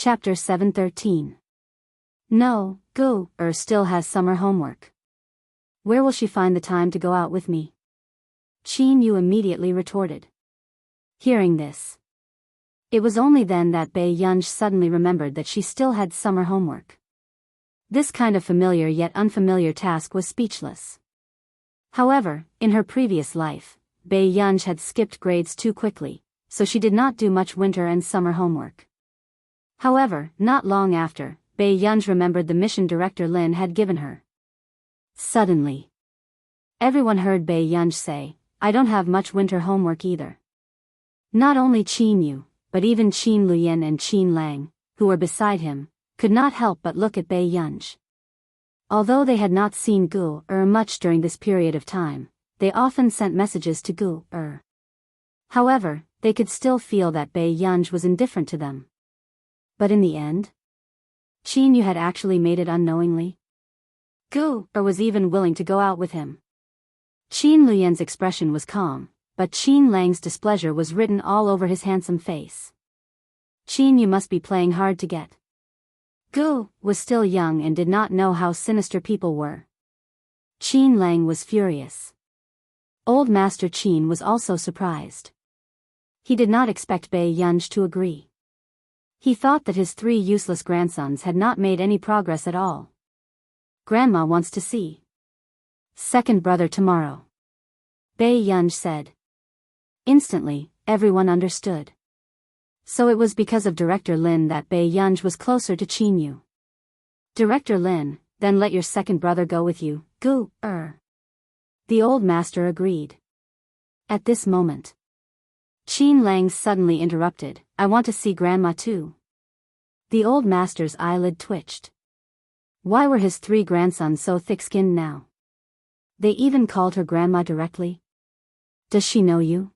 Chapter 713. No, Gu still has summer homework. Where will she find the time to go out with me? Qin Yu immediately retorted. Hearing this, it was only then that Biyao suddenly remembered that she still had summer homework. This kind of familiar yet unfamiliar task was speechless. However, in her previous life, Biyao had skipped grades too quickly, so she did not do much winter and summer homework. However, not long after, Biyao remembered the mission Director Lin had given her. Suddenly, everyone heard Biyao say, "I don't have much winter homework either." Not only Qin Yu, but even Qin Luyan and Qin Lang, who were beside him, could not help but look at Biyao. Although they had not seen Gu much during this period of time, they often sent messages to Gu. However, they could still feel that Biyao was indifferent to them. But in the end, Qin Yu had actually made it unknowingly. Gu was even willing to go out with him. Qin Luyan's expression was calm, but Qin Lang's displeasure was written all over his handsome face. Qin Yu must be playing hard to get. Gu was still young and did not know how sinister people were. Qin Lang was furious. Old Master Qin was also surprised. He did not expect Biyao to agree. He thought that his 3 useless grandsons had not made any progress at all. Grandma wants to see second brother tomorrow, Biyao said. Instantly, everyone understood. So it was because of Director Lin that Biyao was closer to Qin Yu. Director Lin, then let your second brother go with you, Gu. The old master agreed. At this moment, Qin Lang suddenly interrupted, "I want to see Grandma too." The old master's eyelid twitched. Why were his 3 grandsons so thick-skinned now? They even called her Grandma directly. Does she know you?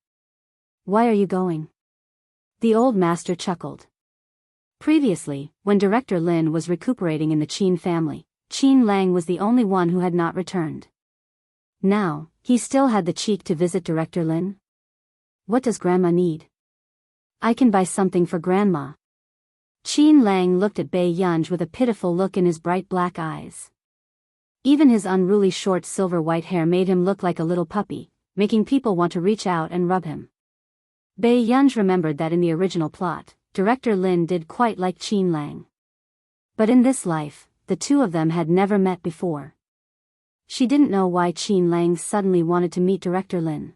Why are you going? The old master chuckled. Previously, when Director Lin was recuperating in the Qin family, Qin Lang was the only one who had not returned. Now, he still had the cheek to visit Director Lin. What does Grandma need? I can buy something for Grandma. Qin Lang looked at Biyao with a pitiful look in his bright black eyes. Even his unruly short silver-white hair made him look like a little puppy, making people want to reach out and rub him. Biyao remembered that in the original plot, Director Lin did quite like Qin Lang. But in this life, the two of them had never met before. She didn't know why Qin Lang suddenly wanted to meet Director Lin.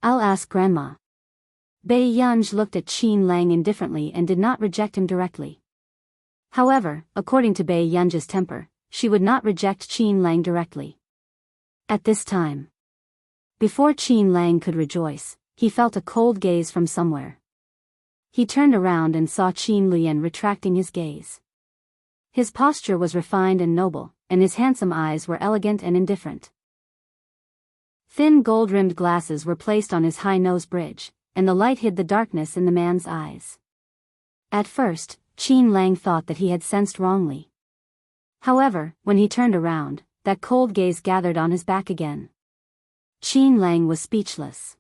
I'll ask Grandma. Biyao looked at Qin Lang indifferently and did not reject him directly. However, according to Biyao's temper, she would not reject Qin Lang directly. At this time, before Qin Lang could rejoice, he felt a cold gaze from somewhere. He turned around and saw Qin Luyan retracting his gaze. His posture was refined and noble, and his handsome eyes were elegant and indifferent. Thin gold-rimmed glasses were placed on his high nose bridge, and the light hid the darkness in the man's eyes. At first, Qin Lang thought that he had sensed wrongly. However, when he turned around, that cold gaze gathered on his back again. Qin Lang was speechless.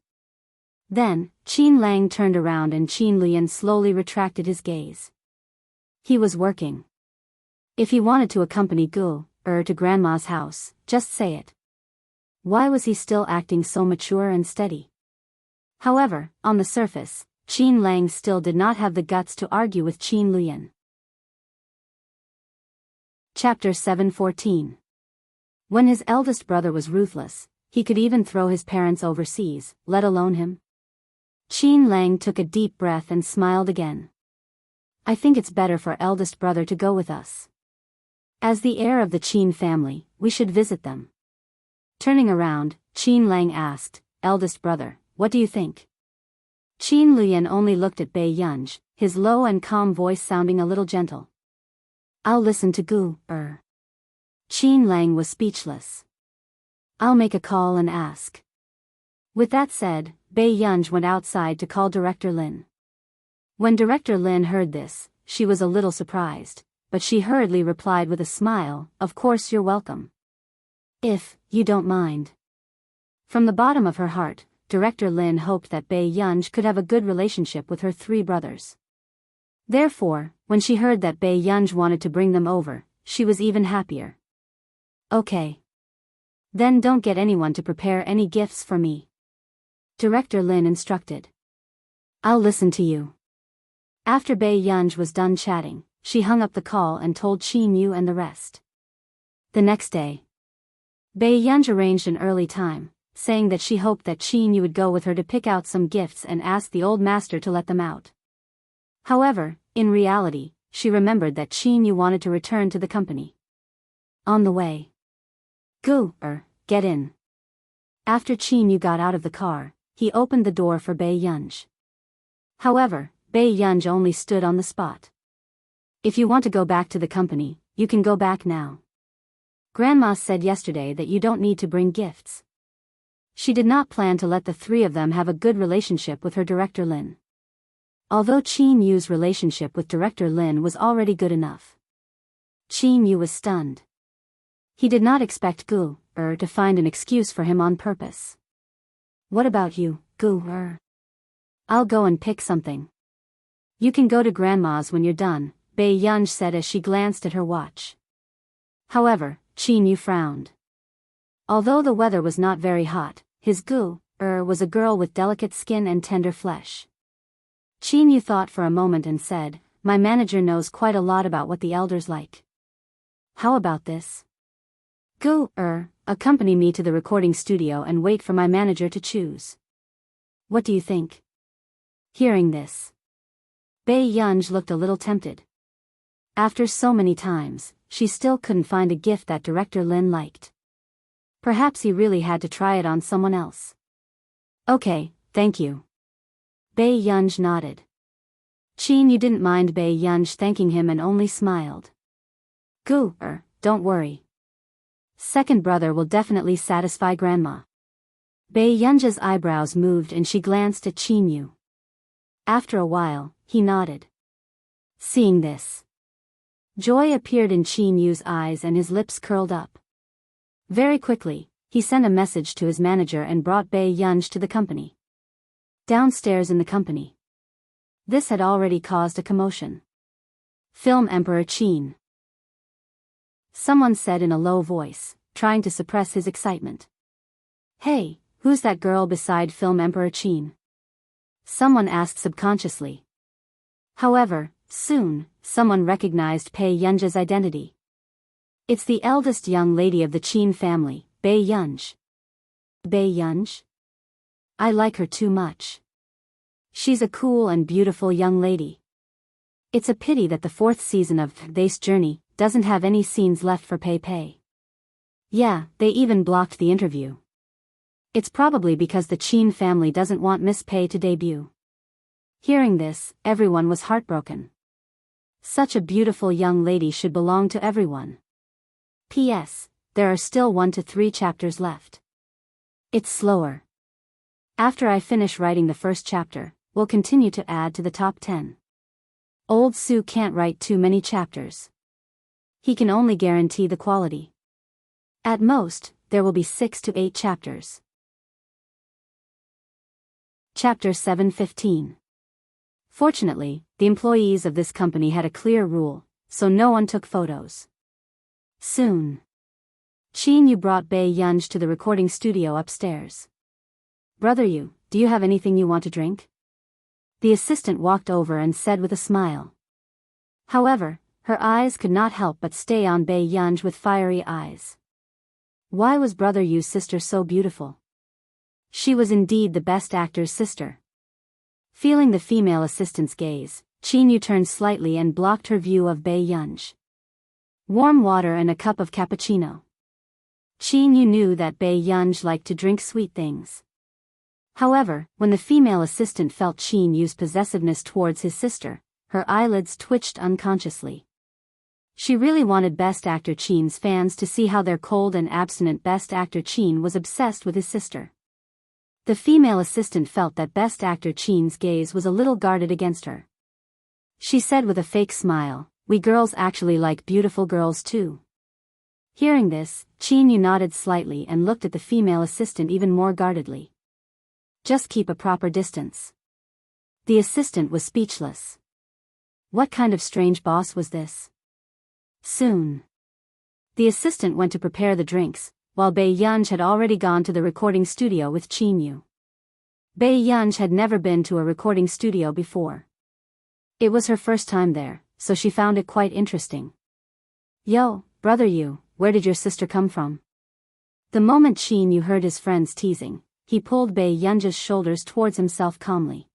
Then, Qin Lang turned around and Qin Luyan slowly retracted his gaze. He was working. If he wanted to accompany Gu to Grandma's house, just say it. Why was he still acting so mature and steady? However, on the surface, Qin Lang still did not have the guts to argue with Qin Luyan. Chapter 714. When his eldest brother was ruthless, he could even throw his parents overseas, let alone him. Qin Lang took a deep breath and smiled again. I think it's better for eldest brother to go with us. As the heir of the Qin family, we should visit them. Turning around, Qin Lang asked, eldest brother, what do you think? Qin Luyan only looked at Biyao, his low and calm voice sounding a little gentle. I'll listen to Gu. Qin Lang was speechless. I'll make a call and ask. With that said, Biyao went outside to call Director Lin. When Director Lin heard this, she was a little surprised, but she hurriedly replied with a smile, of course you're welcome. If you don't mind. From the bottom of her heart, Director Lin hoped that Biyao could have a good relationship with her 3 brothers. Therefore, when she heard that Bei Yunj wanted to bring them over, she was even happier. Okay. Then don't get anyone to prepare any gifts for me. Director Lin instructed. I'll listen to you. After Bei Yunj was done chatting, she hung up the call and told Qin Yu and the rest. The next day, Bei Yunj arranged an early time, saying that she hoped that Qin Yu would go with her to pick out some gifts and ask the old master to let them out. However, in reality, she remembered that Qin Yu wanted to return to the company. On the way. Get in. After Qin Yu got out of the car, he opened the door for Bei Yunj. However, Bei Yunj only stood on the spot. If you want to go back to the company, you can go back now. Grandma said yesterday that you don't need to bring gifts. She did not plan to let the three of them have a good relationship with her Director Lin. Although Qin Yu's relationship with Director Lin was already good enough. Qin Yu was stunned. He did not expect to find an excuse for him on purpose. What about you, I'll go and pick something. You can go to Grandma's when you're done, Bei Yunj said as she glanced at her watch. However, Qin Yu frowned. Although the weather was not very hot, his was a girl with delicate skin and tender flesh. Qin Yu thought for a moment and said, my manager knows quite a lot about what the elders like. How about this? Accompany me to the recording studio and wait for my manager to choose. What do you think? Hearing this, Bei Yunj looked a little tempted. After so many times, she still couldn't find a gift that Director Lin liked. Perhaps he really had to try it on someone else. Okay, thank you. Bei Yunj nodded. Qin Yu didn't mind Bei Yunj thanking him and only smiled. Don't worry. Second brother will definitely satisfy Grandma. Bei Yunj's eyebrows moved and she glanced at Qin Yu. After a while, he nodded. Seeing this, joy appeared in Qin Yu's eyes and his lips curled up. Very quickly, he sent a message to his manager and brought Bei Yunj to the company. Downstairs in the company, this had already caused a commotion. Film Emperor Qin. Someone said in a low voice, trying to suppress his excitement. Hey, who's that girl beside Film Emperor Qin? Someone asked subconsciously. However, soon, someone recognized Bei Yunj's identity. It's the eldest young lady of the Qin family, Bei Yunj. Bei Yunj? I like her too much. She's a cool and beautiful young lady. It's a pity that the fourth season of This Journey doesn't have any scenes left for Pei Pei. Yeah, they even blocked the interview. It's probably because the Qin family doesn't want Miss Pei to debut. Hearing this, everyone was heartbroken. Such a beautiful young lady should belong to everyone. P.S. There are still 1 to 3 chapters left. It's slower. After I finish writing the first chapter, we'll continue to add to the top 10. Old Sue can't write too many chapters. He can only guarantee the quality. At most, there will be 6 to 8 chapters. Chapter 7:15. Fortunately, the employees of this company had a clear rule, so no one took photos. Soon, Qin Yu brought Bei Yunj to the recording studio upstairs. Brother Yu, do you have anything you want to drink? The assistant walked over and said with a smile. However, her eyes could not help but stay on Bei Yunj with fiery eyes. Why was Brother Yu's sister so beautiful? She was indeed the best actor's sister. Feeling the female assistant's gaze, Qin Yu turned slightly and blocked her view of Bei Yunj. Warm water and a cup of cappuccino. Qin Yu knew that Bei Yunj liked to drink sweet things. However, when the female assistant felt Qin Yu's possessiveness towards his sister, her eyelids twitched unconsciously. She really wanted Best Actor Qin's fans to see how their cold and abstinent Best Actor Qin was obsessed with his sister. The female assistant felt that Best Actor Qin's gaze was a little guarded against her. She said with a fake smile, "We girls actually like beautiful girls too." Hearing this, Qin Yu nodded slightly and looked at the female assistant even more guardedly. Just keep a proper distance. The assistant was speechless. What kind of strange boss was this? Soon. The assistant went to prepare the drinks, while Bei Yunj had already gone to the recording studio with Qin Yu. Bei Yunj had never been to a recording studio before. It was her first time there, so she found it quite interesting. Yo, brother Yu, where did your sister come from? The moment Qin Yu heard his friends teasing, he pulled Bei Yunj's shoulders towards himself calmly.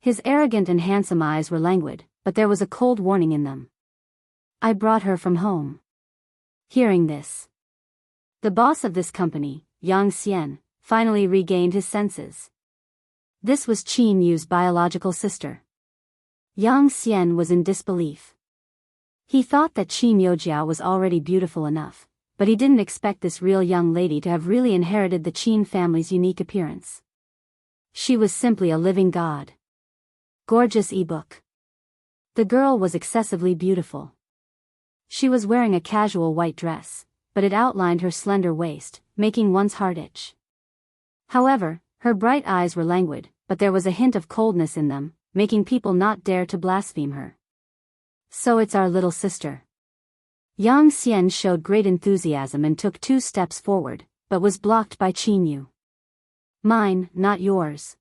His arrogant and handsome eyes were languid, but there was a cold warning in them. I brought her from home. Hearing this, the boss of this company, Yang Xian, finally regained his senses. This was Qin Yu's biological sister. Yang Xian was in disbelief. He thought that Qin Youjiao was already beautiful enough, but he didn't expect this real young lady to have really inherited the Qin family's unique appearance. She was simply a living god. Gorgeous ebook. The girl was excessively beautiful. She was wearing a casual white dress, but it outlined her slender waist, making one's heart itch. However, her bright eyes were languid, but there was a hint of coldness in them, making people not dare to blaspheme her. So it's our little sister. Yang Xian showed great enthusiasm and took 2 steps forward, but was blocked by Qin Yu. Mine, not yours.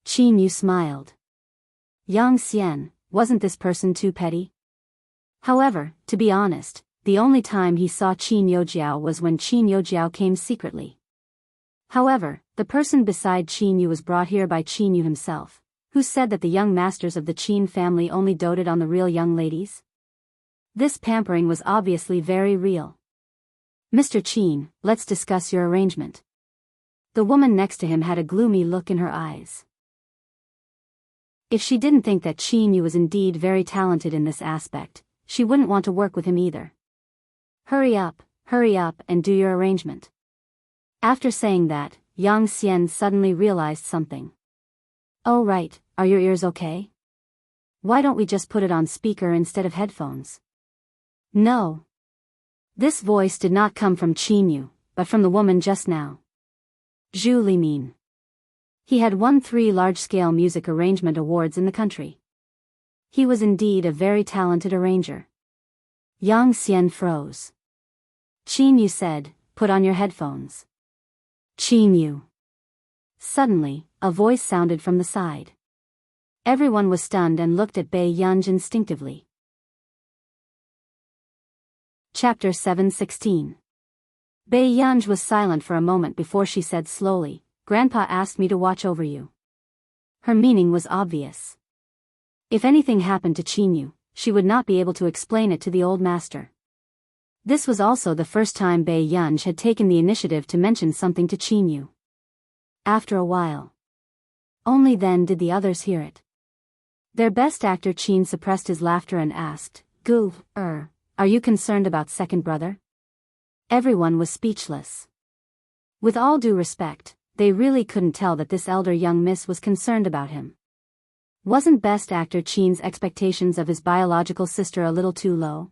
Qin Yu smiled. Yang Xian, wasn't this person too petty? However, to be honest, the only time he saw Qin Youjiao was when Qin Youjiao came secretly. However, the person beside Qin Yu was brought here by Qin Yu himself, who said that the young masters of the Qin family only doted on the real young ladies. This pampering was obviously very real. Mr. Qin, let's discuss your arrangement. The woman next to him had a gloomy look in her eyes. If she didn't think that Qin Yu was indeed very talented in this aspect, she wouldn't want to work with him either. Hurry up and do your arrangement. After saying that, Yang Xian suddenly realized something. Oh right, are your ears okay? Why don't we just put it on speaker instead of headphones? No. This voice did not come from Qin Yu, but from the woman just now. Zhu Limin. He had won 3 large-scale music arrangement awards in the country. He was indeed a very talented arranger. Yang Xian froze. Qin Yu said, put on your headphones. Qin Yu. Suddenly, a voice sounded from the side. Everyone was stunned and looked at Bei Yunj instinctively. Chapter 7:16. Bei Yunj was silent for a moment before she said slowly, Grandpa asked me to watch over you. Her meaning was obvious. If anything happened to Qin Yu, she would not be able to explain it to the old master. This was also the first time Bei Yunj had taken the initiative to mention something to Qin Yu. After a while. Only then did the others hear it. Their best actor Qin suppressed his laughter and asked, are you concerned about second brother? Everyone was speechless. With all due respect, they really couldn't tell that this elder young miss was concerned about him. Wasn't best actor Qin's expectations of his biological sister a little too low?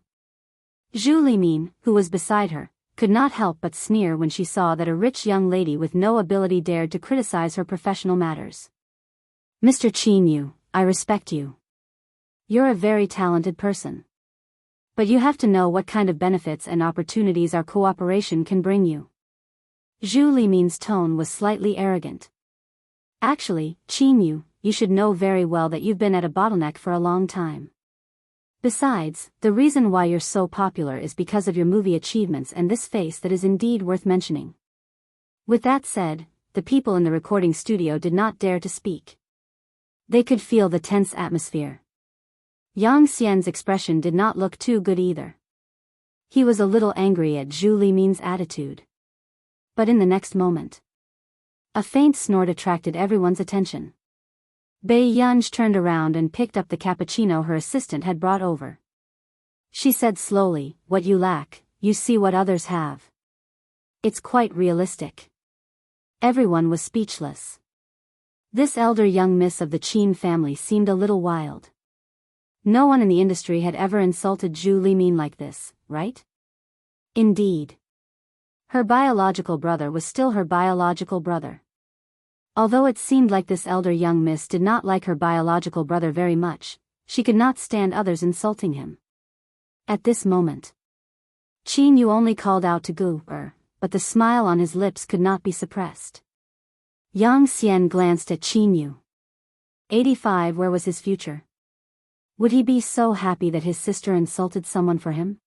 Zhu Limin, who was beside her, could not help but sneer when she saw that a rich young lady with no ability dared to criticize her professional matters. Mr. Qin Yu, I respect you. You're a very talented person. But you have to know what kind of benefits and opportunities our cooperation can bring you. Zhu Limin's tone was slightly arrogant. Actually, Qin Yu, you should know very well that you've been at a bottleneck for a long time. Besides, the reason why you're so popular is because of your movie achievements and this face that is indeed worth mentioning. With that said, the people in the recording studio did not dare to speak. They could feel the tense atmosphere. Yang Xian's expression did not look too good either. He was a little angry at Zhu Limin's attitude. But in the next moment, a faint snort attracted everyone's attention. Bei Yunj turned around and picked up the cappuccino her assistant had brought over. She said slowly, what you lack, you see what others have. It's quite realistic. Everyone was speechless. This elder young miss of the Qin family seemed a little wild. No one in the industry had ever insulted Zhu Limin like this, right? Indeed. Her biological brother was still her biological brother. Although it seemed like this elder young miss did not like her biological brother very much, She could not stand others insulting him. At this moment, Qin Yu only called out to Gu Er, but the smile on his lips could not be suppressed. Yang Xian glanced at Qin Yu. 85. Where was his future? Would he be so happy that his sister insulted someone for him?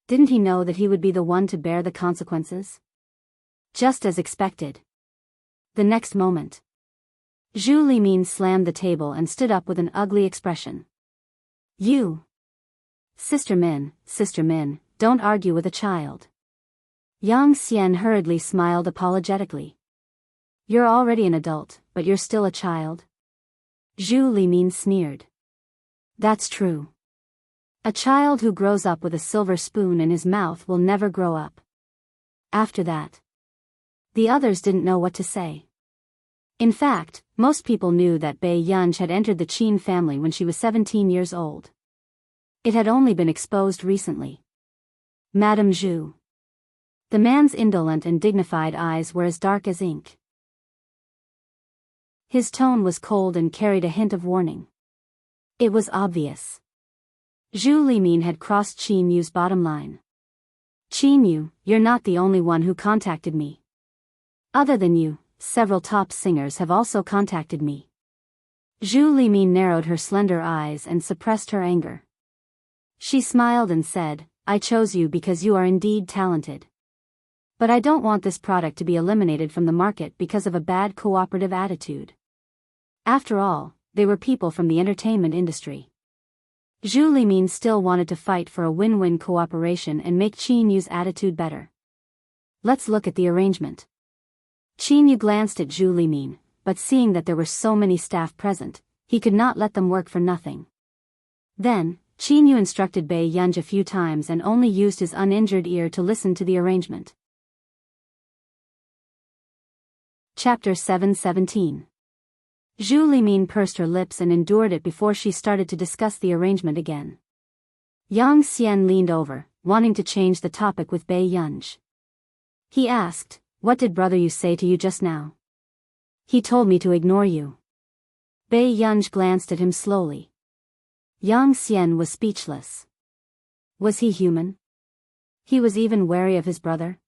Didn't he know that he would be the one to bear the consequences? Just as expected. The next moment, Zhu Limin slammed the table and stood up with an ugly expression. You! Sister Min, don't argue with a child. Yang Xian hurriedly smiled apologetically. You're already an adult, but you're still a child. Zhu Limin sneered. That's true. A child who grows up with a silver spoon in his mouth will never grow up. After that, the others didn't know what to say. In fact, most people knew that Bei Yunj had entered the Qin family when she was 17 years old. It had only been exposed recently. Madame Zhu. The man's indolent and dignified eyes were as dark as ink. His tone was cold and carried a hint of warning. It was obvious. Zhu Limin had crossed Qin Yu's bottom line. Qin Yu, you're not the only one who contacted me. Other than you, several top singers have also contacted me. Zhu Limin narrowed her slender eyes and suppressed her anger. She smiled and said, I chose you because you are indeed talented. But I don't want this product to be eliminated from the market because of a bad cooperative attitude. After all, they were people from the entertainment industry. Zhu Limin still wanted to fight for a win-win cooperation and make Qin Yu's attitude better. Let's look at the arrangement. Qin Yu glanced at Zhu Limin, but seeing that there were so many staff present, he could not let them work for nothing. Then, Qin Yu instructed Bei Yunj a few times and only used his uninjured ear to listen to the arrangement. Chapter 717. Zhu Limin pursed her lips and endured it before she started to discuss the arrangement again. Yang Xian leaned over, wanting to change the topic with Bei Yunj. He asked, What did brother Yu say to you just now? He told me to ignore you. Bei Yunj glanced at him slowly. Yang Xian was speechless. Was he human? He was even wary of his brother.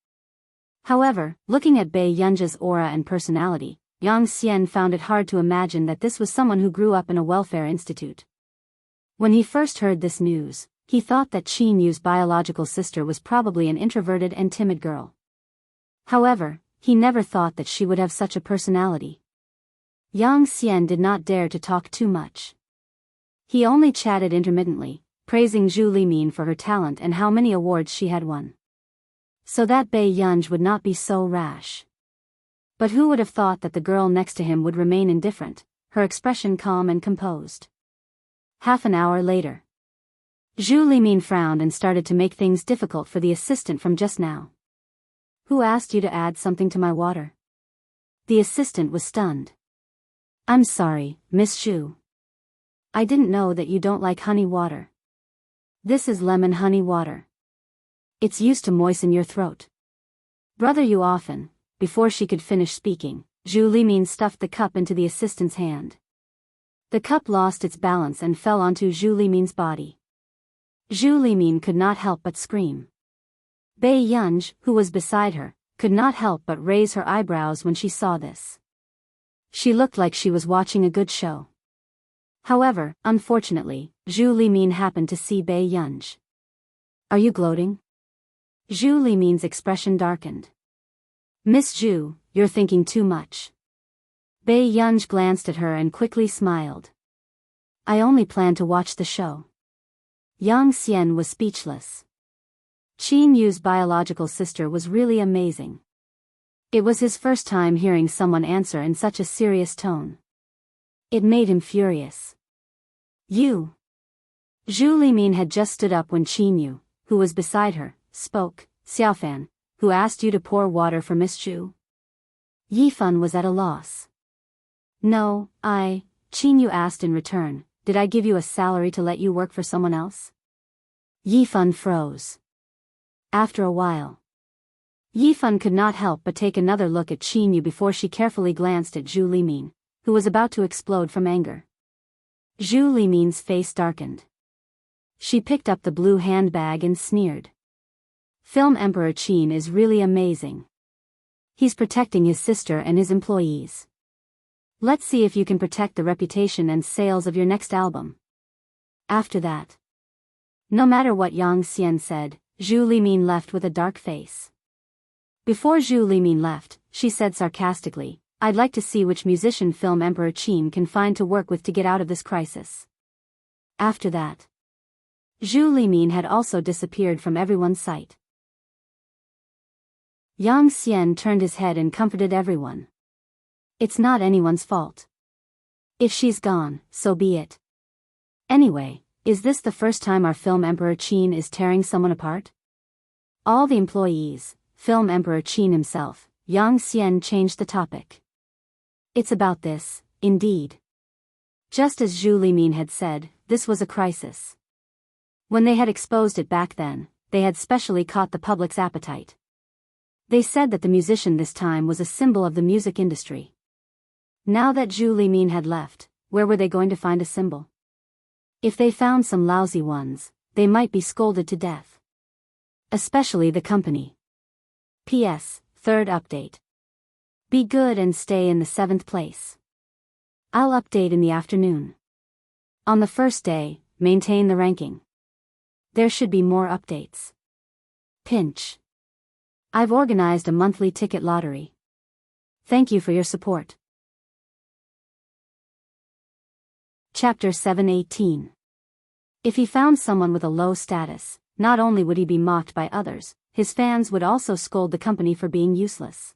However, looking at Bei Yunj's aura and personality, Yang Xian found it hard to imagine that this was someone who grew up in a welfare institute. When he first heard this news, he thought that Qin Yu's biological sister was probably an introverted and timid girl. However, he never thought that she would have such a personality. Yang Xian did not dare to talk too much. He only chatted intermittently, praising Zhu Limin for her talent and how many awards she had won. So that Bei Yunj would not be so rash. But who would have thought that the girl next to him would remain indifferent, her expression calm and composed. Half an hour later, Zhu Limin frowned and started to make things difficult for the assistant from just now. Who asked you to add something to my water? The assistant was stunned. I'm sorry, Miss Zhu. I didn't know that you don't like honey water. This is lemon honey water. It's used to moisten your throat. Brother Yu often. Before she could finish speaking, Zhu Limin stuffed the cup into the assistant's hand. The cup lost its balance and fell onto Zhu Limin's body. Zhu Limin could not help but scream. Bei Yunj, who was beside her, could not help but raise her eyebrows when she saw this. She looked like she was watching a good show. However, unfortunately, Zhu Limin happened to see Bei Yunj. Are you gloating? Zhu Limin's expression darkened. Miss Zhu, you're thinking too much. Bei Yunj glanced at her and quickly smiled. I only plan to watch the show. Yang Xian was speechless. Qin Yu's biological sister was really amazing. It was his first time hearing someone answer in such a serious tone. It made him furious. You. Zhu Limin had just stood up when Qin Yu, who was beside her, spoke. Xiaofan, who asked you to pour water for Miss Zhu? Yifan was at a loss. No, Qin Yu asked in return, did I give you a salary to let you work for someone else? Yifan froze. After a while, Yifan could not help but take another look at Qin Yu before she carefully glanced at Zhu Limin, who was about to explode from anger. Zhu Limin's face darkened. She picked up the blue handbag and sneered. Film Emperor Qin is really amazing. He's protecting his sister and his employees. Let's see if you can protect the reputation and sales of your next album. After that, no matter what Yang Xian said, Zhu Limin left with a dark face. Before Zhu Limin left, she said sarcastically, I'd like to see which musician Film Emperor Qin can find to work with to get out of this crisis. After that, Zhu Limin had also disappeared from everyone's sight. Yang Xian turned his head and comforted everyone. It's not anyone's fault. If she's gone, so be it. Anyway, is this the first time our Film Emperor Qin is tearing someone apart? All the employees, Film Emperor Qin himself, Yang Xian changed the topic. It's about this, indeed. Just as Zhu Limin had said, this was a crisis. When they had exposed it back then, they had specially caught the public's appetite. They said that the musician this time was a symbol of the music industry. Now that Zhu Limin had left, where were they going to find a symbol? If they found some lousy ones, they might be scolded to death. Especially the company. P.S. Third update. Be good and stay in the 7th place. I'll update in the afternoon. On the first day, maintain the ranking. There should be more updates. Pinch. I've organized a monthly ticket lottery. Thank you for your support. Chapter 718. If he found someone with a low status, not only would he be mocked by others, his fans would also scold the company for being useless.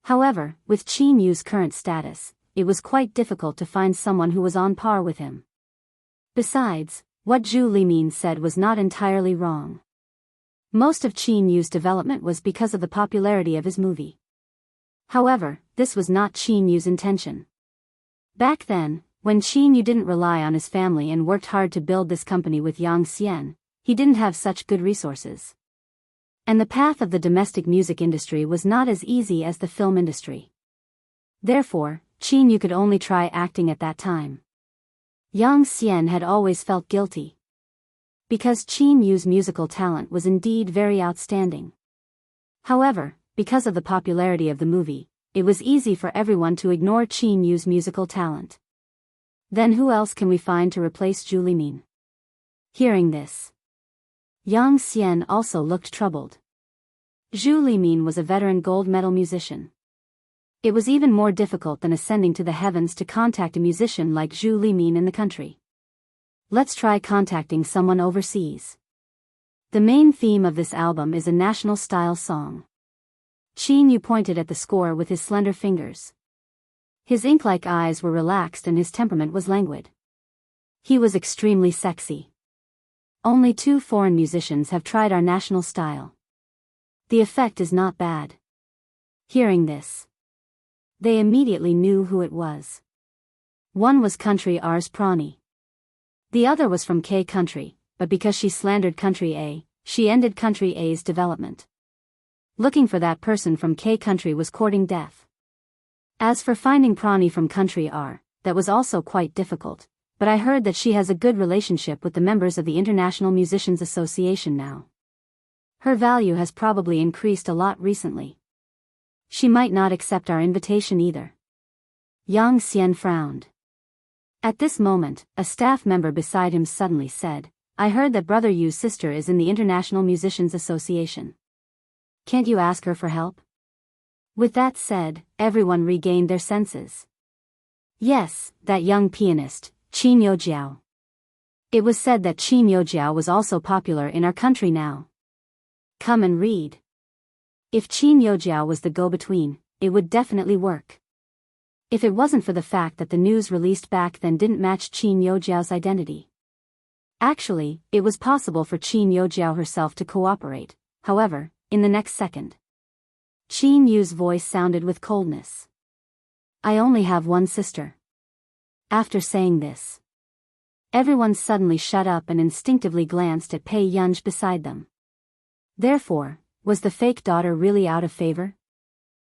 However, with Qin Yu's current status, it was quite difficult to find someone who was on par with him. Besides, what Zhu Limin said was not entirely wrong. Most of Qin Yu's development was because of the popularity of his movie. However, this was not Qin Yu's intention. Back then, when Qin Yu didn't rely on his family and worked hard to build this company with Yang Xian, he didn't have such good resources. And the path of the domestic music industry was not as easy as the film industry. Therefore, Qin Yu could only try acting at that time. Yang Xian had always felt guilty. Because Qin Yu's musical talent was indeed very outstanding. However, because of the popularity of the movie, it was easy for everyone to ignore Qin Yu's musical talent. Then who else can we find to replace Zhu Limin? Hearing this, Yang Xian also looked troubled. Zhu Limin was a veteran gold medal musician. It was even more difficult than ascending to the heavens to contact a musician like Zhu Limin in the country. Let's try contacting someone overseas. The main theme of this album is a national-style song. Qin Yu pointed at the score with his slender fingers. His ink-like eyes were relaxed and his temperament was languid. He was extremely sexy. Only 2 foreign musicians have tried our national style. The effect is not bad. Hearing this, they immediately knew who it was. One was Country R's Prani. The other was from K Country, but because she slandered Country A, she ended Country A's development. Looking for that person from K Country was courting death. As for finding Prani from Country R, that was also quite difficult, but I heard that she has a good relationship with the members of the International Musicians Association now. Her value has probably increased a lot recently. She might not accept our invitation either. Yang Xian frowned. At this moment, a staff member beside him suddenly said, I heard that Brother Yu's sister is in the International Musicians Association. Can't you ask her for help? With that said, everyone regained their senses. Yes, that young pianist, Qin Youjiao. It was said that Qin Youjiao was also popular in our country now. Come and read. If Qin Youjiao was the go-between, it would definitely work. If it wasn't for the fact that the news released back then didn't match Qin Youjiao's identity. Actually, it was possible for Qin Youjiao herself to cooperate, however, in the next second. Qin Yu's voice sounded with coldness. I only have one sister. After saying this, everyone suddenly shut up and instinctively glanced at Pei Yunj beside them. Therefore, was the fake daughter really out of favor?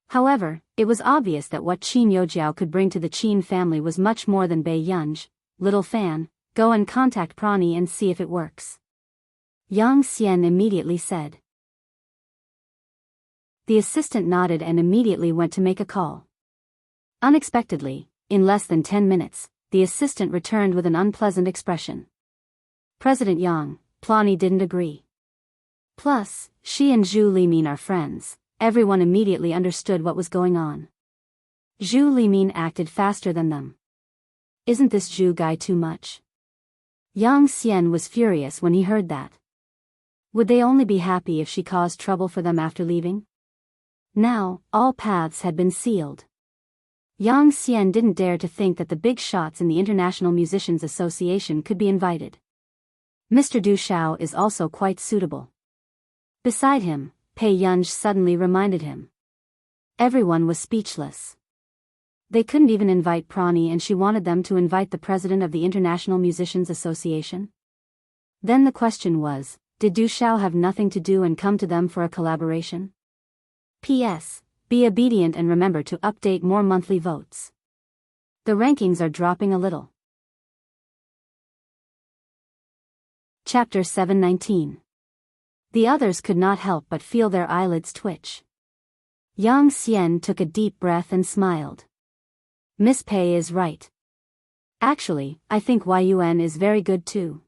However, it was obvious that what Qin Youjiao could bring to the Qin family was much more than Bei Yunj, little fan, go and contact Prani and see if it works. Yang Xian immediately said. The assistant nodded and immediately went to make a call. Unexpectedly, in less than 10 minutes, the assistant returned with an unpleasant expression. President Yang, Plani didn't agree. Plus, she and Zhu Limin are friends. Everyone immediately understood what was going on. Zhu Limin acted faster than them. Isn't this Zhu guy too much? Yang Xian was furious when he heard that. Would they only be happy if she caused trouble for them after leaving? Now, all paths had been sealed. Yang Xian didn't dare to think that the big shots in the International Musicians Association could be invited. Mr. Du Xiao is also quite suitable. Beside him, Pei Yunj suddenly reminded him. Everyone was speechless. They couldn't even invite Prani and she wanted them to invite the president of the International Musicians Association? Then the question was, did Du Xiao have nothing to do and come to them for a collaboration? P.S. Be obedient and remember to update more monthly votes. The rankings are dropping a little. Chapter 719. The others could not help but feel their eyelids twitch. Yang Xian took a deep breath and smiled. Miss Pei is right. Actually, I think Yun is very good too.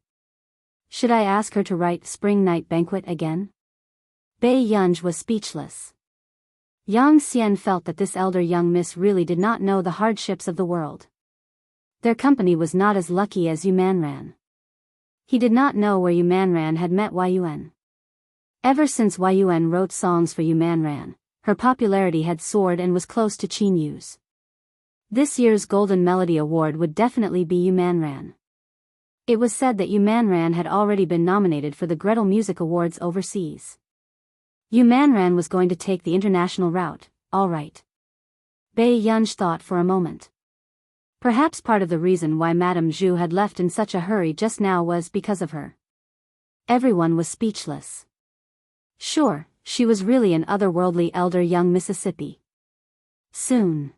Should I ask her to write Spring Night Banquet again? Bei Yunj was speechless. Yang Xian felt that this elder young miss really did not know the hardships of the world. Their company was not as lucky as Yumanran. He did not know where Yumanran had met Yun. Ever since Yun wrote songs for Yumanran, her popularity had soared and was close to Qin Yu's. This year's Golden Melody Award would definitely be Yumanran. It was said that Yumanran had already been nominated for the Gretel Music Awards overseas. Yumanran was going to take the international route, all right. Bei Yunj thought for a moment. Perhaps part of the reason why Madame Zhu had left in such a hurry just now was because of her. Everyone was speechless. Sure, she was really an otherworldly elder young Mississippi. Soon.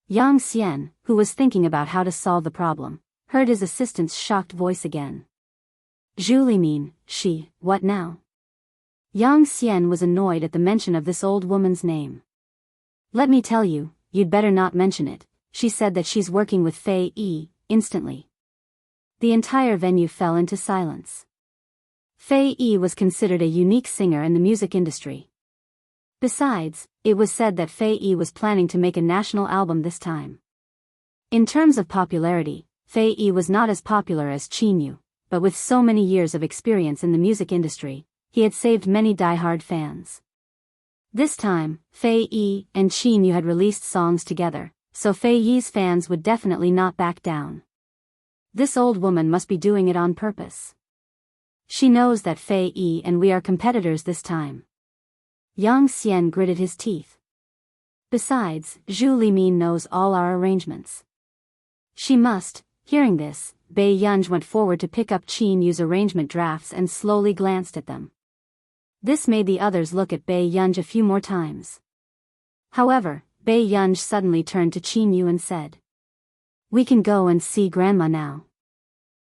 Yang Xian, who was thinking about how to solve the problem, heard his assistant's shocked voice again. Zhu Limin, she, what now? Yang Xian was annoyed at the mention of this old woman's name. Let me tell you, you'd better not mention it. She said that she's working with Fei Yi, instantly. The entire venue fell into silence. Fei Yi was considered a unique singer in the music industry. Besides, it was said that Fei Yi was planning to make a national album this time. In terms of popularity, Fei Yi was not as popular as Qin Yu, but with so many years of experience in the music industry, he had saved many die-hard fans. This time, Fei Yi and Qin Yu had released songs together, so Fei Yi's fans would definitely not back down. This old woman must be doing it on purpose. She knows that Fei Yi and we are competitors this time. Yang Xian gritted his teeth. Besides, Zhu Limin knows all our arrangements. She must. Hearing this, Bei Yunj went forward to pick up Qin Yu's arrangement drafts and slowly glanced at them. This made the others look at Bei Yunj a few more times. However, Bei Yunj suddenly turned to Qin Yu and said, "We can go and see Grandma now."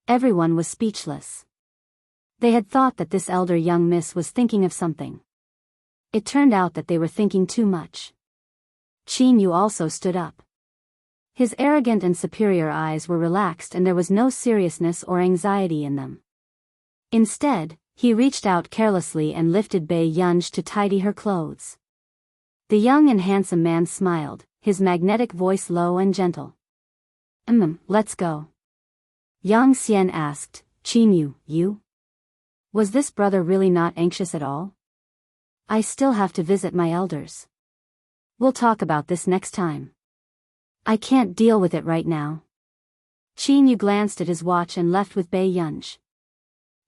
Everyone was speechless. They had thought that this elder young miss was thinking of something. It turned out that they were thinking too much. Qin Yu also stood up. His arrogant and superior eyes were relaxed and there was no seriousness or anxiety in them. Instead, he reached out carelessly and lifted Bei Yunj to tidy her clothes. The young and handsome man smiled, his magnetic voice low and gentle. Let's go." Yang Xian asked, "Qin Yu, you? Was this brother really not anxious at all? I still have to visit my elders. We'll talk about this next time. I can't deal with it right now." Qin Yu glanced at his watch and left with Bei Yunj.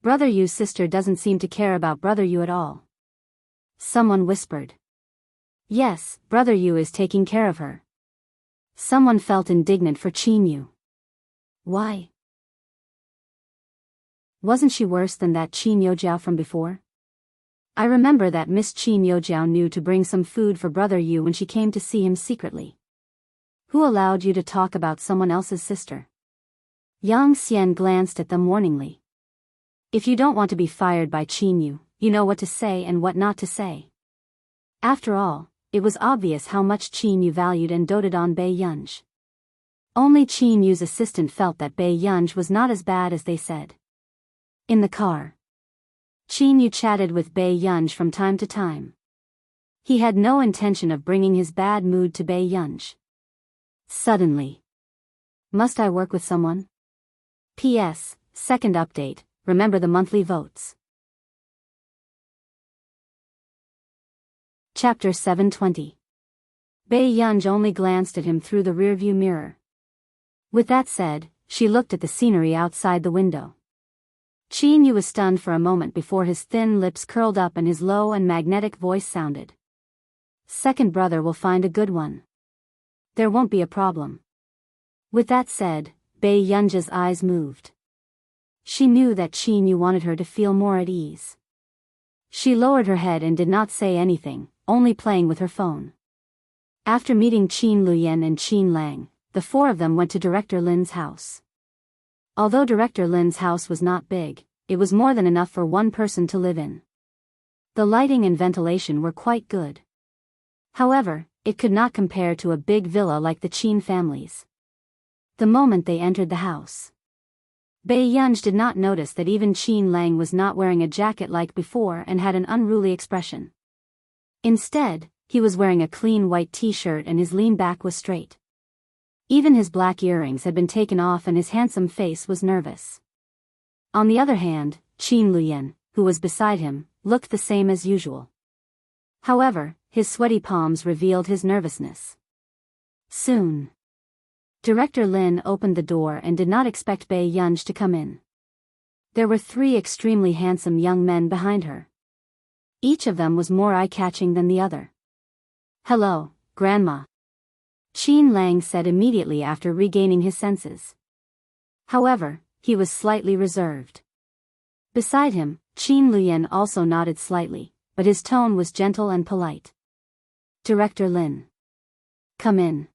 Brother Yu's sister doesn't seem to care about Brother Yu at all. Someone whispered. Yes, Brother Yu is taking care of her. Someone felt indignant for Qin Yu. Why? Wasn't she worse than that Qin Yojiao from before? I remember that Miss Qin Yojiao knew to bring some food for Brother Yu when she came to see him secretly. Who allowed you to talk about someone else's sister? Yang Xian glanced at them warningly. If you don't want to be fired by Qin Yu, you know what to say and what not to say. After all, it was obvious how much Qin Yu valued and doted on Bei Yunj. Only Qin Yu's assistant felt that Bei Yunj was not as bad as they said. In the car, Qin Yu chatted with Bei Yunj from time to time. He had no intention of bringing his bad mood to Bei Yunj. Suddenly, must I work with someone? P.S. Second update, remember the monthly votes. Chapter 720. Bei Yunj only glanced at him through the rearview mirror. With that said, she looked at the scenery outside the window. Qin Yu was stunned for a moment before his thin lips curled up and his low and magnetic voice sounded. Second brother will find a good one. There won't be a problem. With that said, Bei Yunj's eyes moved. She knew that Qin Yu wanted her to feel more at ease. She lowered her head and did not say anything, only playing with her phone. After meeting Qin Luyan and Qin Lang, the four of them went to Director Lin's house. Although Director Lin's house was not big, it was more than enough for one person to live in. The lighting and ventilation were quite good. However, it could not compare to a big villa like the Qin family's. The moment they entered the house, Bei Yunj did not notice that even Qin Lang was not wearing a jacket like before and had an unruly expression. Instead, he was wearing a clean white t-shirt and his lean back was straight. Even his black earrings had been taken off and his handsome face was nervous. On the other hand, Qin Luyan, who was beside him, looked the same as usual. However, his sweaty palms revealed his nervousness. Soon, Director Lin opened the door and did not expect Bei Yunj to come in. There were three extremely handsome young men behind her. Each of them was more eye-catching than the other. Hello, Grandma. Qin Lang said immediately after regaining his senses. However, he was slightly reserved. Beside him, Qin Luyan also nodded slightly, but his tone was gentle and polite. Director Lin. Come in.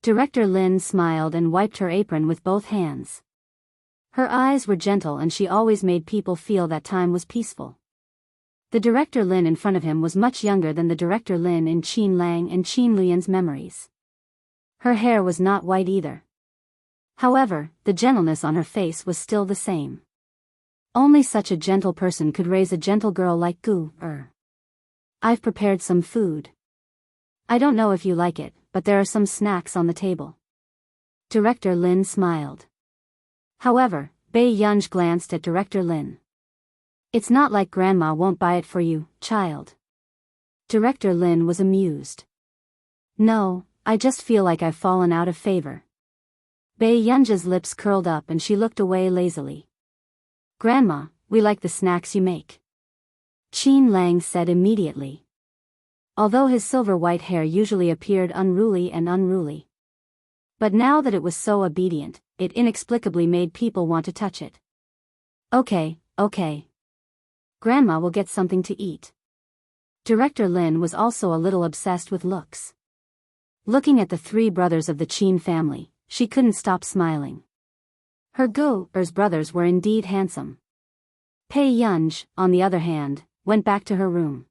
Director Lin smiled and wiped her apron with both hands. Her eyes were gentle and she always made people feel that time was peaceful. The Director Lin in front of him was much younger than the Director Lin in Qin Lang and Qin Luyan's memories. Her hair was not white either. However, the gentleness on her face was still the same. Only such a gentle person could raise a gentle girl like Gu. I've prepared some food. I don't know if you like it, but there are some snacks on the table. Director Lin smiled. However, Bei Yunj glanced at Director Lin. It's not like Grandma won't buy it for you, child. Director Lin was amused. No, I just feel like I've fallen out of favor. Bei Yunj's lips curled up and she looked away lazily. Grandma, we like the snacks you make. Qin Lang said immediately. Although his silver-white hair usually appeared unruly. But now that it was so obedient, it inexplicably made people want to touch it. Okay. Grandma will get something to eat. Director Lin was also a little obsessed with looks. Looking at the three brothers of the Qin family, she couldn't stop smiling. Her Gu's brothers were indeed handsome. Bei Yunj, on the other hand, went back to her room.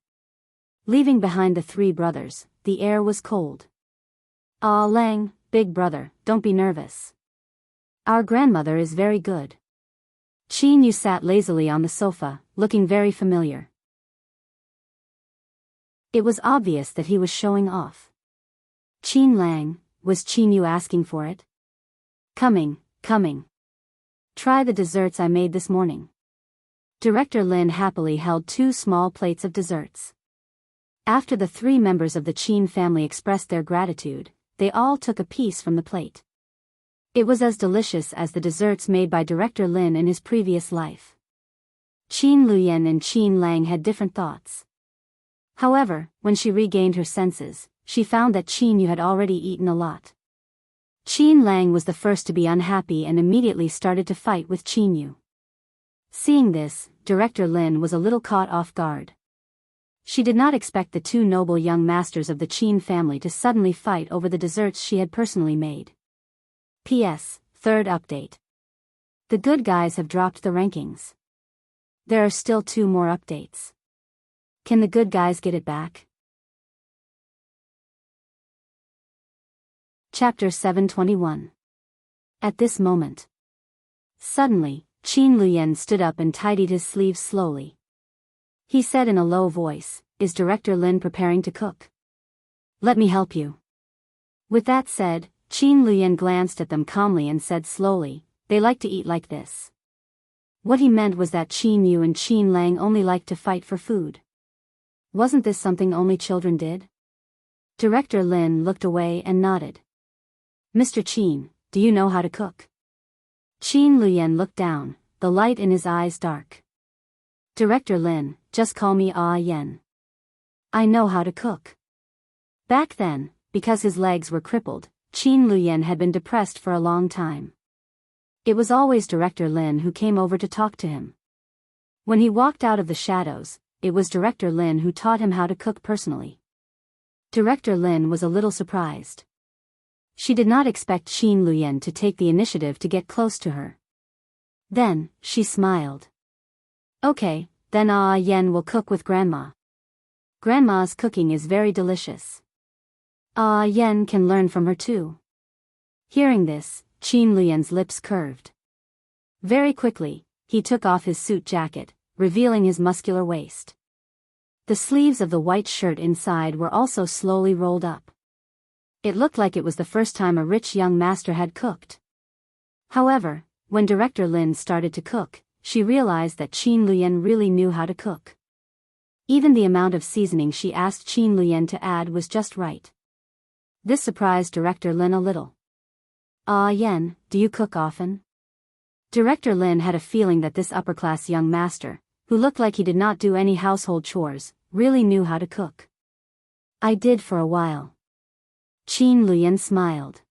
Leaving behind the three brothers, the air was cold. Ah, Lang, big brother, don't be nervous. Our grandmother is very good. Qin Yu sat lazily on the sofa, looking very familiar. It was obvious that he was showing off. Qin Lang, was Qin Yu asking for it? Coming. Try the desserts I made this morning. Director Lin happily held 2 small plates of desserts. After the 3 members of the Qin family expressed their gratitude, they all took a piece from the plate. It was as delicious as the desserts made by Director Lin in his previous life. Qin Luyan and Qin Lang had different thoughts. However, when she regained her senses, she found that Qin Yu had already eaten a lot. Qin Lang was the first to be unhappy and immediately started to fight with Qin Yu. Seeing this, Director Lin was a little caught off guard. She did not expect the 2 noble young masters of the Qin family to suddenly fight over the desserts she had personally made. P.S. Third update. The good guys have dropped the rankings. There are still 2 more updates. Can the good guys get it back? Chapter 721. At this moment. Suddenly, Qin Luyan stood up and tidied his sleeves slowly. He said in a low voice, "Is Director Lin preparing to cook? Let me help you." With that said, Qin Luyan glanced at them calmly and said slowly, "They like to eat like this." What he meant was that Qin Yu and Qin Lang only liked to fight for food. Wasn't this something only children did? Director Lin looked away and nodded. "Mr. Qin, do you know how to cook?" Qin Luyan looked down, the light in his eyes dark. "Director Lin, just call me Yen. I know how to cook." Back then, because his legs were crippled, Qin Luyan had been depressed for a long time. It was always Director Lin who came over to talk to him. When he walked out of the shadows, it was Director Lin who taught him how to cook personally. Director Lin was a little surprised. She did not expect Qin Luyan to take the initiative to get close to her. Then, she smiled. "Okay, then Yen will cook with Grandma. Grandma's cooking is very delicious. Yen can learn from her too." Hearing this, Qin Luyan's lips curved. Very quickly, he took off his suit jacket, revealing his muscular waist. The sleeves of the white shirt inside were also slowly rolled up. It looked like it was the first time a rich young master had cooked. However, when Director Lin started to cook, she realized that Qin Luyan really knew how to cook. Even the amount of seasoning she asked Qin Luyan to add was just right. This surprised Director Lin a little. Yen, do you cook often?" Director Lin had a feeling that this upper-class young master, who looked like he did not do any household chores, really knew how to cook. "I did for a while." Qin Luyan smiled.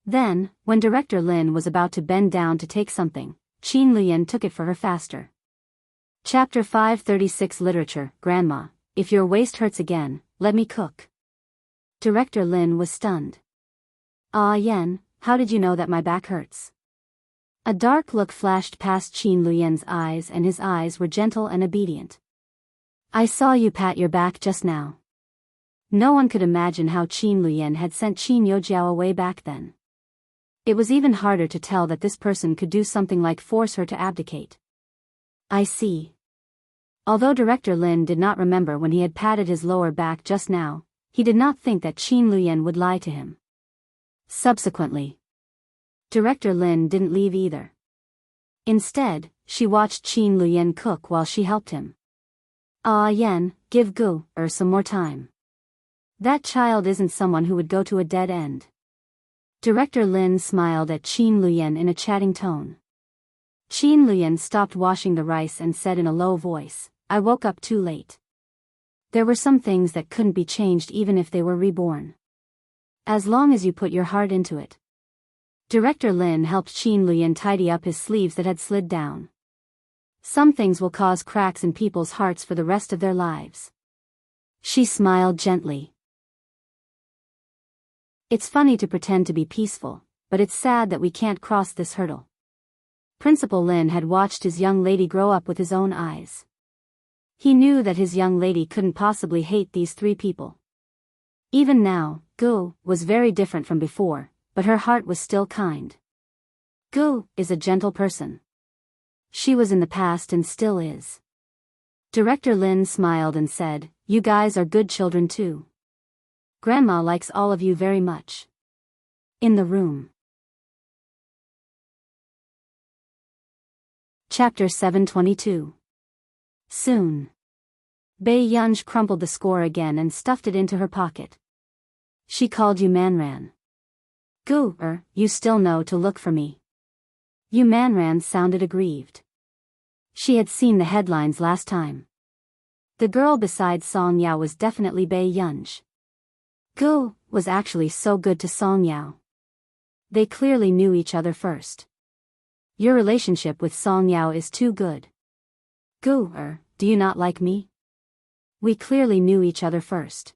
Then, when Director Lin was about to bend down to take something, Qin Luyan took it for her faster. Chapter 536 Literature. "Grandma, if your waist hurts again, let me cook." Director Lin was stunned. Yen, how did you know that my back hurts?" A dark look flashed past Qin Luyan's eyes and his eyes were gentle and obedient. "I saw you pat your back just now." No one could imagine how Qin Luyan had sent Qin Yojiao away back then. It was even harder to tell that this person could do something like force her to abdicate. "I see." Although Director Lin did not remember when he had patted his lower back just now, he did not think that Qin Luyan would lie to him. Subsequently, Director Lin didn't leave either. Instead, she watched Qin Luyan cook while she helped him. Yen, give some more time. That child isn't someone who would go to a dead end." Director Lin smiled at Qin Luyan in a chatting tone. Qin Luyan stopped washing the rice and said in a low voice, "I woke up too late. There were some things that couldn't be changed even if they were reborn. As long as you put your heart into it." Director Lin helped Qin Luyan tidy up his sleeves that had slid down. Some things will cause cracks in people's hearts for the rest of their lives. She smiled gently. "It's funny to pretend to be peaceful, but it's sad that we can't cross this hurdle." Principal Lin had watched his young lady grow up with his own eyes. He knew that his young lady couldn't possibly hate these 3 people. Even now, Gu was very different from before, but her heart was still kind. Gu is a gentle person. She was in the past and still is. Director Lin smiled and said, "You guys are good children too. Grandma likes all of you very much." In the room. Chapter 722. Soon. Bai Yunj crumpled the score again and stuffed it into her pocket. She called Yu Manran. You still know to look for me." Yu Manran sounded aggrieved. She had seen the headlines last time. The girl beside Song Yao was definitely Bai Yunj. Gu was actually so good to Song Yao. They clearly knew each other first. Your relationship with Song Yao is too good. Gu, do you not like me? We clearly knew each other first.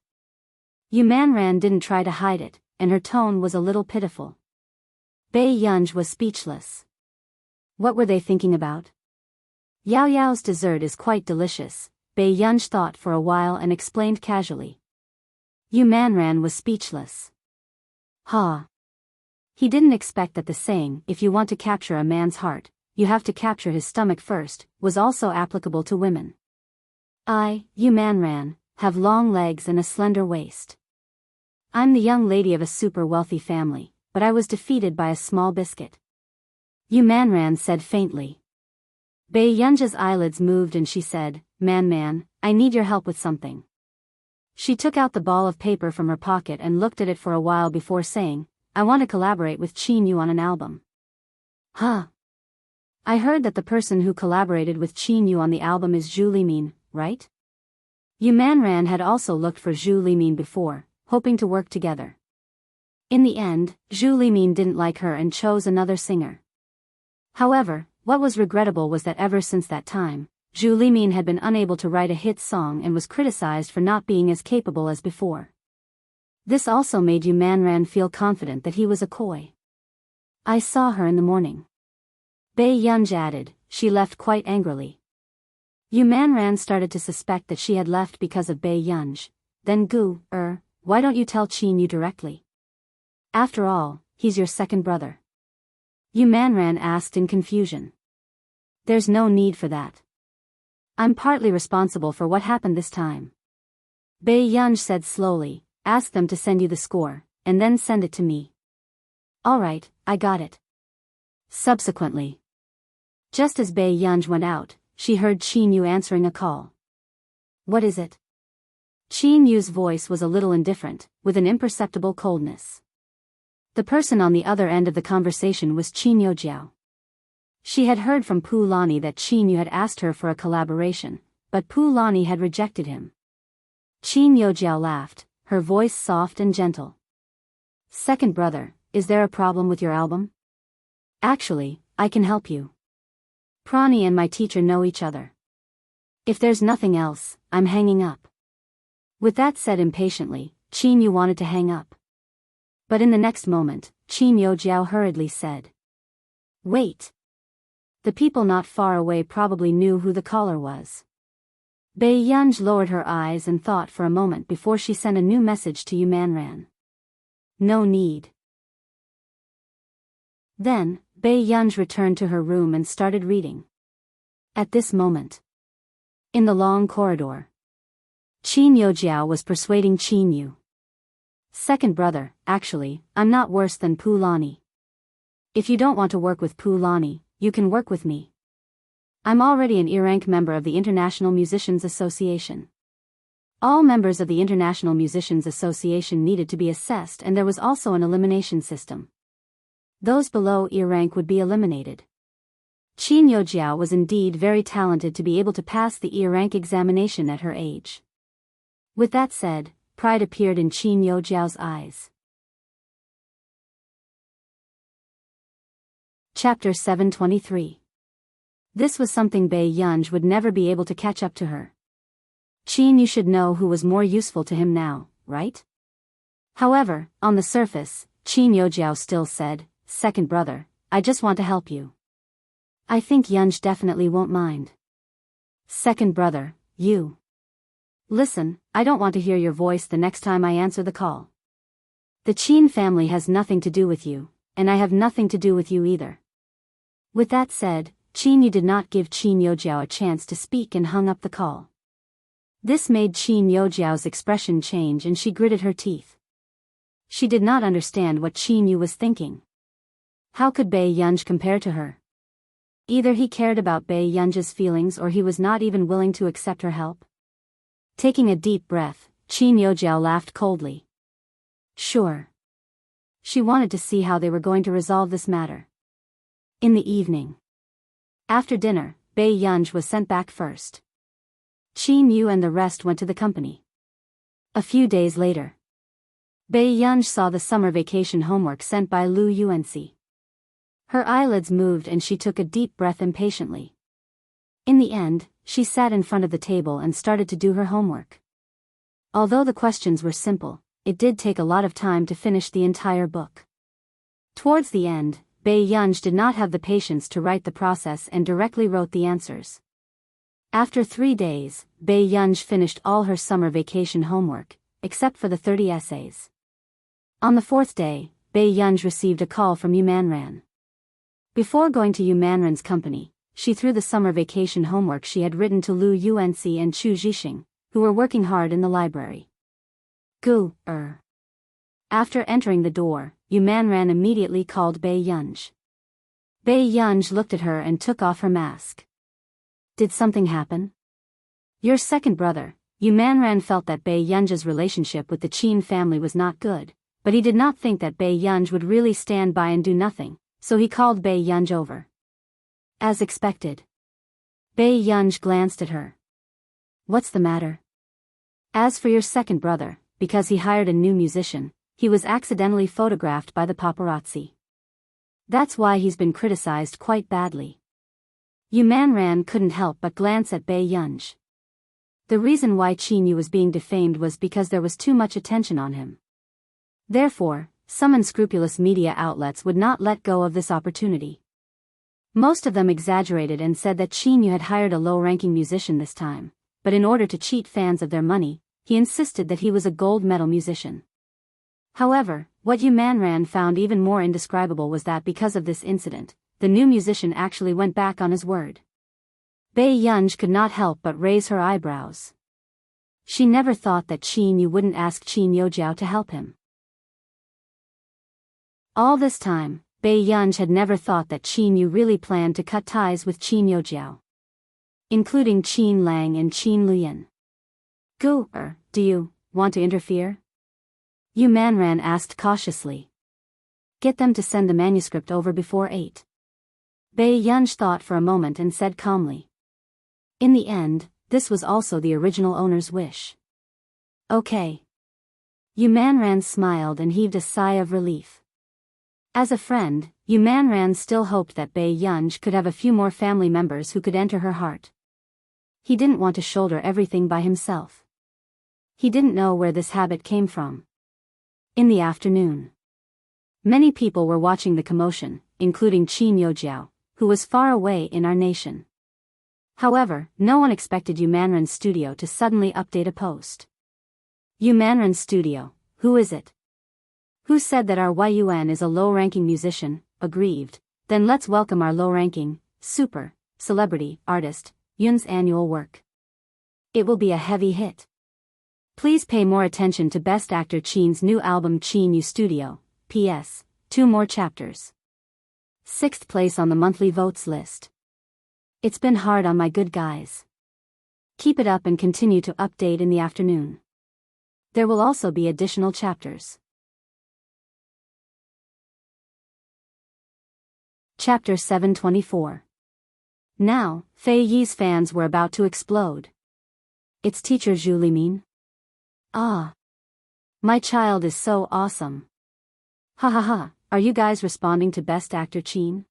Yu Manran didn't try to hide it, and her tone was a little pitiful. Bai Yunj was speechless. What were they thinking about? Yao Yao's dessert is quite delicious, Bei Yunj thought for a while and explained casually. Yu Manran was speechless. Ha! He didn't expect that the saying, if you want to capture a man's heart, you have to capture his stomach first, was also applicable to women. I, Yu Manran, have long legs and a slender waist. I'm the young lady of a super wealthy family, but I was defeated by a small biscuit. Yu Manran said faintly. Bei Yunja's eyelids moved and she said, Man, I need your help with something. She took out the ball of paper from her pocket and looked at it for a while before saying, I want to collaborate with Qin Yu on an album. Huh? I heard that the person who collaborated with Qin Yu on the album is Zhu Limin, right? Yu Manran had also looked for Zhu Limin before, hoping to work together. In the end, Zhu Limin didn't like her and chose another singer. However, what was regrettable was that ever since that time, Zhu Limin had been unable to write a hit song and was criticized for not being as capable as before. This also made Yu Manran feel confident that he was a coy. I saw her in the morning. Bei Yunj added, she left quite angrily. Yu Manran started to suspect that she had left because of Bei Yunj. Then why don't you tell Qin Yu directly? After all, he's your second brother. Yu Manran asked in confusion. There's no need for that. I'm partly responsible for what happened this time. Bei Yunj said slowly, ask them to send you the score, and then send it to me. Alright, I got it. Subsequently, just as Bei Yunj went out, she heard Qin Yu answering a call. What is it? Qin Yu's voice was a little indifferent, with an imperceptible coldness. The person on the other end of the conversation was Qin Yojiao. She had heard from Pu Lani that Qin Yu had asked her for a collaboration, but Pu Lani had rejected him. Qin Yojiao laughed, her voice soft and gentle. Second brother, is there a problem with your album? Actually, I can help you. Prani and my teacher know each other. If there's nothing else, I'm hanging up. With that said impatiently, Qin Yu wanted to hang up. But in the next moment, Qin Yojiao hurriedly said. Wait. The people not far away probably knew who the caller was. Bei Yunj lowered her eyes and thought for a moment before she sent a new message to Yu Manran. No need. Then, Bei Yunj returned to her room and started reading. At this moment, in the long corridor, Qin Yojiao was persuading Qin Yu. Second brother, actually, I'm not worse than Pu Lani. If you don't want to work with Pu Lani, you can work with me. I'm already an E-rank member of the International Musicians Association. All members of the International Musicians Association needed to be assessed and there was also an elimination system. Those below E-rank would be eliminated. Qin Yojiao was indeed very talented to be able to pass the E-rank examination at her age. With that said, pride appeared in Qin Yojiao's eyes. Chapter 723. This was something Bei Yunj would never be able to catch up to her. Qin Yu should know who was more useful to him now, right? However, on the surface, Qin Yojiao still said, Second brother, I just want to help you. I think Yunj definitely won't mind. Second brother, you. Listen, I don't want to hear your voice the next time I answer the call. The Qin family has nothing to do with you, and I have nothing to do with you either. With that said, Qin Yu did not give Qin Yojiao a chance to speak and hung up the call. This made Qin Yojiao's expression change and she gritted her teeth. She did not understand what Qin Yu was thinking. How could Bei Yunj compare to her? Either he cared about Bei Yunj's feelings or he was not even willing to accept her help. Taking a deep breath, Qin Yojiao laughed coldly. Sure. She wanted to see how they were going to resolve this matter. In the evening, after dinner, Bei Yunj was sent back first. Qin Yu and the rest went to the company. A few days later, Bei Yunj saw the summer vacation homework sent by Lu Yuanxi. Her eyelids moved and she took a deep breath impatiently. In the end, she sat in front of the table and started to do her homework. Although the questions were simple, it did take a lot of time to finish the entire book. Towards the end, Bei Yunj did not have the patience to write the process and directly wrote the answers. After 3 days, Bei Yunj finished all her summer vacation homework, except for the 30 essays. On the 4th day, Bei Yunj received a call from Yu Manran. Before going to Yu Manran's company, she threw the summer vacation homework she had written to Lu Yuanxi and Chu Zhixing, who were working hard in the library. After entering the door, Yu Manran immediately called Bei Yunj. Bei Yunj looked at her and took off her mask. Did something happen? Your second brother. Yu Manran felt that Bei Yunj's relationship with the Qin family was not good, but he did not think that Bei Yunj would really stand by and do nothing, so he called Bei Yunj over. As expected. Bei Yunj glanced at her. What's the matter? As for your second brother, because he hired a new musician, he was accidentally photographed by the paparazzi. That's why he's been criticized quite badly. Yu Manran couldn't help but glance at Bei Yunj. The reason why Qin Yu was being defamed was because there was too much attention on him. Therefore, some unscrupulous media outlets would not let go of this opportunity. Most of them exaggerated and said that Qin Yu had hired a low-ranking musician this time, but in order to cheat fans of their money, he insisted that he was a gold medal musician. However, what Yu Manran found even more indescribable was that because of this incident, the new musician actually went back on his word. Bei Yunj could not help but raise her eyebrows. She never thought that Qin Yu wouldn't ask Qin Yojiao to help him. All this time, Bei Yunj had never thought that Qin Yu really planned to cut ties with Qin Yojiao, including Qin Lang and Qin Luyan. Do you want to interfere? Yu Manran asked cautiously. Get them to send the manuscript over before 8. Bei Yunj thought for a moment and said calmly. In the end, this was also the original owner's wish. Okay. Yu Manran smiled and heaved a sigh of relief. As a friend, Yu Manran still hoped that Bei Yunj could have a few more family members who could enter her heart. He didn't want to shoulder everything by himself. He didn't know where this habit came from. In the afternoon, many people were watching the commotion, including Qin Yojiao, who was far away in our nation. However, no one expected Yu Manran's studio to suddenly update a post. Yu Manran's studio, who is it? Who said that our Yun is a low-ranking musician? Aggrieved. Then let's welcome our low-ranking, super, celebrity, artist, Yun's annual work. It will be a heavy hit. Please pay more attention to Best Actor Qin's new album Qin Yu Studio, P.S., 2 more chapters. 6th place on the monthly votes list. It's been hard on my good guys. Keep it up and continue to update in the afternoon. There will also be additional chapters. Chapter 724. Now, Fei Yi's fans were about to explode. It's teacher Zhu Limin. Ah. My child is so awesome. Ha ha ha, are you guys responding to Best Actor Qin?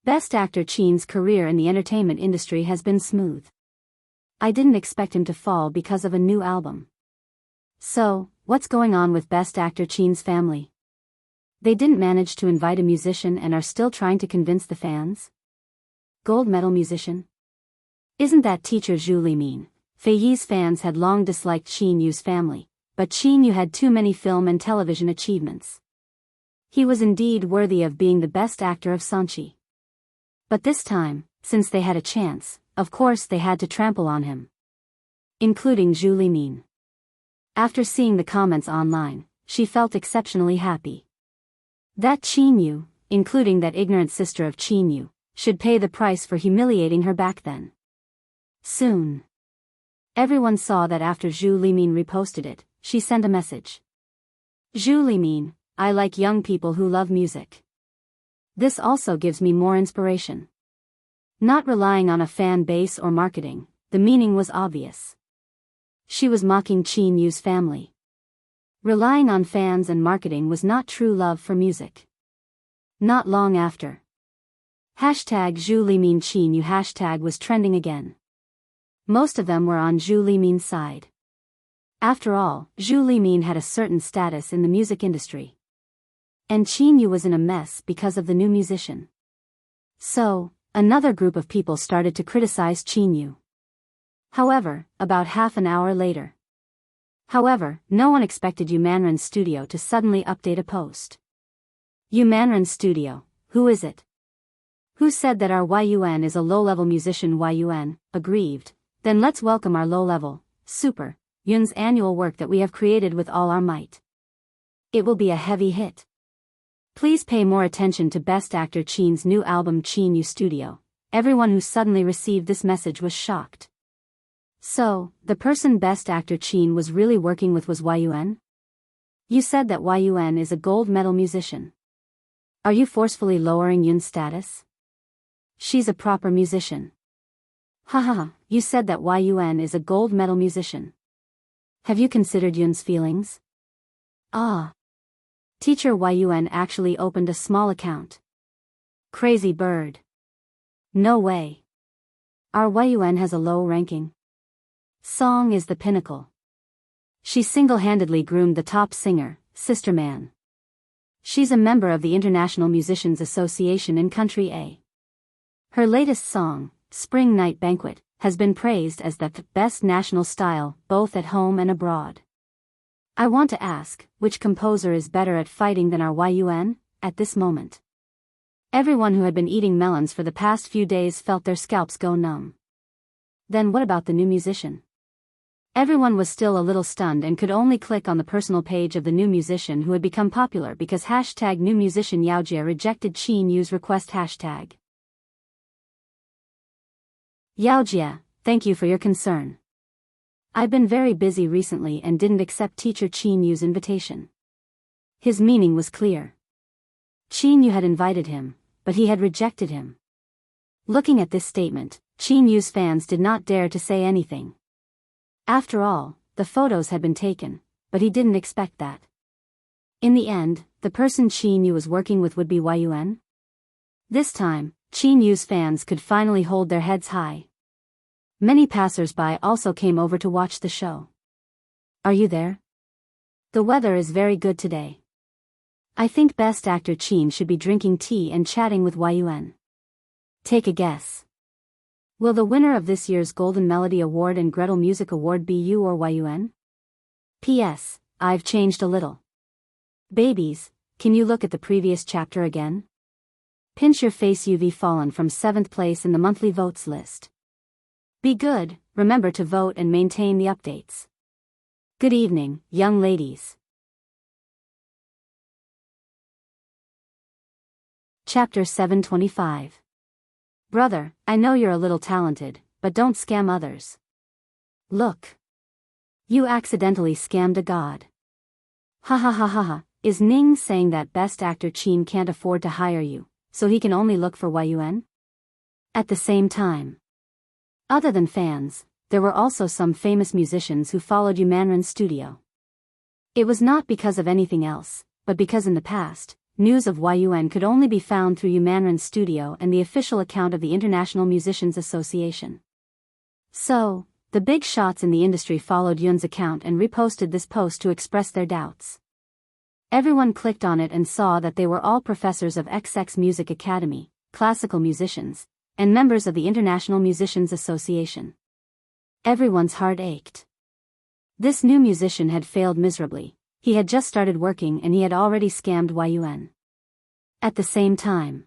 Best Actor Qin's career in the entertainment industry has been smooth. I didn't expect him to fall because of a new album. So, what's going on with Best Actor Qin's family? They didn't manage to invite a musician and are still trying to convince the fans? Gold medal musician? Isn't that teacher Zhu Limin? Fei Yi's fans had long disliked Qin Yu's family, but Qin Yu had too many film and television achievements. He was indeed worthy of being the best actor of Sanchi. But this time, since they had a chance, of course they had to trample on him. Including Zhu Limin. After seeing the comments online, she felt exceptionally happy. That Qin Yu, including that ignorant sister of Qin Yu, should pay the price for humiliating her back then. Soon. Everyone saw that after Zhu Limin reposted it, she sent a message. Zhu Limin, I like young people who love music. This also gives me more inspiration. Not relying on a fan base or marketing, the meaning was obvious. She was mocking Qin Yu's family. Relying on fans and marketing was not true love for music. Not long after. Hashtag Zhu Limin Qin Yu hashtag was trending again. Most of them were on Zhu Limin's side. After all, Zhu Limin had a certain status in the music industry. And Qin Yu was in a mess because of the new musician. So, another group of people started to criticize Qin Yu. However, about half an hour later. However, no one expected Yu Manren's studio to suddenly update a post. Yu Manren's studio, who is it? Who said that our Yun is a low-level musician? Yun, aggrieved. Then let's welcome our low-level, super, Yun's annual work that we have created with all our might. It will be a heavy hit. Please pay more attention to Best Actor Qin's new album Qin Yu Studio. Everyone who suddenly received this message was shocked. So, the person Best Actor Qin was really working with was Yun? You said that Yun is a gold medal musician. Are you forcefully lowering Yun's status? She's a proper musician. Haha, you said that Yun is a gold medal musician. Have you considered Yun's feelings? Ah. Teacher Yun actually opened a small account. Crazy bird. No way. Our Yun has a low ranking. Song is the pinnacle. She single-handedly groomed the top singer, Sister Man. She's a member of the International Musicians Association in Country A. Her latest song, Spring Night Banquet, has been praised as the best national style, both at home and abroad. I want to ask, which composer is better at fighting than our Yun, at this moment? Everyone who had been eating melons for the past few days felt their scalps go numb. Then what about the new musician? Everyone was still a little stunned and could only click on the personal page of the new musician who had become popular because #new musician Yaojia rejected Qin Yu's request #. Yaojia, thank you for your concern. I've been very busy recently and didn't accept teacher Qin Yu's invitation. His meaning was clear. Qin Yu had invited him, but he had rejected him. Looking at this statement, Qin Yu's fans did not dare to say anything. After all, the photos had been taken, but he didn't expect that. In the end, the person Qin Yu was working with would be Yun. This time, Qin Yu's fans could finally hold their heads high. Many passers-by also came over to watch the show. Are you there? The weather is very good today. I think Best Actor Qin should be drinking tea and chatting with Yun. Take a guess. Will the winner of this year's Golden Melody Award and Gretel Music Award be you or Yun? P.S. I've changed a little. Babies, can you look at the previous chapter again? Pinch your face. You've fallen from 7th place in the monthly votes list. Be good, remember to vote and maintain the updates. Good evening, young ladies. Chapter 725. Brother, I know you're a little talented, but don't scam others. Look. You accidentally scammed a god. Ha ha ha ha ha. Is Ning saying that Best Actor Qin can't afford to hire you, so he can only look for Yun? At the same time. Other than fans, there were also some famous musicians who followed Yu Manren's studio. It was not because of anything else, but because in the past, news of Yun could only be found through Yu Manren's studio and the official account of the International Musicians Association. So, the big shots in the industry followed Yun's account and reposted this post to express their doubts. Everyone clicked on it and saw that they were all professors of XX Music Academy, classical musicians, and members of the International Musicians Association. Everyone's heart ached. This new musician had failed miserably. He had just started working and he had already scammed Yun. At the same time.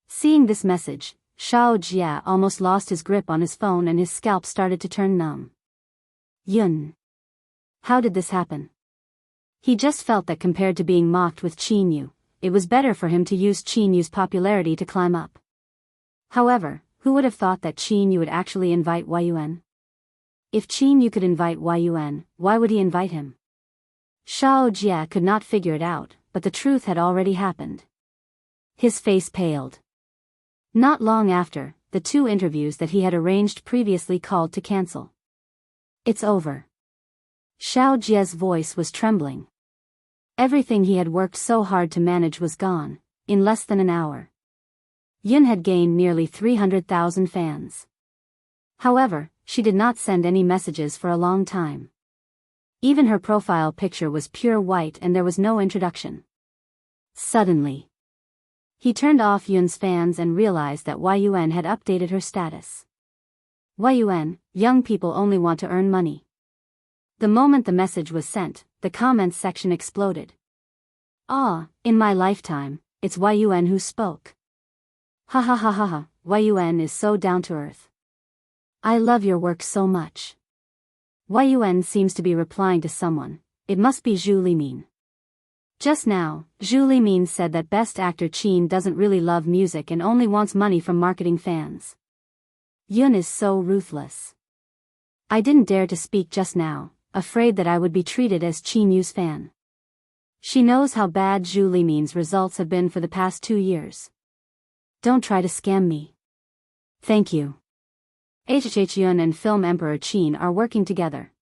Seeing this message, Shao Jia almost lost his grip on his phone and his scalp started to turn numb. Yun. How did this happen? He just felt that compared to being mocked with Qin Yu, it was better for him to use Qin Yu's popularity to climb up. However, who would have thought that Qin Yu would actually invite Yun? If Qin Yu could invite Yun, why would he invite him? Shao Jia could not figure it out, but the truth had already happened. His face paled. Not long after, the 2 interviews that he had arranged previously called to cancel. It's over. Shao Jia's voice was trembling. Everything he had worked so hard to manage was gone, in less than an hour. Yun had gained nearly 300,000 fans. However, she did not send any messages for a long time. Even her profile picture was pure white and there was no introduction. Suddenly, he turned off Yun's fans and realized that Yun had updated her status. Yun, young people only want to earn money. The moment the message was sent, the comments section exploded. Ah, in my lifetime, it's Yun who spoke. Ha ha ha ha ha, Yun is so down to earth. I love your work so much. Yun seems to be replying to someone. It must be Zhu Limin. Just now, Zhu Limin said that best actor Qin doesn't really love music and only wants money from marketing fans. Yun is so ruthless. I didn't dare to speak just now, afraid that I would be treated as Qin Yu's fan. She knows how bad Zhu Limin's results have been for the past 2 years. Don't try to scam me. Thank you. Yun and Film Emperor Qin are working together.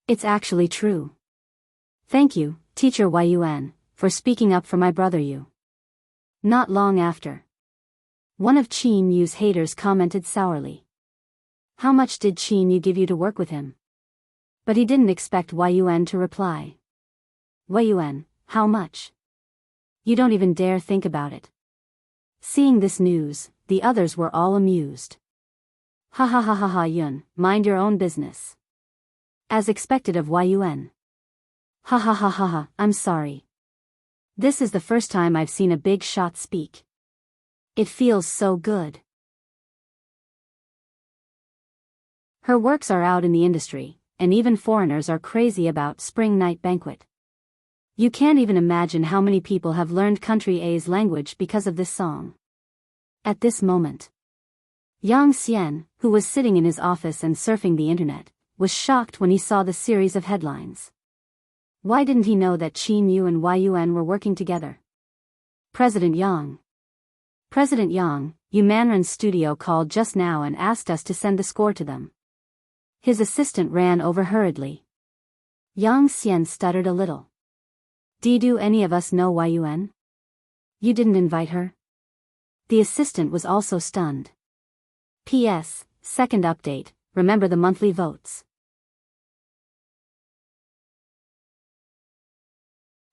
It's actually true. Thank you, Teacher Yun, for speaking up for my brother Yu. Not long after, one of Qin Yu's haters commented sourly. How much did Qin Yu give you to work with him? But he didn't expect Yun to reply. Yun, how much? You don't even dare think about it. Seeing this news, the others were all amused. Ha ha ha ha ha Yun, mind your own business. As expected of Yun. Ha ha ha ha ha, I'm sorry. This is the first time I've seen a big shot speak. It feels so good. Her works are out in the industry, and even foreigners are crazy about Spring Night Banquet. You can't even imagine how many people have learned Country A's language because of this song. At this moment, Yang Xian, who was sitting in his office and surfing the internet, was shocked when he saw the series of headlines. Why didn't he know that Qin Yu and Yun were working together? President Yang, Yu Manran's studio called just now and asked us to send the score to them. His assistant ran over hurriedly. Yang Xian stuttered a little. Do any of us know Yun? You didn't invite her? The assistant was also stunned. P.S. Second update, remember the monthly votes.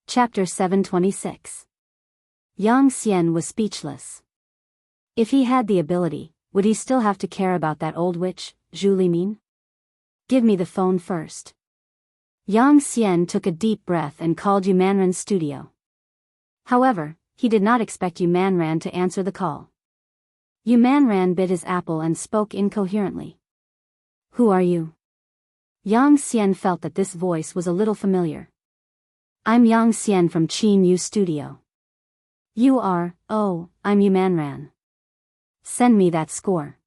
Chapter 726. Yang Xian was speechless. If he had the ability, would he still have to care about that old witch, Zhu Limin? Give me the phone first. Yang Xian took a deep breath and called Yu Manran's studio. However, he did not expect Yu Manran to answer the call. Yu Manran bit his apple and spoke incoherently. Who are you? Yang Xian felt that this voice was a little familiar. I'm Yang Xian from Qin Yu Studio. You are, oh, I'm Yu Manran. Send me that score.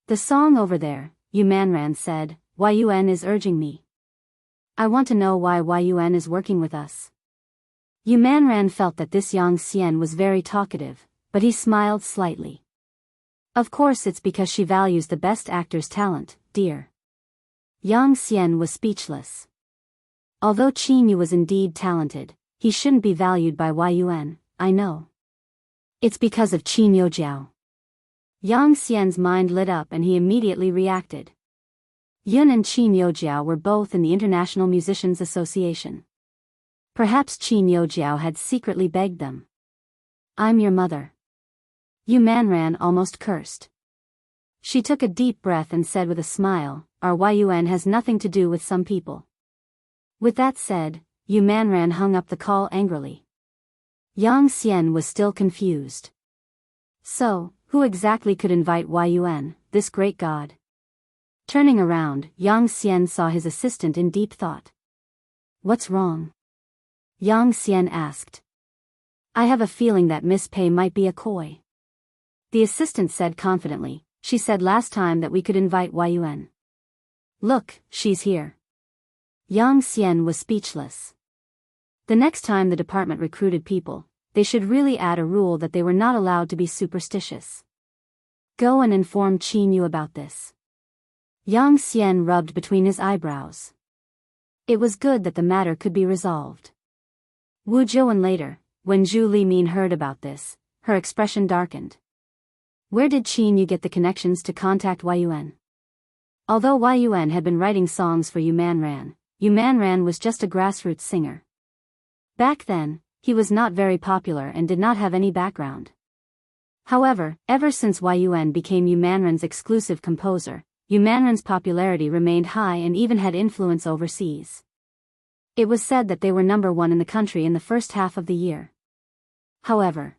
The song over there, Yu Manran said, Yun is urging me. I want to know why Yun is working with us. Yu Manran felt that this Yang Xian was very talkative, but he smiled slightly. Of course it's because she values the best actor's talent, dear. Yang Xian was speechless. Although Qin Yu was indeed talented, he shouldn't be valued by Yun, I know. It's because of Qin Yojiao. Yang Xian's mind lit up and he immediately reacted. Yun and Qin Yojiao were both in the International Musicians Association. Perhaps Qin Yojiao had secretly begged them. I'm your mother. Yu Manran almost cursed. She took a deep breath and said with a smile, our Yun has nothing to do with some people. With that said, Yu Manran hung up the call angrily. Yang Xian was still confused. So, who exactly could invite Yun, this great god? Turning around, Yang Xian saw his assistant in deep thought. What's wrong? Yang Xian asked. I have a feeling that Miss Pei might be a coy. The assistant said confidently, she said last time that we could invite Yun. Look, she's here. Yang Xian was speechless. The next time the department recruited people, they should really add a rule that they were not allowed to be superstitious. Go and inform Qin Yu about this. Yang Xian rubbed between his eyebrows. It was good that the matter could be resolved. Wu Zhouwen later, when Zhu Limin heard about this, her expression darkened. Where did Qin Yu get the connections to contact Yun? Although Yun had been writing songs for Yu Manran was just a grassroots singer. Back then, he was not very popular and did not have any background. However, ever since Yun became Yumanran's exclusive composer, Yumanran's popularity remained high and even had influence overseas. It was said that they were #1 in the country in the first half of the year. However,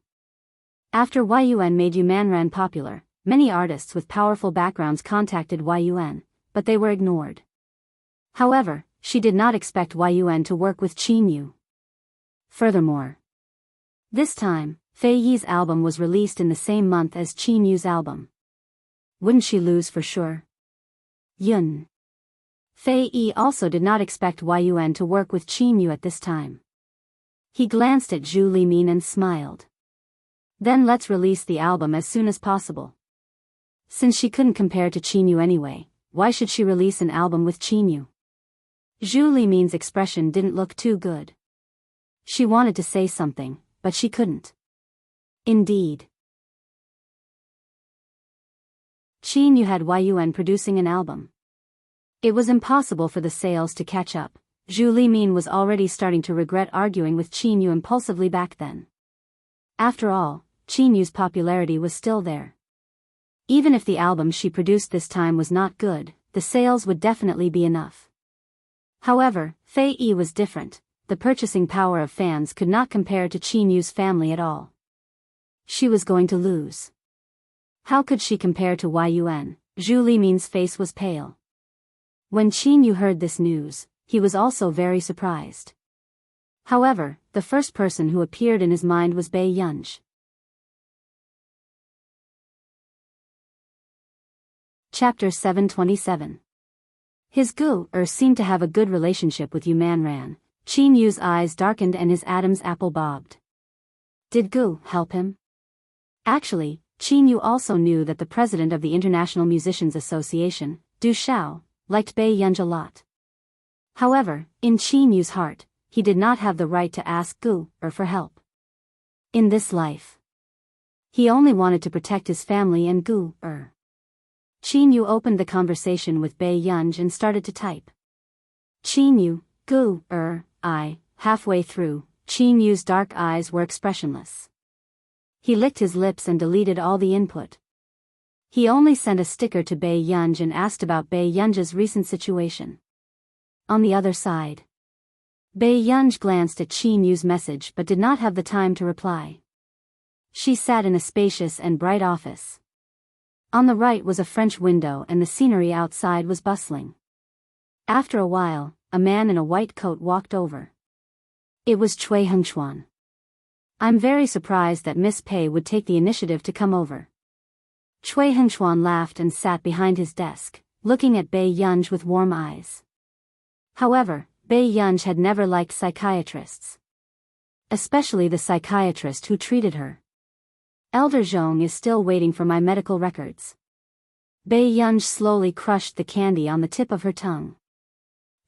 after Yun made Yumanran popular, many artists with powerful backgrounds contacted Yun, but they were ignored. However, she did not expect Yun to work with Qin Yu. Furthermore, this time, Fei Yi's album was released in the same month as Qin Yu's album. Wouldn't she lose for sure? Yun. Fei Yi also did not expect Yun to work with Qin Yu at this time. He glanced at Zhu Limin and smiled. Then let's release the album as soon as possible. Since she couldn't compare to Qin Yu anyway, why should she release an album with Qin Yu? Zhu Limin's expression didn't look too good. She wanted to say something, but she couldn't. Indeed. Qin Yu had Yun producing an album. It was impossible for the sales to catch up. Zhu Limin was already starting to regret arguing with Qin Yu impulsively back then. After all, Qin Yu's popularity was still there. Even if the album she produced this time was not good, the sales would definitely be enough. However, Fei Yi was different. The purchasing power of fans could not compare to Qin Yu's family at all. She was going to lose. How could she compare to Yun? Zhu Limin's face was pale. When Qin Yu heard this news, he was also very surprised. However, the first person who appeared in his mind was Biyao. Chapter 727. His Gu-er seemed to have a good relationship with Yumanran. Qin Yu's eyes darkened and his Adam's apple bobbed. Did Gu help him? Actually, Qin Yu also knew that the president of the International Musicians Association, Du Xiao, liked Biyao a lot. However, in Qin Yu's heart, he did not have the right to ask Gu-er for help. In this life, he only wanted to protect his family and Gu-er. Qin Yu opened the conversation with Biyao and started to type. Qin Yu, Gu-er, I. Halfway through, Qin Yu's dark eyes were expressionless. He licked his lips and deleted all the input. He only sent a sticker to Biyao and asked about Biyao's recent situation. On the other side, Biyao glanced at Qin Yu's message but did not have the time to reply. She sat in a spacious and bright office. On the right was a French window and the scenery outside was bustling. After a while, a man in a white coat walked over. It was Cui Hengchuan. I'm very surprised that Miss Pei would take the initiative to come over. Cui Hengchuan laughed and sat behind his desk, looking at Biyao with warm eyes. However, Biyao had never liked psychiatrists. Especially the psychiatrist who treated her. Elder Zhong is still waiting for my medical records. Biyao slowly crushed the candy on the tip of her tongue.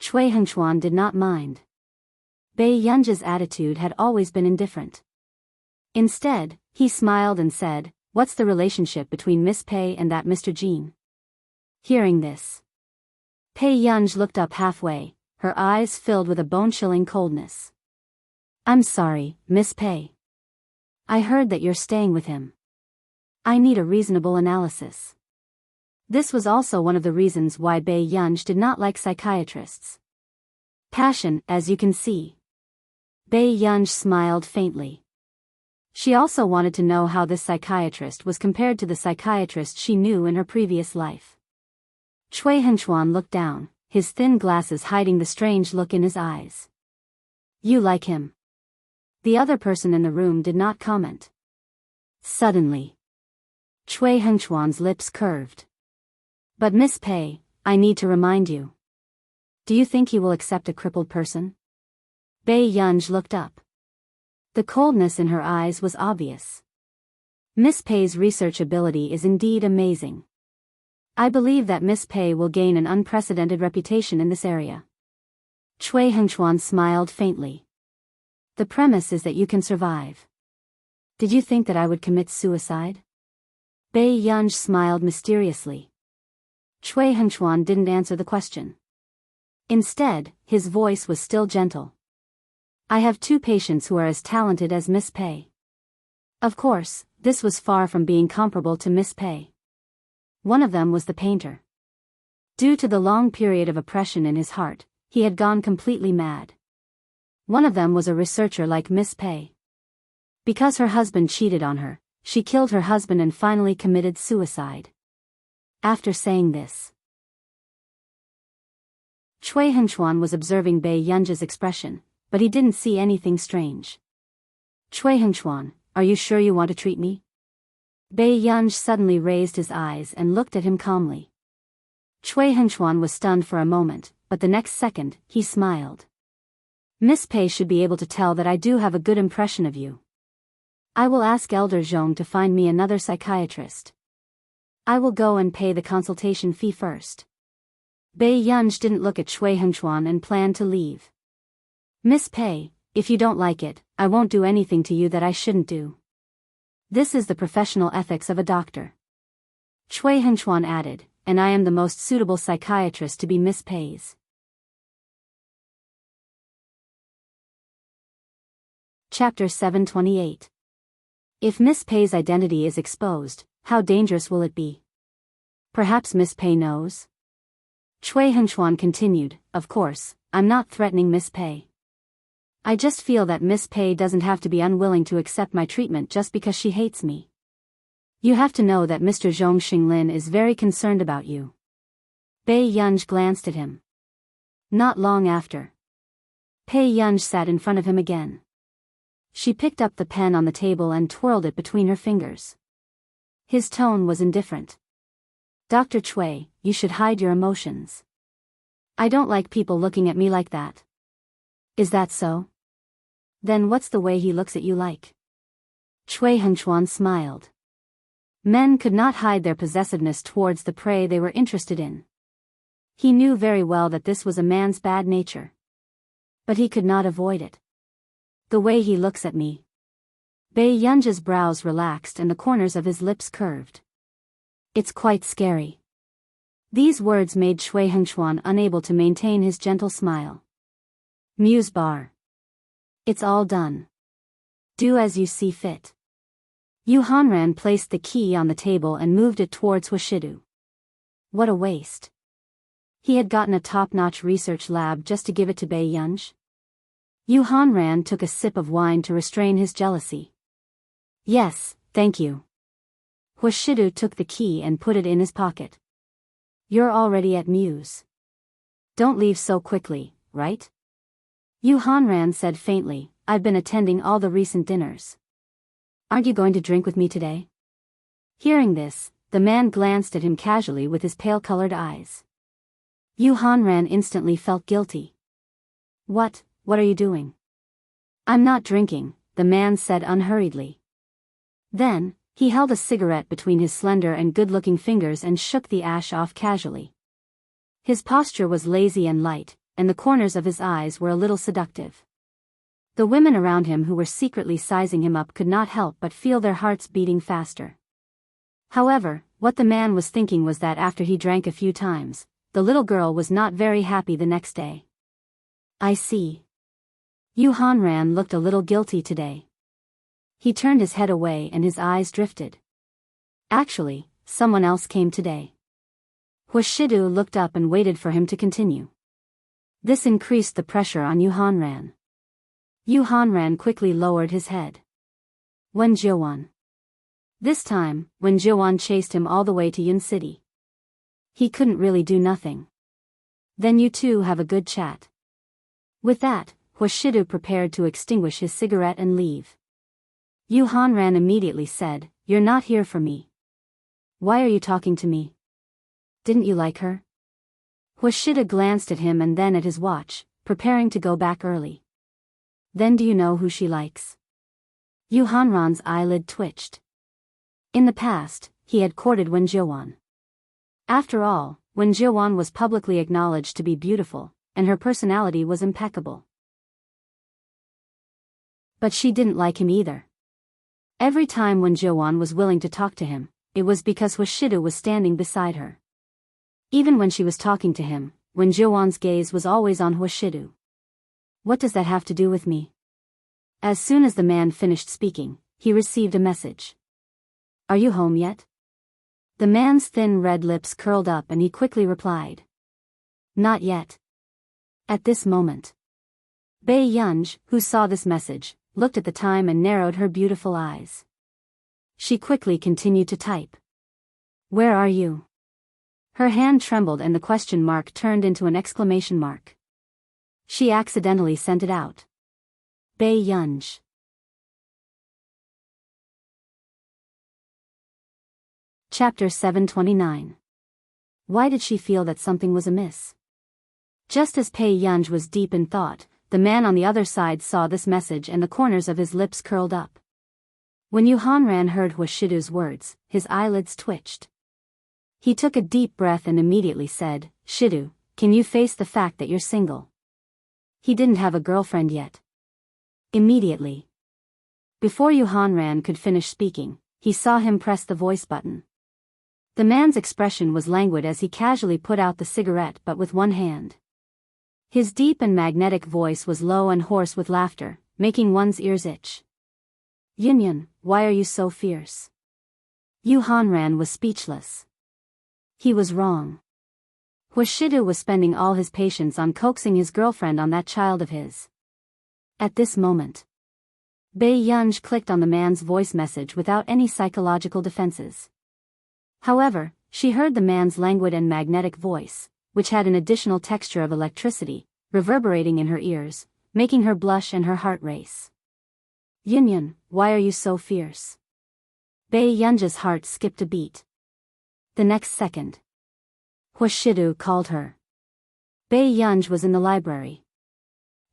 Cui Hengchuan did not mind. Biyao's attitude had always been indifferent. Instead, he smiled and said, "What's the relationship between Miss Pei and that Mr. Jean?" Hearing this, Biyao looked up halfway, her eyes filled with a bone-chilling coldness. I'm sorry, Miss Pei. I heard that you're staying with him. I need a reasonable analysis. This was also one of the reasons why Biyao did not like psychiatrists. Passion, as you can see. Biyao smiled faintly. She also wanted to know how this psychiatrist was compared to the psychiatrist she knew in her previous life. Cui Hengchuan looked down, his thin glasses hiding the strange look in his eyes. You like him? The other person in the room did not comment. Suddenly, Cui Hengchuan's lips curved. But Miss Pei, I need to remind you. Do you think he will accept a crippled person? Biyao looked up. The coldness in her eyes was obvious. Miss Pei's research ability is indeed amazing. I believe that Miss Pei will gain an unprecedented reputation in this area. Cui Hengchuan smiled faintly. The premise is that you can survive. Did you think that I would commit suicide? Biyao smiled mysteriously. Cui Hengchuan didn't answer the question. Instead, his voice was still gentle. I have 2 patients who are as talented as Miss Pei. Of course, this was far from being comparable to Miss Pei. One of them was the painter. Due to the long period of oppression in his heart, he had gone completely mad. One of them was a researcher like Miss Pei. Because her husband cheated on her, she killed her husband and finally committed suicide. After saying this, Cui Hengchuan was observing Bei Yunzhe's expression, but he didn't see anything strange. Cui Hengchuan, are you sure you want to treat me? Bei Yunzhe suddenly raised his eyes and looked at him calmly. Cui Hengchuan was stunned for a moment, but the next second, he smiled. Miss Pei should be able to tell that I do have a good impression of you. I will ask Elder Zhong to find me another psychiatrist. I will go and pay the consultation fee first. Bei Yunzhe didn't look at Cui Hengchuan and planned to leave. Miss Pei, if you don't like it, I won't do anything to you that I shouldn't do. This is the professional ethics of a doctor. Cui Hengchuan added, and I am the most suitable psychiatrist to be Miss Pei's. Chapter 728. If Miss Pei's identity is exposed, how dangerous will it be? Perhaps Miss Pei knows? Cui Hengchuan continued, of course, I'm not threatening Miss Pei. I just feel that Miss Pei doesn't have to be unwilling to accept my treatment just because she hates me. You have to know that Mr. Zhong Xinglin is very concerned about you. Bei Yunzhe glanced at him. Not long after, Bei Yunzhe sat in front of him again. She picked up the pen on the table and twirled it between her fingers. His tone was indifferent. Dr. Cui, you should hide your emotions. I don't like people looking at me like that. Is that so? Then what's the way he looks at you like? Cui Hengchuan smiled. Men could not hide their possessiveness towards the prey they were interested in. He knew very well that this was a man's bad nature. But he could not avoid it. The way he looks at me. Bei Yunzhe's brows relaxed and the corners of his lips curved. It's quite scary. These words made Cui Hengchuan unable to maintain his gentle smile. Muse bar. It's all done. Do as you see fit. Yu Hanran placed the key on the table and moved it towards Huashidu. What a waste. He had gotten a top-notch research lab just to give it to Bei Yunzhe. Yu Hanran took a sip of wine to restrain his jealousy. Yes, thank you. Huashidu took the key and put it in his pocket. You're already at Muse. Don't leave so quickly, right? Yu Hanran said faintly, I've been attending all the recent dinners. Aren't you going to drink with me today? Hearing this, the man glanced at him casually with his pale-colored eyes. Yu Hanran instantly felt guilty. What are you doing? I'm not drinking, the man said unhurriedly. Then, he held a cigarette between his slender and good-looking fingers and shook the ash off casually. His posture was lazy and light, and the corners of his eyes were a little seductive. The women around him who were secretly sizing him up could not help but feel their hearts beating faster. However, what the man was thinking was that after he drank a few times, the little girl was not very happy the next day. I see. Yu Hanran looked a little guilty today. He turned his head away and his eyes drifted. Actually, someone else came today. Huashidu looked up and waited for him to continue. This increased the pressure on Yu Hanran. Yu Hanran quickly lowered his head. Wen Jiuwan. This time, Wen Jiuwan chased him all the way to Yun City. He couldn't really do nothing. Then you two have a good chat. With that, Huashidu prepared to extinguish his cigarette and leave. Yu Hanran immediately said, You're not here for me. Why are you talking to me? Didn't you like her? Huashidu glanced at him and then at his watch, preparing to go back early. Then do you know who she likes? Yu Hanran's eyelid twitched. In the past, he had courted Wen Jiuwan. After all, Wen Jiuwan was publicly acknowledged to be beautiful, and her personality was impeccable. But she didn't like him either. Every time Wen Jiuwan was willing to talk to him, it was because Huashidu was standing beside her. Even when she was talking to him, Wen Jiuwan's gaze was always on Huashidu. What does that have to do with me? As soon as the man finished speaking, he received a message. Are you home yet? The man's thin red lips curled up and he quickly replied. Not yet. At this moment, Bei Yunj, who saw this message, looked at the time and narrowed her beautiful eyes. She quickly continued to type. Where are you? Her hand trembled and the question mark turned into an exclamation mark. She accidentally sent it out. Bei Yunj. Chapter 729. Why did she feel that something was amiss? Just as Bei Yunj was deep in thought, the man on the other side saw this message and the corners of his lips curled up. When Yu Hanran heard Huashidu's words, his eyelids twitched. He took a deep breath and immediately said, Shidu, can you face the fact that you're single? He didn't have a girlfriend yet. Immediately. Before Yu Hanran could finish speaking, he saw him press the voice button. The man's expression was languid as he casually put out the cigarette but with one hand. His deep and magnetic voice was low and hoarse with laughter, making one's ears itch. Yunyan, why are you so fierce? Yu Hanran was speechless. He was wrong. Huashidu was spending all his patience on coaxing his girlfriend on that child of his. At this moment, Bei Yunj clicked on the man's voice message without any psychological defenses. However, she heard the man's languid and magnetic voice, which had an additional texture of electricity, reverberating in her ears, making her blush and her heart race. Yunyan, why are you so fierce? Bei Yunj's heart skipped a beat. The next second, Huashidu called her. Bei Yunj was in the library.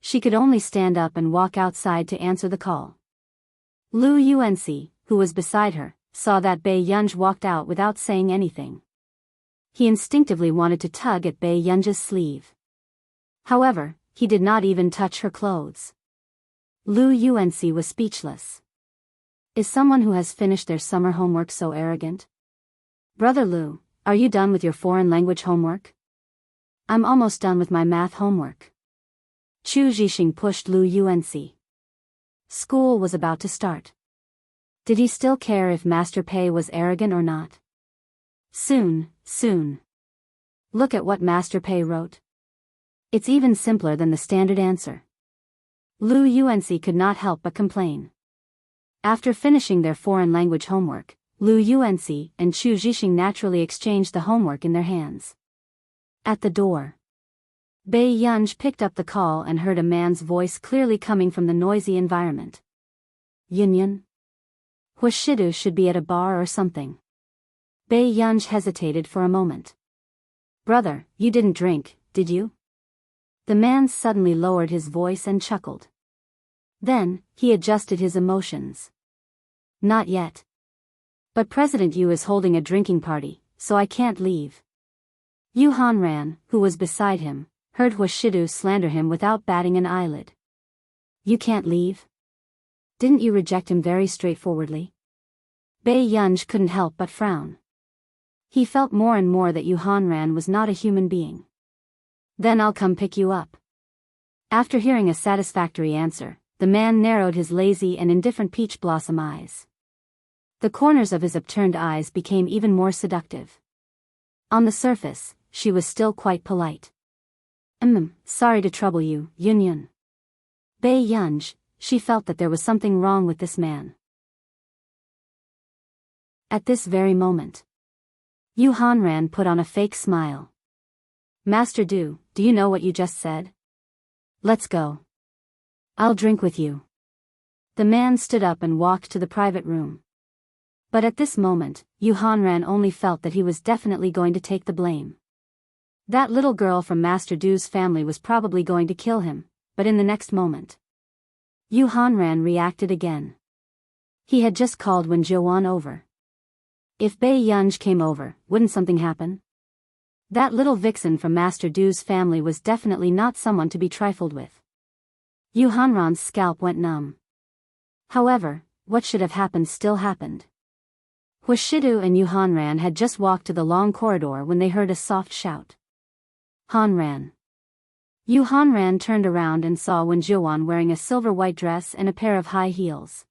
She could only stand up and walk outside to answer the call. Lu Yuanxi, who was beside her, saw that Bei Yunj walked out without saying anything. He instinctively wanted to tug at Bei Yunj's sleeve. However, he did not even touch her clothes. Lu Yuanxi was speechless. Is someone who has finished their summer homework so arrogant? Brother Lu, are you done with your foreign language homework? I'm almost done with my math homework. Chu Zhixing pushed Lu Yuanxi. School was about to start. Did he still care if Master Pei was arrogant or not? Soon. Look at what Master Pei wrote. It's even simpler than the standard answer. Lu Yuanxi could not help but complain. After finishing their foreign language homework, Lu Yuanxi and Chu Zhixing naturally exchanged the homework in their hands. At the door, Bei Yunj picked up the call and heard a man's voice clearly coming from the noisy environment. Yunyan? Huashidu should be at a bar or something. Bei Yunj hesitated for a moment. Brother, you didn't drink, did you? The man suddenly lowered his voice and chuckled. Then, he adjusted his emotions. Not yet. But President Yu is holding a drinking party, so I can't leave. Yu Hanran, who was beside him, heard Huashidu slander him without batting an eyelid. You can't leave? Didn't you reject him very straightforwardly? Bei Yunj couldn't help but frown. He felt more and more that Yu Hanran was not a human being. Then I'll come pick you up. After hearing a satisfactory answer, the man narrowed his lazy and indifferent peach blossom eyes. The corners of his upturned eyes became even more seductive. On the surface, she was still quite polite. Sorry to trouble you, Yunyan. Bei Yunj, she felt that there was something wrong with this man. At this very moment, Yu Hanran put on a fake smile. Master Du, do you know what you just said? Let's go. I'll drink with you. The man stood up and walked to the private room. But at this moment, Yu Hanran only felt that he was definitely going to take the blame. That little girl from Master Du's family was probably going to kill him, but in the next moment, Yu Hanran reacted again. He had just called Wen Zhouan over. If Bei Yunj came over, wouldn't something happen? That little vixen from Master Du's family was definitely not someone to be trifled with. Yu Hanran's scalp went numb. However, what should have happened still happened. Huashidu and Yu Hanran had just walked to the long corridor when they heard a soft shout. Hanran. Yu Hanran turned around and saw Wen Jiuan wearing a silver-white dress and a pair of high heels.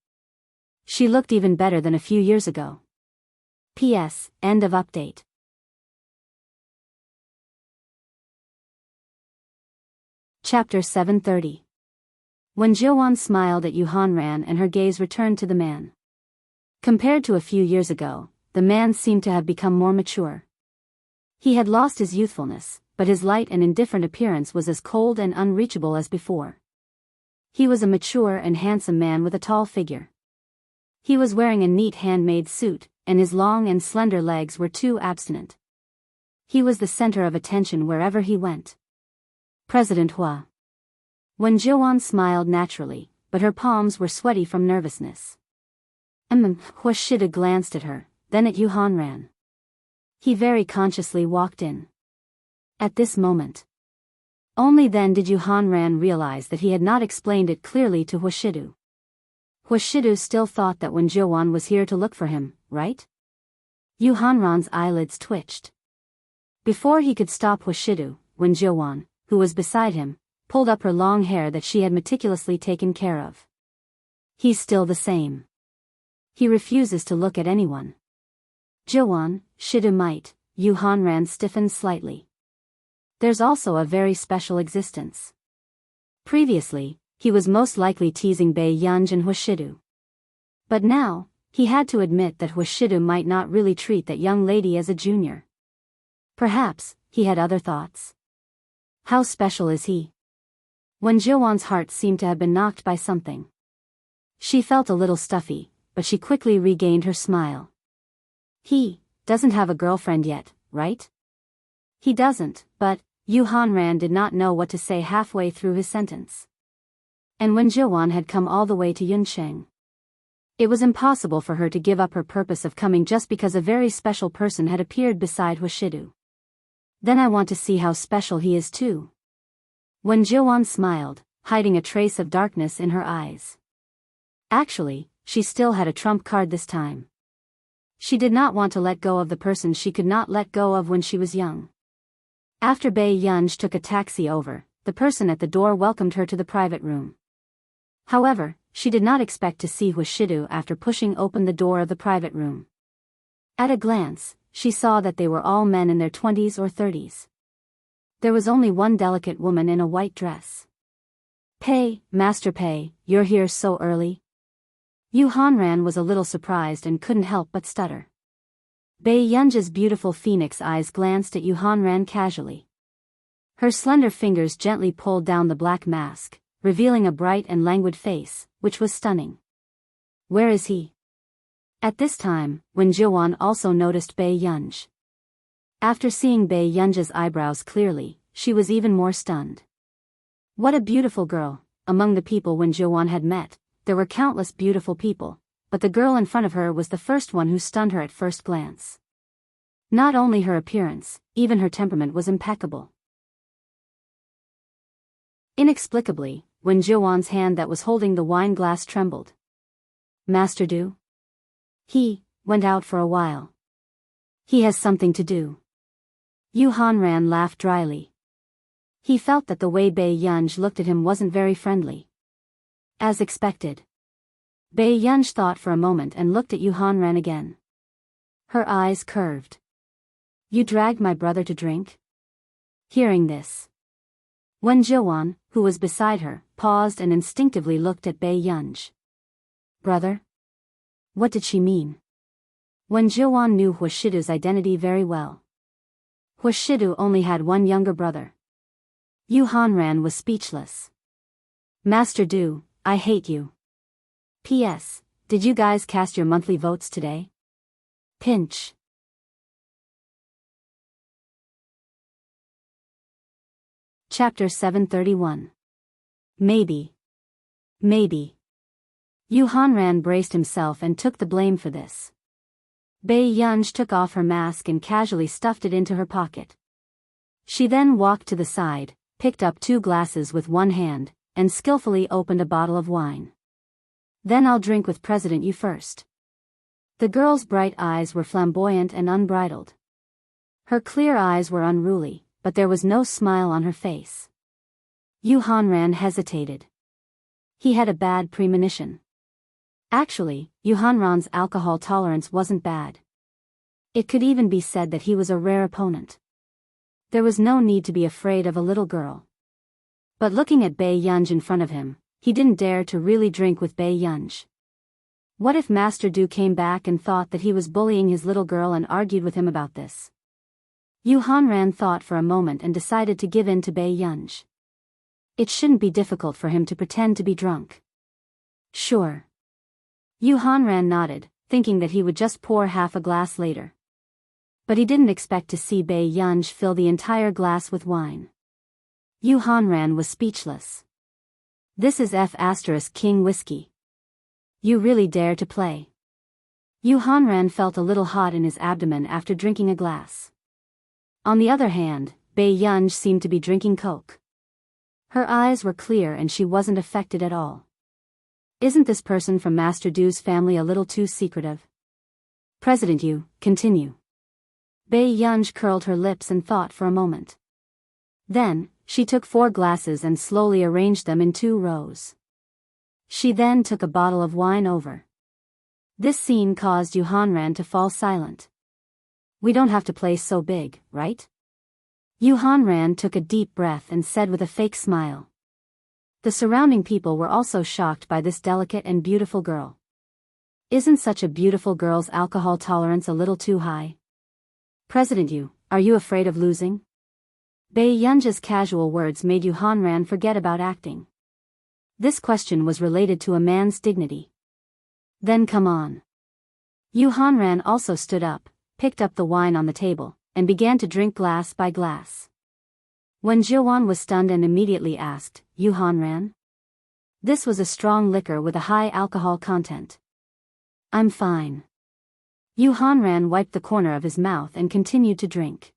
She looked even better than a few years ago. P.S. End of update. Chapter 730. When Jiuan smiled at Yu Hanran and her gaze returned to the man. Compared to a few years ago, the man seemed to have become more mature. He had lost his youthfulness, but his light and indifferent appearance was as cold and unreachable as before. He was a mature and handsome man with a tall figure. He was wearing a neat handmade suit, and his long and slender legs were too abstinent. He was the center of attention wherever he went. President Hua. When Jiuan smiled naturally, but her palms were sweaty from nervousness. Hua Shida glanced at her, then at Yu Hanran. He very consciously walked in. At this moment. Only then did Yu Hanran realize that he had not explained it clearly to Huashidu. Huashidu still thought that Wen Jiuan was here to look for him, right? Yu Hanran's eyelids twitched. Before he could stop Huashidu, Wen Jiuan, who was beside him, pulled up her long hair that she had meticulously taken care of. He's still the same. He refuses to look at anyone. Jiuan, Shidu might, Yu Hanran stiffened slightly. There's also a very special existence. Previously, he was most likely teasing Bei Yunj and Huashidu. But now, he had to admit that Huashidu might not really treat that young lady as a junior. Perhaps, he had other thoughts. How special is he? When Jiuan's heart seemed to have been knocked by something. She felt a little stuffy, but she quickly regained her smile. He doesn't have a girlfriend yet, right? He doesn't, but Yu Hanran did not know what to say halfway through his sentence. And when Jiuan had come all the way to Yuncheng, it was impossible for her to give up her purpose of coming just because a very special person had appeared beside Huashidu. Then I want to see how special he is too. When Jiuan smiled, hiding a trace of darkness in her eyes. Actually, she still had a trump card this time. She did not want to let go of the person she could not let go of when she was young. After Bei Yunj took a taxi over, the person at the door welcomed her to the private room. However, she did not expect to see Huashidu after pushing open the door of the private room. At a glance, she saw that they were all men in their 20s or 30s. There was only one delicate woman in a white dress. Pei, Master Pei, you're here so early? Yu Hanran was a little surprised and couldn't help but stutter. Bei Yunj's beautiful phoenix eyes glanced at Yu Hanran casually. Her slender fingers gently pulled down the black mask, revealing a bright and languid face, which was stunning. Where is he? At this time, when Jiuan also noticed Bei Yunj. After seeing Bei Yunj's eyebrows clearly, she was even more stunned. What a beautiful girl. Among the people when Jiuan had met, there were countless beautiful people, but the girl in front of her was the first one who stunned her at first glance. Not only her appearance, even her temperament was impeccable. Inexplicably, when Jiuan's hand that was holding the wine glass trembled. Master Du? He went out for a while. He has something to do. Yu Hanran laughed dryly. He felt that the way Bei Yunj looked at him wasn't very friendly. As expected. Bei Yunj thought for a moment and looked at Yu Hanran again. Her eyes curved. You dragged my brother to drink? Hearing this. When Jiuan, who was beside her, paused and instinctively looked at Bei Yunj. Brother? What did she mean? When Jiuan knew Huashidu's identity very well. Huashidu only had one younger brother. Yu Hanran was speechless. Master Du, I hate you. P.S. Did you guys cast your monthly votes today? Pinch. Chapter 731. Maybe. Yu Hanran braced himself and took the blame for this. Bei Yunj took off her mask and casually stuffed it into her pocket. She then walked to the side, picked up 2 glasses with one hand, and skillfully opened a bottle of wine. Then I'll drink with President Yu first. The girl's bright eyes were flamboyant and unbridled. Her clear eyes were unruly, but there was no smile on her face. Yu Hanran hesitated. He had a bad premonition. Actually, Yu Hanran's alcohol tolerance wasn't bad. It could even be said that he was a rare opponent. There was no need to be afraid of a little girl. But looking at Bei Yunj in front of him, he didn't dare to really drink with Bei Yunj. What if Master Du came back and thought that he was bullying his little girl and argued with him about this? Yu Hanran thought for a moment and decided to give in to Bei Yunj. It shouldn't be difficult for him to pretend to be drunk. Sure. Yu Hanran nodded, thinking that he would just pour half a glass later. But he didn't expect to see Bei Yunj fill the entire glass with wine. Yu Hanran was speechless. This is F*King whiskey. You really dare to play? Yu Hanran felt a little hot in his abdomen after drinking a glass. On the other hand, Bei Yunj seemed to be drinking Coke. Her eyes were clear and she wasn't affected at all. Isn't this person from Master Du's family a little too secretive? President Yu, continue. Bei Yunj curled her lips and thought for a moment. Then, she took 4 glasses and slowly arranged them in 2 rows. She then took a bottle of wine over. This scene caused Yu Hanran to fall silent. We don't have to play so big, right? Yu Hanran took a deep breath and said with a fake smile. The surrounding people were also shocked by this delicate and beautiful girl. Isn't such a beautiful girl's alcohol tolerance a little too high? President Yu, are you afraid of losing? Bei Yunj's casual words made Yu Hanran forget about acting. This question was related to a man's dignity. Then come on. Yu Hanran also stood up, picked up the wine on the table, and began to drink glass by glass. Wen Zhiwan was stunned and immediately asked, Yu Hanran? This was a strong liquor with a high alcohol content. I'm fine. Yu Hanran wiped the corner of his mouth and continued to drink.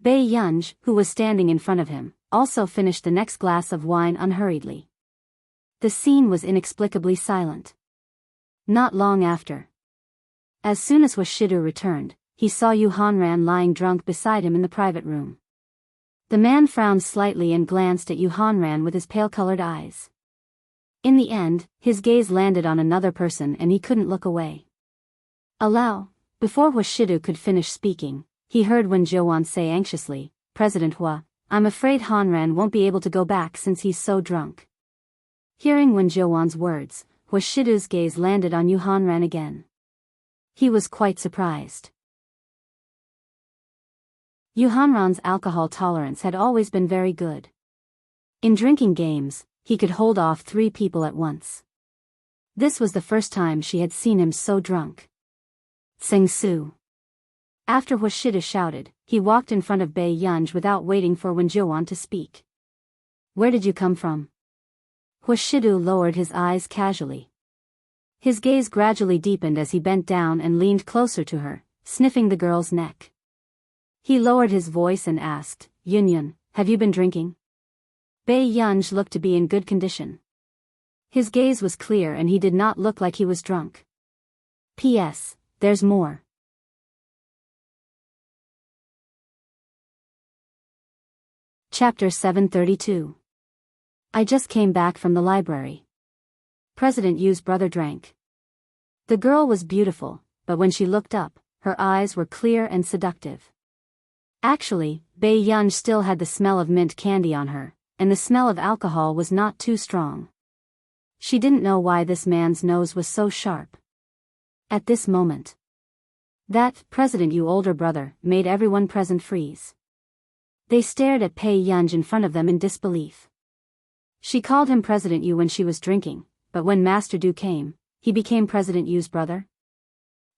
Bei Yunj, who was standing in front of him, also finished the next glass of wine unhurriedly. The scene was inexplicably silent. Not long after. As soon as Washidu returned, he saw Yu Hanran lying drunk beside him in the private room. The man frowned slightly and glanced at Yu Hanran with his pale-colored eyes. In the end, his gaze landed on another person and he couldn't look away. Allow. Before Washidu could finish speaking, he heard Wen Zhiwan say anxiously, President Hua, I'm afraid Hanran won't be able to go back since he's so drunk. Hearing Wen Zhiwan's words, Washidu's gaze landed on Yu Hanran again. He was quite surprised. Yu Hanran's alcohol tolerance had always been very good. In drinking games, he could hold off 3 people at once. This was the first time she had seen him so drunk. Sing Su. After Washidu shouted, he walked in front of Bei Yunj without waiting for Wen Zhiwan to speak. Where did you come from? Washidu lowered his eyes casually. His gaze gradually deepened as he bent down and leaned closer to her, sniffing the girl's neck. He lowered his voice and asked, Yunyun, have you been drinking? Bei Yunj looked to be in good condition. His gaze was clear and he did not look like he was drunk. P.S. There's more. Chapter 732. I just came back from the library. President Yu's brother drank. The girl was beautiful, but when she looked up, her eyes were clear and seductive. Actually, Bei Yunj still had the smell of mint candy on her, and the smell of alcohol was not too strong. She didn't know why this man's nose was so sharp. At this moment, that President Yu older brother made everyone present freeze. They stared at Bei Yunj in front of them in disbelief. She called him President Yu when she was drinking, but when Master Du came, he became President Yu's brother?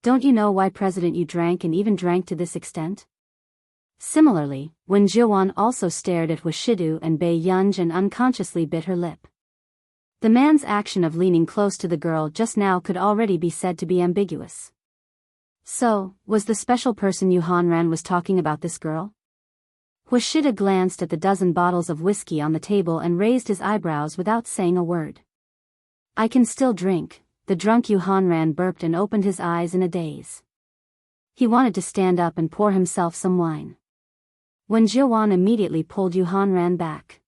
Don't you know why President Yu drank and even drank to this extent? Similarly, Wen Zhiwan also stared at Washidu and Bei Yunj and unconsciously bit her lip. The man's action of leaning close to the girl just now could already be said to be ambiguous. So, was the special person Yu Hanran was talking about this girl? Washidu glanced at the dozen bottles of whiskey on the table and raised his eyebrows without saying a word. I can still drink, the drunk Yu Hanran burped and opened his eyes in a daze. He wanted to stand up and pour himself some wine. Wen Zhiwan immediately pulled Yu Hanran back.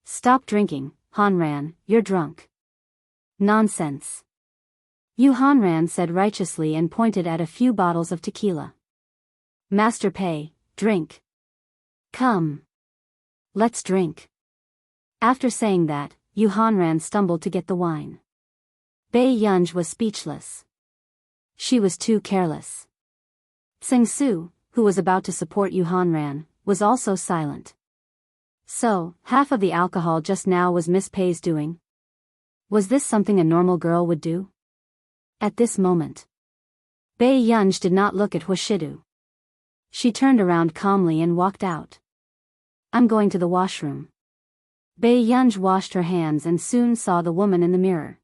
Stop drinking, Hanran, you're drunk. Nonsense. Yu Hanran said righteously and pointed at a few bottles of tequila. Master Pei, drink. Come. Let's drink. After saying that, Yu Hanran stumbled to get the wine. Bei Yunj was speechless. She was too careless. Tsing Su, who was about to support Yu Hanran, was also silent. So, half of the alcohol just now was Miss Pei's doing? Was this something a normal girl would do? At this moment, Bei Yunj did not look at Hushidu. She turned around calmly and walked out. I'm going to the washroom. Bei Yunj washed her hands and soon saw the woman in the mirror.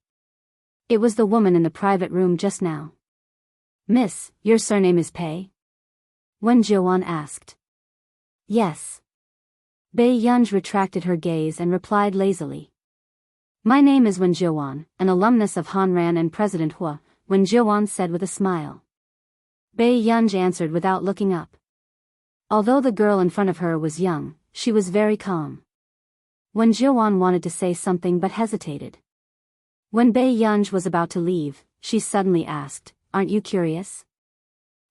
It was the woman in the private room just now. Miss, your surname is Pei? Wen Jiuan asked. Yes. Bei Yunj retracted her gaze and replied lazily. My name is Wen Jiuan, an alumnus of Hanran and President Hua, Wen Jiuan said with a smile. Bei Yunj answered without looking up. Although the girl in front of her was young, she was very calm. Wen Jiuan wanted to say something but hesitated. When Bei Yunj was about to leave, she suddenly asked, Aren't you curious?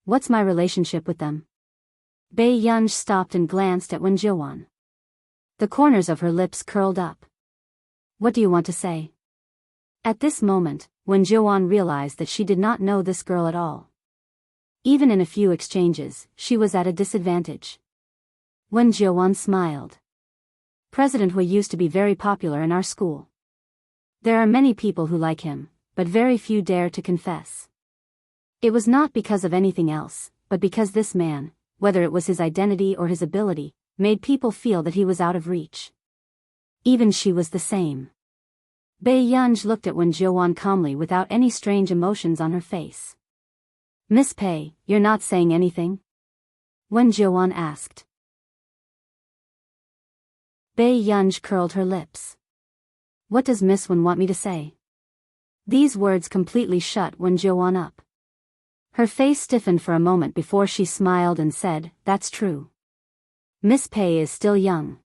What's my relationship with them? Bei Yunj stopped and glanced at Wen Jiuan. The corners of her lips curled up. What do you want to say? At this moment, Wen Jiuan realized that she did not know this girl at all. Even in a few exchanges, she was at a disadvantage. Wen Jiuan smiled. President Hui used to be very popular in our school. There are many people who like him, but very few dare to confess. It was not because of anything else, but because this man, whether it was his identity or his ability, made people feel that he was out of reach. Even she was the same. Bei Yunj looked at Wen Jiuan calmly without any strange emotions on her face. Miss Pei, you're not saying anything? Wen Jiuan asked. Bei Yunj curled her lips. What does Miss Wen want me to say? These words completely shut Wen Jiuan up. Her face stiffened for a moment before she smiled and said, That's true. Miss Pei is still young.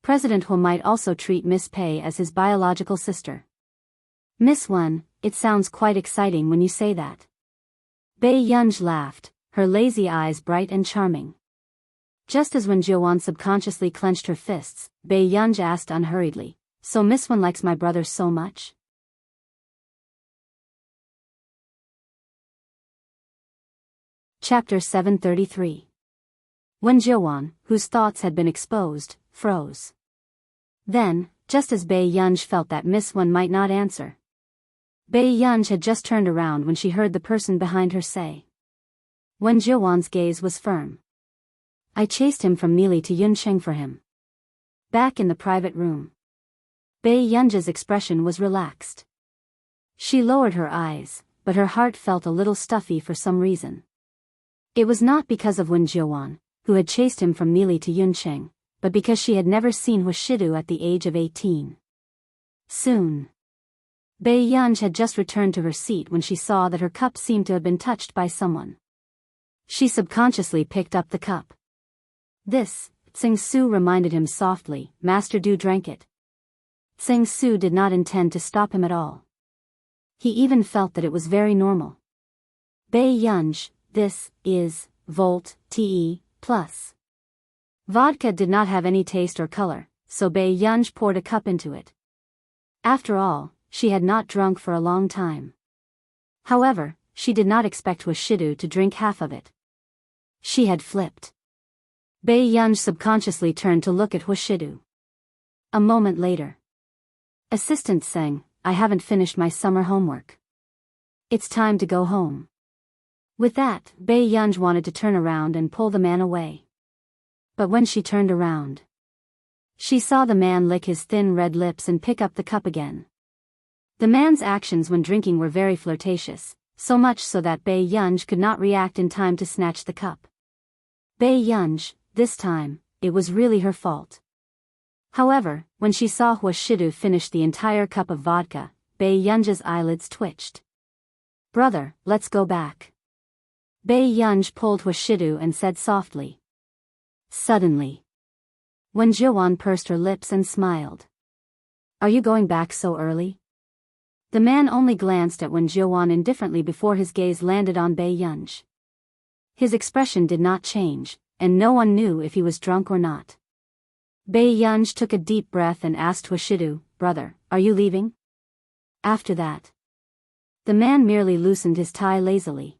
President Hu might also treat Miss Pei as his biological sister. Miss Wen, it sounds quite exciting when you say that. Bei Yunj laughed, her lazy eyes bright and charming. Just as Wen Jiuan subconsciously clenched her fists, Bei Yunj asked unhurriedly, So Miss Wen likes my brother so much? Chapter 733. Wen Jiuan, whose thoughts had been exposed, froze. Then, just as Bei Yunj felt that Miss Wen might not answer, Bei Yunj had just turned around when she heard the person behind her say. Wen Jiuan's gaze was firm. I chased him from Mili to Yuncheng for him. Back in the private room, Bei Yunj's expression was relaxed. She lowered her eyes, but her heart felt a little stuffy for some reason. It was not because of Wen Jiuan, who had chased him from Mili to Yuncheng, but because she had never seen Hushidu at the age of 18. Soon. Bei Yunj had just returned to her seat when she saw that her cup seemed to have been touched by someone. She subconsciously picked up the cup. This, Tsing Su reminded him softly, Master Du drank it. Tsing Su did not intend to stop him at all. He even felt that it was very normal. Bei Yunj, this is Volt Te plus. Vodka did not have any taste or color, so Bei Yunj poured a cup into it. After all, she had not drunk for a long time. However, she did not expect Hushidu to drink half of it. She had flipped. Bei Yunj subconsciously turned to look at Hushidu. A moment later. Assistant sang, I haven't finished my summer homework. It's time to go home. With that, Bei Yunj wanted to turn around and pull the man away. But when she turned around, she saw the man lick his thin red lips and pick up the cup again. The man's actions when drinking were very flirtatious, so much so that Bei Yunj could not react in time to snatch the cup. Bei Yunj, this time, it was really her fault. However, when she saw Hushidu finish the entire cup of vodka, Bei Yunj's eyelids twitched. Brother, let's go back. Bei Yunj pulled Hushidu and said softly. Suddenly, Wen Jiuan pursed her lips and smiled. Are you going back so early? The man only glanced at Wen Jiuan indifferently before his gaze landed on Bei Yunj. His expression did not change, and no one knew if he was drunk or not. Bei Yunj took a deep breath and asked Hushidu, brother, are you leaving? After that, the man merely loosened his tie lazily.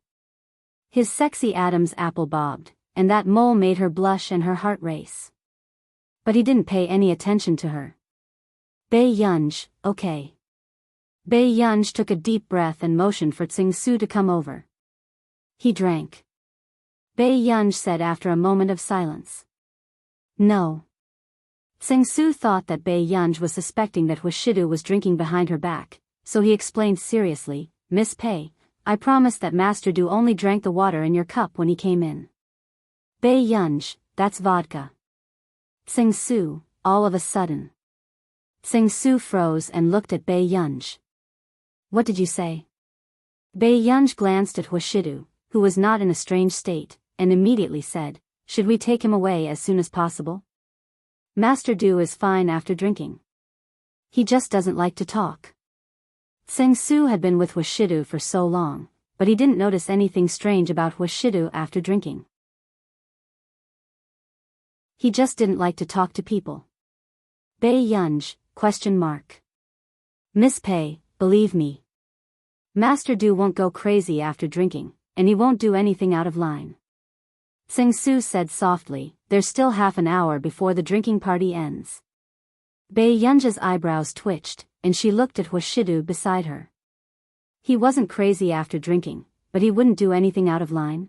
His sexy Adam's apple bobbed, and that mole made her blush and her heart race. But he didn't pay any attention to her. Bei Yunj, okay. Bei Yunj took a deep breath and motioned for Tsing Su to come over. He drank. Bei Yunj said after a moment of silence. No. Tsing Su thought that Bei Yunj was suspecting that Hushidu was drinking behind her back, so he explained seriously, Miss Pei, I promised that Master Du only drank the water in your cup when he came in. Bei Yunj, that's vodka. Tsing Su, all of a sudden. Tsing Su froze and looked at Bei Yunj. What did you say? Bei Yunj glanced at Hushidu, who was not in a strange state, and immediately said, should we take him away as soon as possible? Master Du is fine after drinking. He just doesn't like to talk. Tsing Su had been with Hushidu for so long, but he didn't notice anything strange about Hushidu after drinking. He just didn't like to talk to people. Bei Yunj, ? Miss Pei, believe me. Master Du won't go crazy after drinking, and he won't do anything out of line. Tsing Su said softly, there's still half an hour before the drinking party ends. Bei Yunj's eyebrows twitched, and she looked at Hushidu beside her. He wasn't crazy after drinking, but he wouldn't do anything out of line.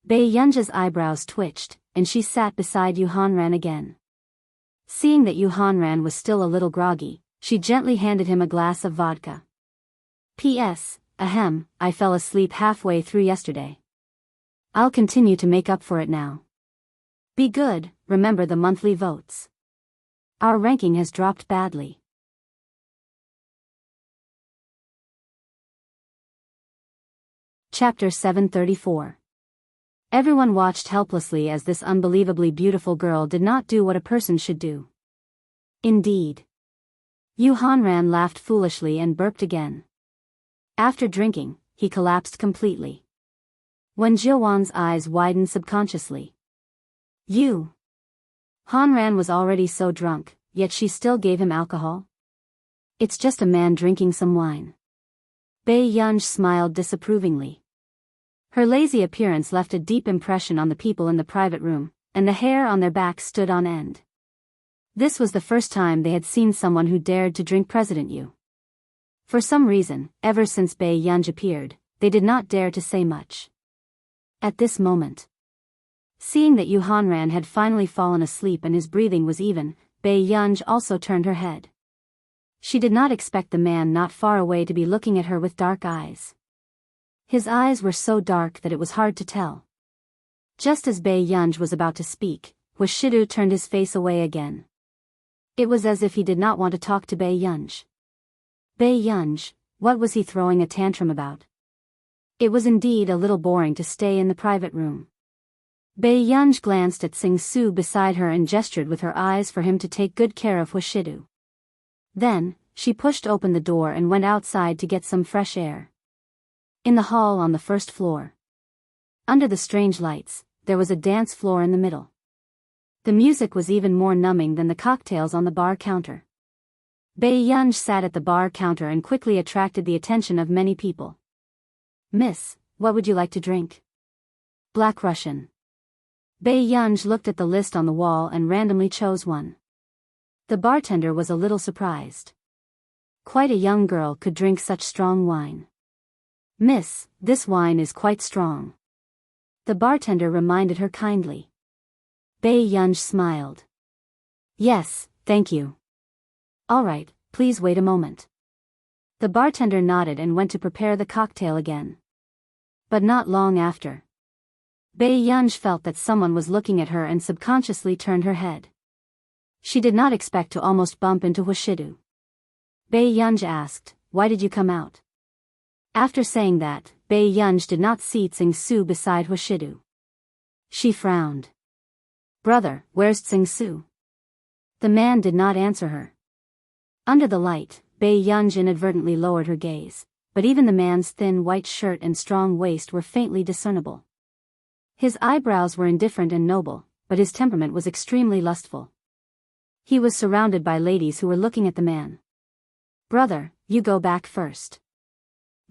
Bei Yunj's eyebrows twitched, and she sat beside Yu Hanran again. Seeing that Yu Hanran was still a little groggy, she gently handed him a glass of vodka. P.S. Ahem, I fell asleep halfway through yesterday. I'll continue to make up for it now. Be good, remember the monthly votes. Our ranking has dropped badly. Chapter 734. Everyone watched helplessly as this unbelievably beautiful girl did not do what a person should do. Indeed. Yu Hanran laughed foolishly and burped again. After drinking, he collapsed completely. Wen Jiuwan's eyes widened subconsciously. You. Hanran was already so drunk, yet she still gave him alcohol? It's just a man drinking some wine. Bei Yunj smiled disapprovingly. Her lazy appearance left a deep impression on the people in the private room, and the hair on their backs stood on end. This was the first time they had seen someone who dared to drink President Yu. For some reason, ever since Bei Yunj appeared, they did not dare to say much. At this moment, seeing that Yu Hanran had finally fallen asleep and his breathing was even, Bei Yunj also turned her head. She did not expect the man not far away to be looking at her with dark eyes. His eyes were so dark that it was hard to tell. Just as Bei Yunj was about to speak, Hushidu turned his face away again. It was as if he did not want to talk to Bei Yunj. Bei Yunj, what was he throwing a tantrum about? It was indeed a little boring to stay in the private room. Bei Yunj glanced at Tsing Su beside her and gestured with her eyes for him to take good care of Hushidu. Then, she pushed open the door and went outside to get some fresh air. In the hall on the first floor, under the strange lights, there was a dance floor in the middle. The music was even more numbing than the cocktails on the bar counter. Bei Yunj sat at the bar counter and quickly attracted the attention of many people. Miss, what would you like to drink? Black Russian. Bei Yunj looked at the list on the wall and randomly chose one. The bartender was a little surprised. Quite a young girl could drink such strong wine. Miss, this wine is quite strong. The bartender reminded her kindly. Bei Yunj smiled. Yes, thank you. All right, please wait a moment. The bartender nodded and went to prepare the cocktail again. But not long after, Bei Yunj felt that someone was looking at her and subconsciously turned her head. She did not expect to almost bump into Hushidu. Bei Yunj asked, why did you come out? After saying that, Bei Yunj did not see Tsing Su beside Hushidu. She frowned. Brother, where's Tsing Su? The man did not answer her. Under the light, Biyao inadvertently lowered her gaze, but even the man's thin white shirt and strong waist were faintly discernible. His eyebrows were indifferent and noble, but his temperament was extremely lustful. He was surrounded by ladies who were looking at the man. "Brother, you go back first."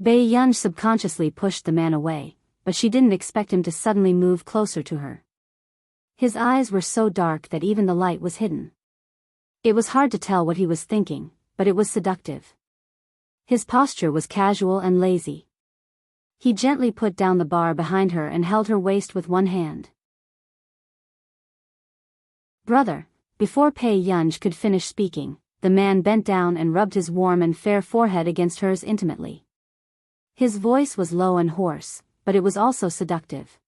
Biyao subconsciously pushed the man away, but she didn't expect him to suddenly move closer to her. His eyes were so dark that even the light was hidden. It was hard to tell what he was thinking, but it was seductive. His posture was casual and lazy. He gently put down the bar behind her and held her waist with one hand. "Brother," before Biyao could finish speaking, the man bent down and rubbed his warm and fair forehead against hers intimately. His voice was low and hoarse, but it was also seductive.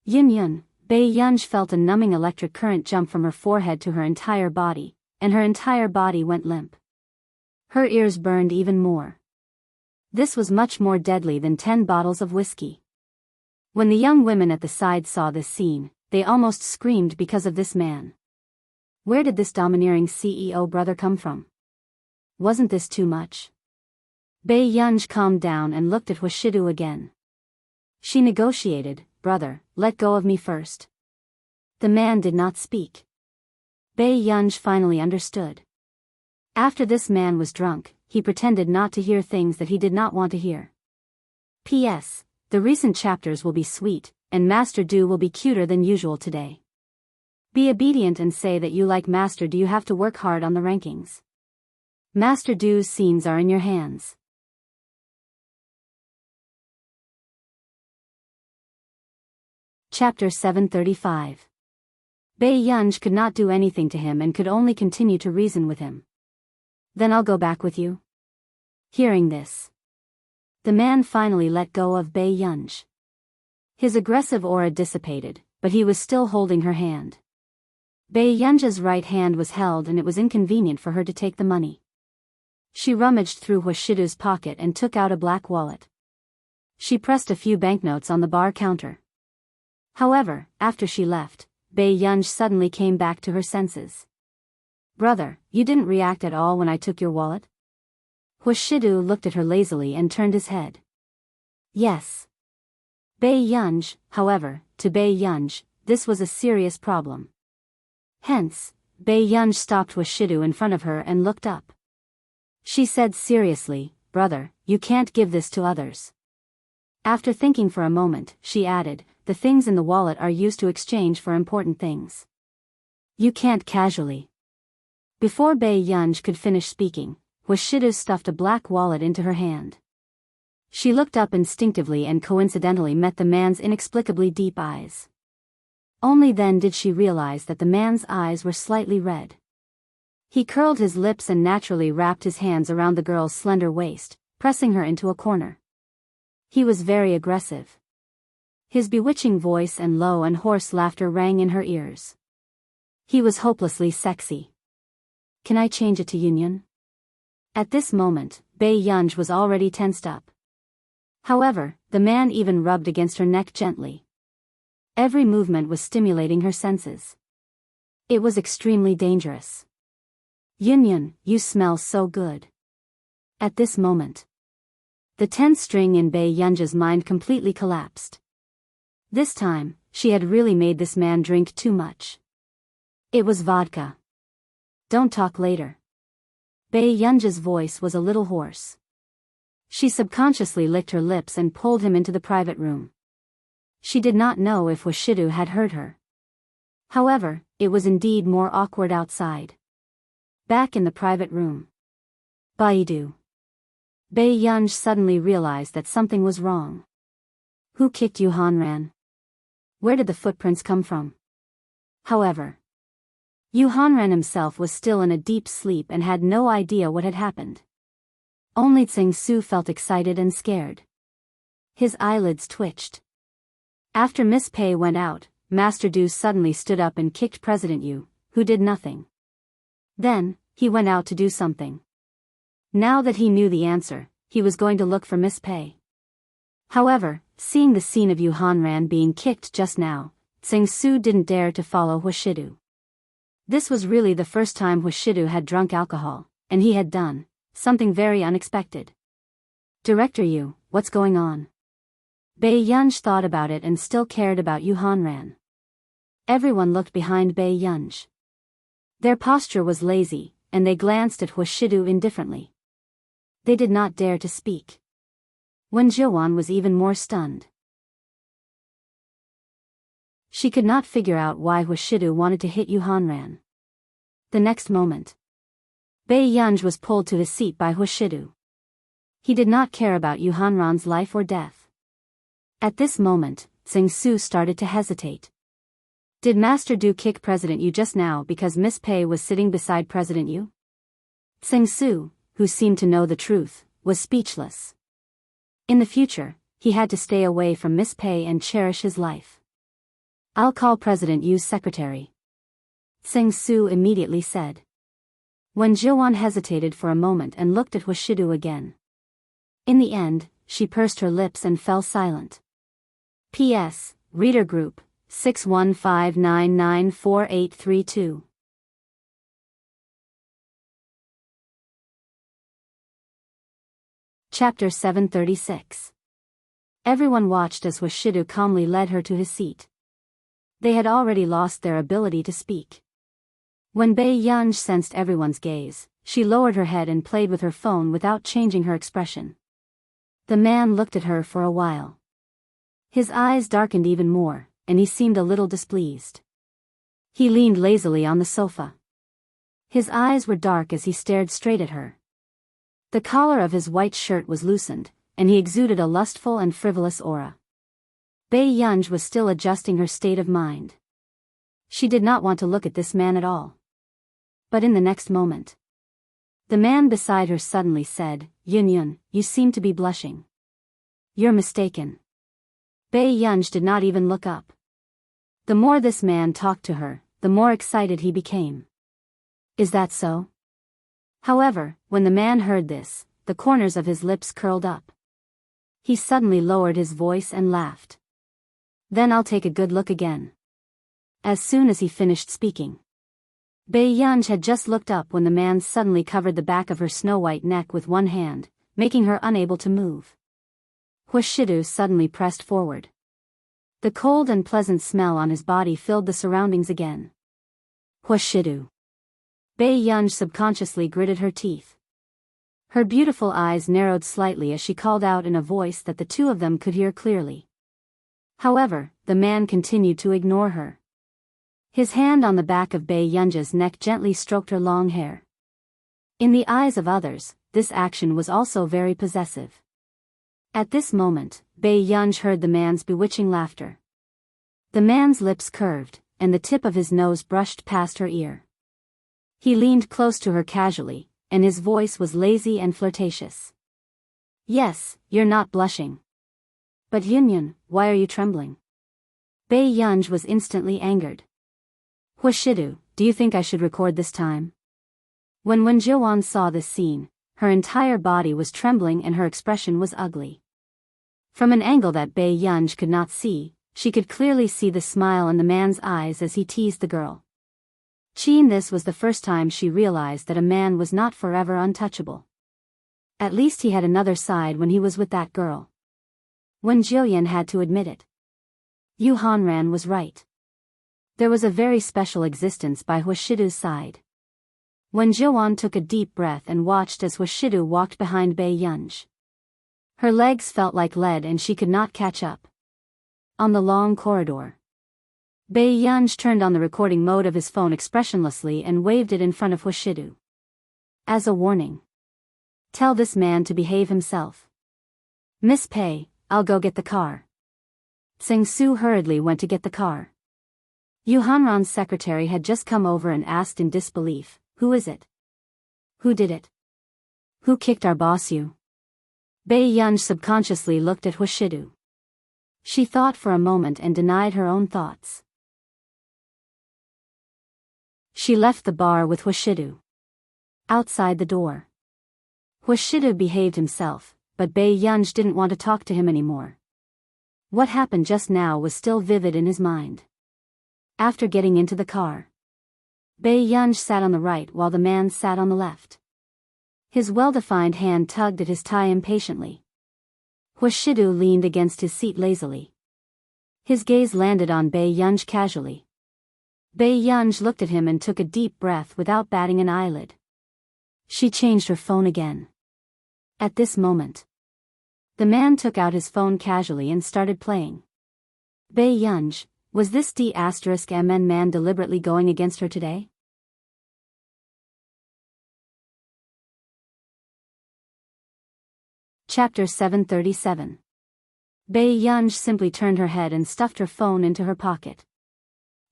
Yun, Biyao felt a numbing electric current jump from her forehead to her entire body, and her entire body went limp. Her ears burned even more. This was much more deadly than 10 bottles of whiskey. When the young women at the side saw this scene, they almost screamed because of this man. Where did this domineering CEO brother come from? Wasn't this too much? Biyao calmed down and looked at Wuxia again. She negotiated, "Brother, let go of me first." The man did not speak. Biyao finally understood. After this man was drunk, he pretended not to hear things that he did not want to hear. P.S. The recent chapters will be sweet, and Master Du will be cuter than usual today. Be obedient and say that you like Master Du. You have to work hard on the rankings. Master Du's scenes are in your hands. Chapter 735. Biyao could not do anything to him and could only continue to reason with him. "Then I'll go back with you." Hearing this, the man finally let go of Biyao. His aggressive aura dissipated, but he was still holding her hand. Biyao's right hand was held and it was inconvenient for her to take the money. She rummaged through Wuxia's pocket and took out a black wallet. She pressed a few banknotes on the bar counter. However, after she left, Biyao suddenly came back to her senses. "Brother, you didn't react at all when I took your wallet?" Wuxia looked at her lazily and turned his head. "Yes." Biyao, however, to Biyao, this was a serious problem. Hence, Biyao stopped Wuxia in front of her and looked up. She said seriously, "Brother, you can't give this to others." After thinking for a moment, she added, "The things in the wallet are used to exchange for important things. You can't casually." Before Biyao could finish speaking, Wuxia stuffed a black wallet into her hand. She looked up instinctively and coincidentally met the man's inexplicably deep eyes. Only then did she realize that the man's eyes were slightly red. He curled his lips and naturally wrapped his hands around the girl's slender waist, pressing her into a corner. He was very aggressive. His bewitching voice and low and hoarse laughter rang in her ears. He was hopelessly sexy. "Can I change it to Union?" At this moment, Biyao was already tensed up. However, the man even rubbed against her neck gently. Every movement was stimulating her senses. It was extremely dangerous. "Union, you smell so good." At this moment, the tense string in Biyao's mind completely collapsed. This time, she had really made this man drink too much. It was vodka. "Don't talk later." Biyao's voice was a little hoarse. She subconsciously licked her lips and pulled him into the private room. She did not know if Wuxia had heard her. However, it was indeed more awkward outside. Back in the private room. Baidu. Biyao suddenly realized that something was wrong. Who kicked Yu Hanran? Where did the footprints come from? However, Yu Hanran himself was still in a deep sleep and had no idea what had happened. Only Tsing Su felt excited and scared. His eyelids twitched. After Miss Pei went out, Master Du suddenly stood up and kicked President Yu, who did nothing. Then, he went out to do something. Now that he knew the answer, he was going to look for Miss Pei. However, seeing the scene of Yu Hanran being kicked just now, Tsing Su didn't dare to follow Wuxia. This was really the first time Hushidu had drunk alcohol, and he had done something very unexpected. Director Yu, what's going on? Bei Yunj thought about it and still cared about Yu Hanran. Everyone looked behind Bei Yunj. Their posture was lazy, and they glanced at Hushidu indifferently. They did not dare to speak. Wen Zhiwan was even more stunned. She could not figure out why Hushidu wanted to hit Yu Hanran. The next moment, Bei Yunj was pulled to his seat by Hushidu. He did not care about Yu Hanran's life or death. At this moment, Tsing Su started to hesitate. Did Master Du kick President Yu just now because Miss Pei was sitting beside President Yu? Tsing Su, who seemed to know the truth, was speechless. In the future, he had to stay away from Miss Pei and cherish his life. I'll call President Yu's secretary, Tsing Su immediately said. Wen Zhiwan hesitated for a moment and looked at Hushidu again. In the end, she pursed her lips and fell silent. P.S. Reader Group, 6159948832. Chapter 736. Everyone watched as Hushidu calmly led her to his seat. They had already lost their ability to speak. When Bei Yunj sensed everyone's gaze, she lowered her head and played with her phone without changing her expression. The man looked at her for a while. His eyes darkened even more, and he seemed a little displeased. He leaned lazily on the sofa. His eyes were dark as he stared straight at her. The collar of his white shirt was loosened, and he exuded a lustful and frivolous aura. Bei Yunj was still adjusting her state of mind. She did not want to look at this man at all. But in the next moment, the man beside her suddenly said, Yun, you seem to be blushing. You're mistaken. Bei Yunj did not even look up. The more this man talked to her, the more excited he became. Is that so? However, when the man heard this, the corners of his lips curled up. He suddenly lowered his voice and laughed. Then I'll take a good look again. As soon as he finished speaking, Bei Yunj had just looked up when the man suddenly covered the back of her snow-white neck with one hand, making her unable to move. Hushidu suddenly pressed forward. The cold and pleasant smell on his body filled the surroundings again. Hushidu. Bei Yunj subconsciously gritted her teeth. Her beautiful eyes narrowed slightly as she called out in a voice that the two of them could hear clearly. However, the man continued to ignore her. His hand on the back of Bei Yunj's neck gently stroked her long hair. In the eyes of others, this action was also very possessive. At this moment, Bei Yunj heard the man's bewitching laughter. The man's lips curved, and the tip of his nose brushed past her ear. He leaned close to her casually, and his voice was lazy and flirtatious. Yes, you're not blushing. But Yun, why are you trembling? Bei Yunj was instantly angered. Hushidu, do you think I should record this time? When Wen Zhiwan saw this scene, her entire body was trembling and her expression was ugly. From an angle that Bei Yunj could not see, she could clearly see the smile in the man's eyes as he teased the girl. This was the first time she realized that a man was not forever untouchable. At least he had another side when he was with that girl. Wen Jillian had to admit it. Yu Hanran was right. There was a very special existence by Hushidu's side. Wen Zhiwan took a deep breath and watched as Hushidu walked behind Bei Yunj. Her legs felt like lead and she could not catch up. On the long corridor, Bei Yunj turned on the recording mode of his phone expressionlessly and waved it in front of Hushidu. As a warning. Tell this man to behave himself. Miss Pei, I'll go get the car. Tsing Su hurriedly went to get the car. Yu Hanran's secretary had just come over and asked in disbelief, who is it? Who did it? Who kicked our boss Yu? Bei Yunj subconsciously looked at Hushidu. She thought for a moment and denied her own thoughts. She left the bar with Hushidu. Outside the door, Hushidu behaved himself, but Bei Yunj didn't want to talk to him anymore. What happened just now was still vivid in his mind. After getting into the car, Biyao sat on the right while the man sat on the left. His well-defined hand tugged at his tie impatiently. Wuxia leaned against his seat lazily. His gaze landed on Biyao casually. Biyao looked at him and took a deep breath without batting an eyelid. She changed her phone again. At this moment, the man took out his phone casually and started playing. Biyao, was this D*MN man deliberately going against her today? Chapter 737. Biyao simply turned her head and stuffed her phone into her pocket.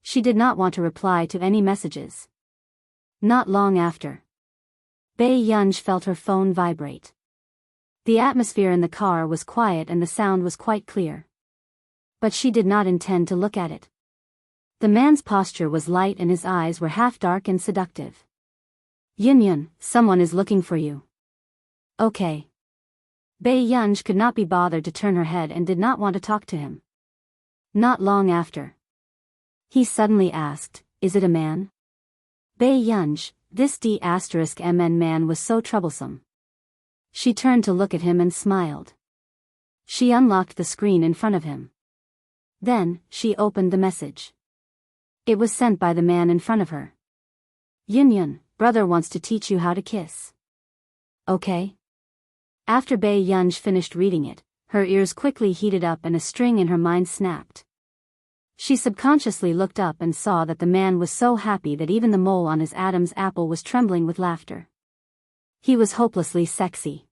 She did not want to reply to any messages. Not long after, Biyao felt her phone vibrate. The atmosphere in the car was quiet and the sound was quite clear. But she did not intend to look at it. The man's posture was light and his eyes were half dark and seductive. Yun, someone is looking for you. Okay. Biyao could not be bothered to turn her head and did not want to talk to him. Not long after, he suddenly asked, is it a man? Biyao, this D*MN man was so troublesome. She turned to look at him and smiled. She unlocked the screen in front of him. Then, she opened the message. It was sent by the man in front of her. Yun, brother wants to teach you how to kiss. Okay? After Biyao finished reading it, her ears quickly heated up and a string in her mind snapped. She subconsciously looked up and saw that the man was so happy that even the mole on his Adam's apple was trembling with laughter. He was hopelessly sexy.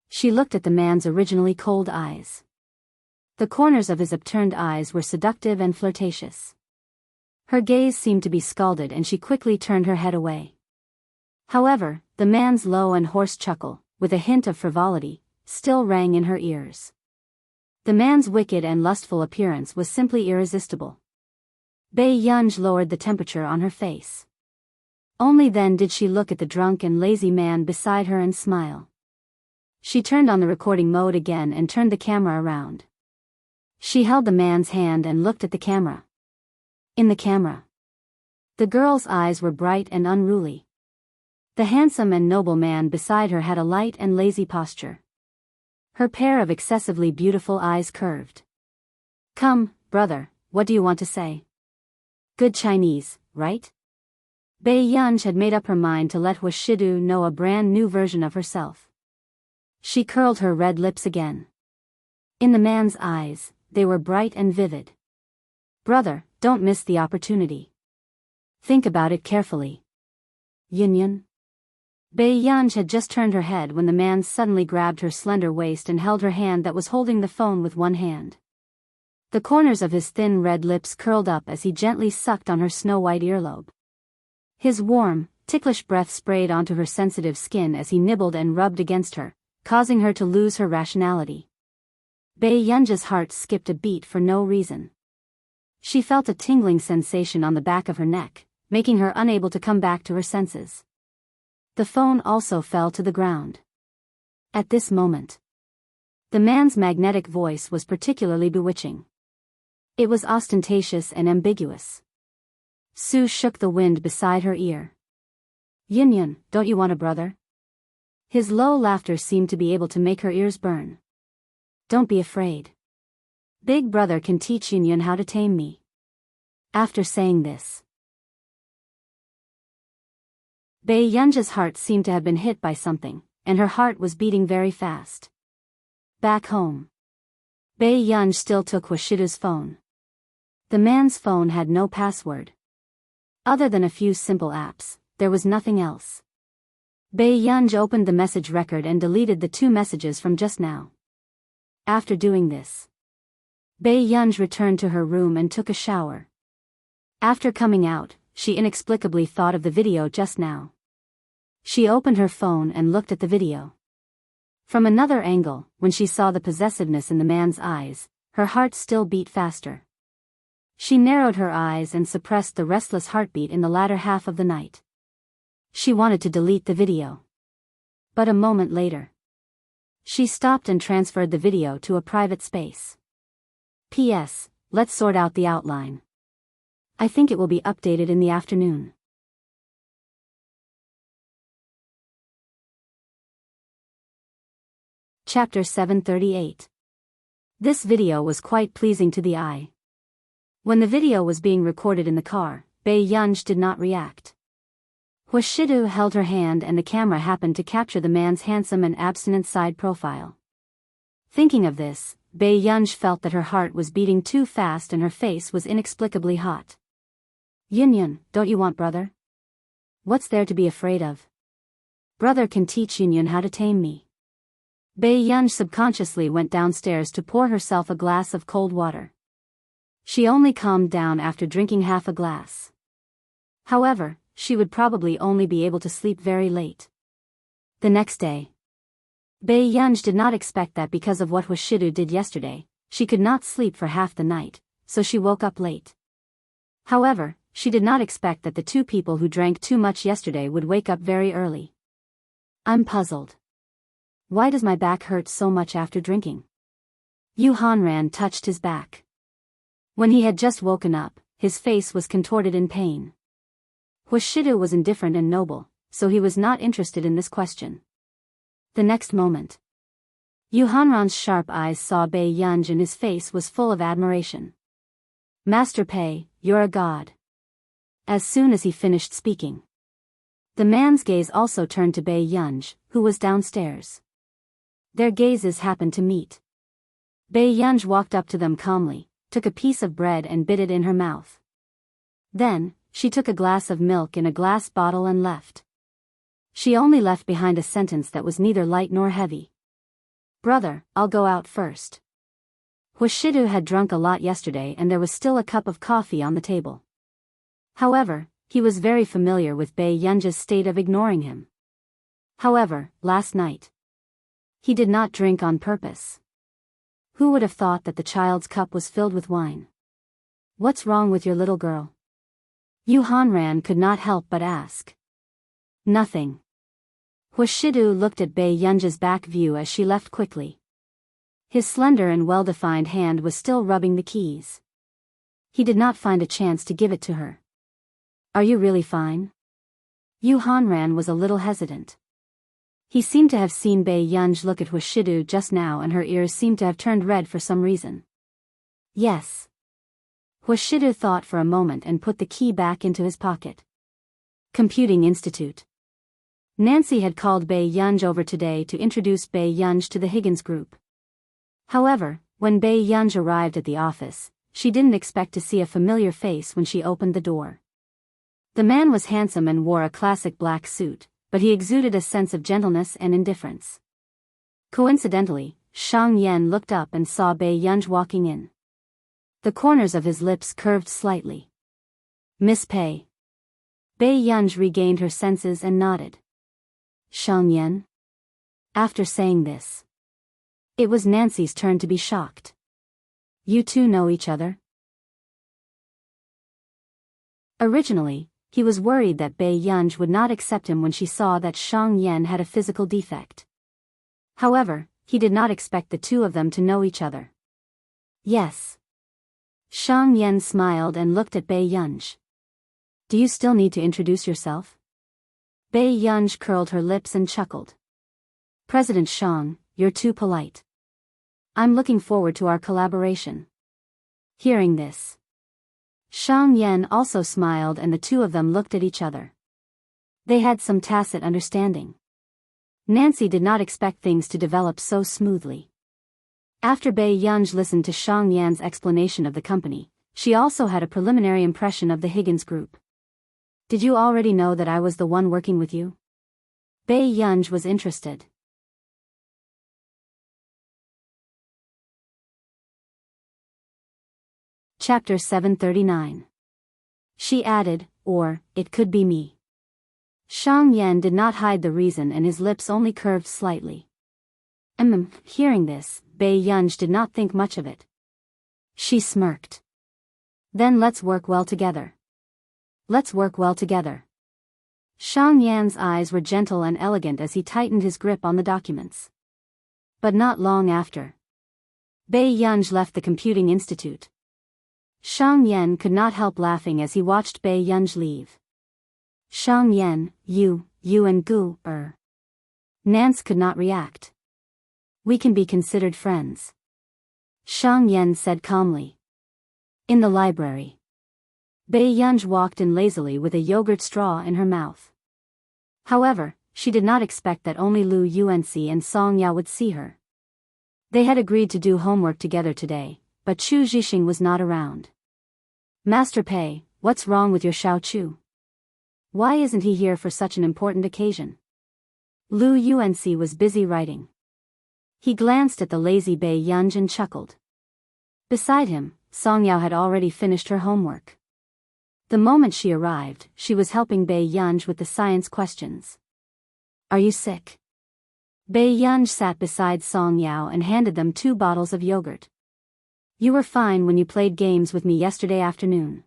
She looked at the man's originally cold eyes. The corners of his upturned eyes were seductive and flirtatious. Her gaze seemed to be scalded and she quickly turned her head away. However, the man's low and hoarse chuckle, with a hint of frivolity, still rang in her ears. The man's wicked and lustful appearance was simply irresistible. Biyao lowered the temperature on her face. Only then did she look at the drunk and lazy man beside her and smile. She turned on the recording mode again and turned the camera around. She held the man's hand and looked at the camera. In the camera, the girl's eyes were bright and unruly. The handsome and noble man beside her had a light and lazy posture. Her pair of excessively beautiful eyes curved. Come, brother, what do you want to say? Good Chinese, right? Biyao had made up her mind to let Wuxia know a brand new version of herself. She curled her red lips again. In the man's eyes, they were bright and vivid. Brother, don't miss the opportunity. Think about it carefully. Yun. Biyao had just turned her head when the man suddenly grabbed her slender waist and held her hand that was holding the phone with one hand. The corners of his thin red lips curled up as he gently sucked on her snow-white earlobe. His warm, ticklish breath sprayed onto her sensitive skin as he nibbled and rubbed against her, causing her to lose her rationality. Biyao's heart skipped a beat for no reason. She felt a tingling sensation on the back of her neck, making her unable to come back to her senses. The phone also fell to the ground. At this moment, the man's magnetic voice was particularly bewitching. It was ostentatious and ambiguous. Sue shook the wind beside her ear. Yun, don't you want a brother? His low laughter seemed to be able to make her ears burn. Don't be afraid. Big brother can teach Yun how to tame me. After saying this, Biyao's heart seemed to have been hit by something, and her heart was beating very fast. Back home, Biyao still took Wuxia's phone. The man's phone had no password. Other than a few simple apps, there was nothing else. Biyao opened the message record and deleted the 2 messages from just now. After doing this, Biyao returned to her room and took a shower. After coming out, she inexplicably thought of the video just now. She opened her phone and looked at the video. From another angle, when she saw the possessiveness in the man's eyes, her heart still beat faster. She narrowed her eyes and suppressed the restless heartbeat in the latter half of the night. She wanted to delete the video. But a moment later, she stopped and transferred the video to a private space. P.S. Let's sort out the outline. I think it will be updated in the afternoon. Chapter 738. This video was quite pleasing to the eye. When the video was being recorded in the car, Biyao did not react. Wuxia held her hand and the camera happened to capture the man's handsome and abstinent side profile. Thinking of this, Biyao felt that her heart was beating too fast and her face was inexplicably hot. Yun, don't you want brother? What's there to be afraid of? Brother can teach Yun how to tame me. Biyao subconsciously went downstairs to pour herself a glass of cold water. She only calmed down after drinking half a glass. However, she would probably only be able to sleep very late. The next day, Biyao did not expect that because of what Wuxia did yesterday, she could not sleep for half the night, so she woke up late. However, she did not expect that the two people who drank too much yesterday would wake up very early. I'm puzzled. Why does my back hurt so much after drinking? Yu Hanran touched his back. When he had just woken up, his face was contorted in pain. Wuxia was indifferent and noble, so he was not interested in this question. The next moment, Yu Hanran's sharp eyes saw Biyao and his face was full of admiration. Master Pei, you're a god. As soon as he finished speaking, the man's gaze also turned to Biyao, who was downstairs. Their gazes happened to meet. Biyao walked up to them calmly, took a piece of bread and bit it in her mouth. Then, she took a glass of milk in a glass bottle and left. She only left behind a sentence that was neither light nor heavy. Brother, I'll go out first. Wuxia had drunk a lot yesterday and there was still a cup of coffee on the table. However, he was very familiar with Biyao's state of ignoring him. However, last night, he did not drink on purpose. Who would have thought that the child's cup was filled with wine? What's wrong with your little girl? Yu Hanran could not help but ask. Nothing. Wuxia looked at Biyao's back view as she left quickly. His slender and well-defined hand was still rubbing the keys. He did not find a chance to give it to her. Are you really fine? Yu Hanran was a little hesitant. He seemed to have seen Biyao look at Wuxia just now and her ears seemed to have turned red for some reason. Yes. Wuxia thought for a moment and put the key back into his pocket. Computing Institute. Nancy had called Biyao over today to introduce Biyao to the Higgins group. However, when Biyao arrived at the office, she didn't expect to see a familiar face when she opened the door. The man was handsome and wore a classic black suit, but he exuded a sense of gentleness and indifference. Coincidentally, Shang Yan looked up and saw Biyao walking in. The corners of his lips curved slightly. Miss Pei. Biyao regained her senses and nodded. Shang Yan? After saying this, it was Nancy's turn to be shocked. You two know each other? Originally, he was worried that Biyao would not accept him when she saw that Shang Yan had a physical defect. However, he did not expect the two of them to know each other. Yes. Shang Yan smiled and looked at Biyao. Do you still need to introduce yourself? Biyao curled her lips and chuckled. President Shang, you're too polite. I'm looking forward to our collaboration. Hearing this, Shang Yan also smiled and the two of them looked at each other. They had some tacit understanding. Nancy did not expect things to develop so smoothly. After Biyao listened to Shang Yan's explanation of the company, she also had a preliminary impression of the Higgins group. Did you already know that I was the one working with you? Biyao was interested. Chapter 739. She added, or, it could be me. Shang Yan did not hide the reason and his lips only curved slightly. Hearing this, Biyao did not think much of it. She smirked. Then let's work well together. Let's work well together. Shang Yan's eyes were gentle and elegant as he tightened his grip on the documents. But not long after, Biyao left the Computing Institute. Shang Yan could not help laughing as he watched Biyao leave. Shang Yan, you and Gu, Nance could not react. We can be considered friends. Shang Yan said calmly. In the library. Baiyang walked in lazily with a yogurt straw in her mouth. However, she did not expect that only Lu Yuanxi and Song Yao would see her. They had agreed to do homework together today, but Chu Zhixing was not around. Master Pei, what's wrong with your Xiao Chu? Why isn't he here for such an important occasion? Lu Yuanxi was busy writing. He glanced at the lazy Baiyang and chuckled. Beside him, Song Yao had already finished her homework. The moment she arrived, she was helping Baiyang with the science questions. Are you sick? Baiyang sat beside Song Yao and handed them 2 bottles of yogurt. You were fine when you played games with me yesterday afternoon.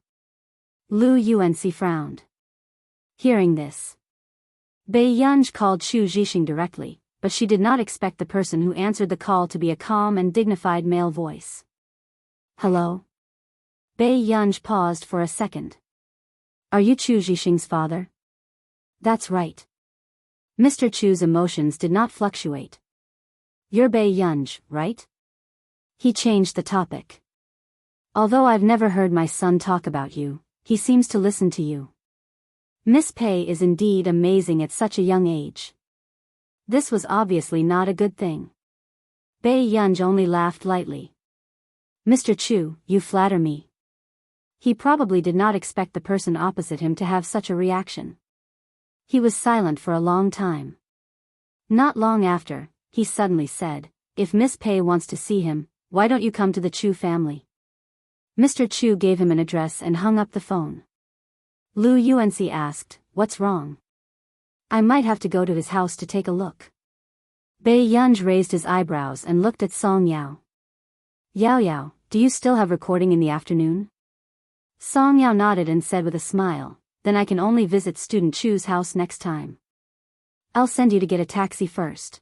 Lu Yuanxi frowned. Hearing this, Baiyang called Chu Zhixing directly, but she did not expect the person who answered the call to be a calm and dignified male voice. Hello? Baiyang paused for a second. Are you Chu Zhixing's father? That's right. Mr. Chu's emotions did not fluctuate. You're Baiyang, right? He changed the topic. Although I've never heard my son talk about you, he seems to listen to you. Miss Pei is indeed amazing at such a young age. This was obviously not a good thing. Baiyang only laughed lightly. Mr. Chu, you flatter me. He probably did not expect the person opposite him to have such a reaction. He was silent for a long time. Not long after, he suddenly said, if Miss Pei wants to see him, why don't you come to the Chu family? Mr. Chu gave him an address and hung up the phone. Lu Yuanxi asked, what's wrong? I might have to go to his house to take a look. Baiyang raised his eyebrows and looked at Song Yao. Yao Yao, do you still have recording in the afternoon? Song Yao nodded and said with a smile, then I can only visit student Chu's house next time. I'll send you to get a taxi first.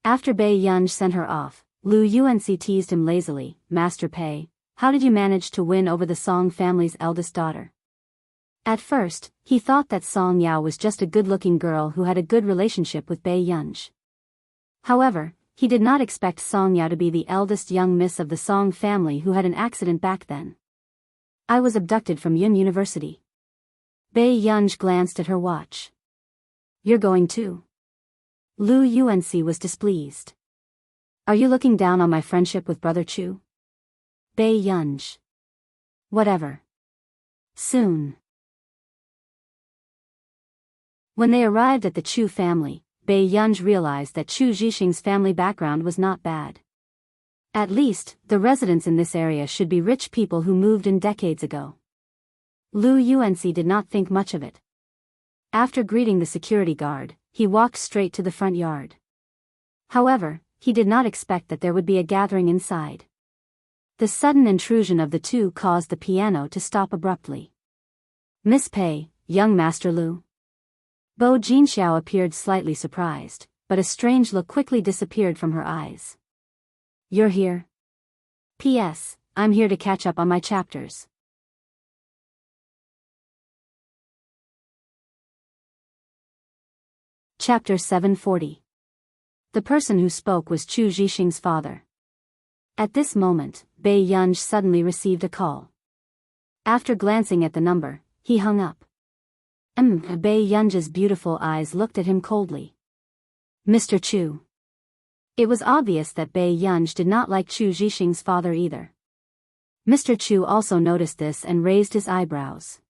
After Baiyang sent her off, Lu Yuanxi teased him lazily, Master Pei, how did you manage to win over the Song family's eldest daughter? At first, he thought that Song Yao was just a good-looking girl who had a good relationship with Baiyang. However, he did not expect Song Yao to be the eldest young miss of the Song family who had an accident back then. I was abducted from Yun University. Baiyang glanced at her watch. You're going too? Lu Yuanxi was displeased. Are you looking down on my friendship with Brother Chu? Baiyang. Whatever. Soon. When they arrived at the Chu family, Baiyang realized that Chu Zhixing's family background was not bad. At least, the residents in this area should be rich people who moved in decades ago. Lu Yuanxi did not think much of it. After greeting the security guard, he walked straight to the front yard. However, he did not expect that there would be a gathering inside. The sudden intrusion of the two caused the piano to stop abruptly. Miss Pei, young Master Lu. Bo Jinxiao appeared slightly surprised, but a strange look quickly disappeared from her eyes. You're here? P.S. I'm here to catch up on my chapters. Chapter 740. The person who spoke was Chu Zhixing's father. At this moment, Baiyang suddenly received a call. After glancing at the number, he hung up. Baiyang's beautiful eyes looked at him coldly. Mr. Chu. It was obvious that Baiyang did not like Chu Zhixing's father either. Mr. Chu also noticed this and raised his eyebrows.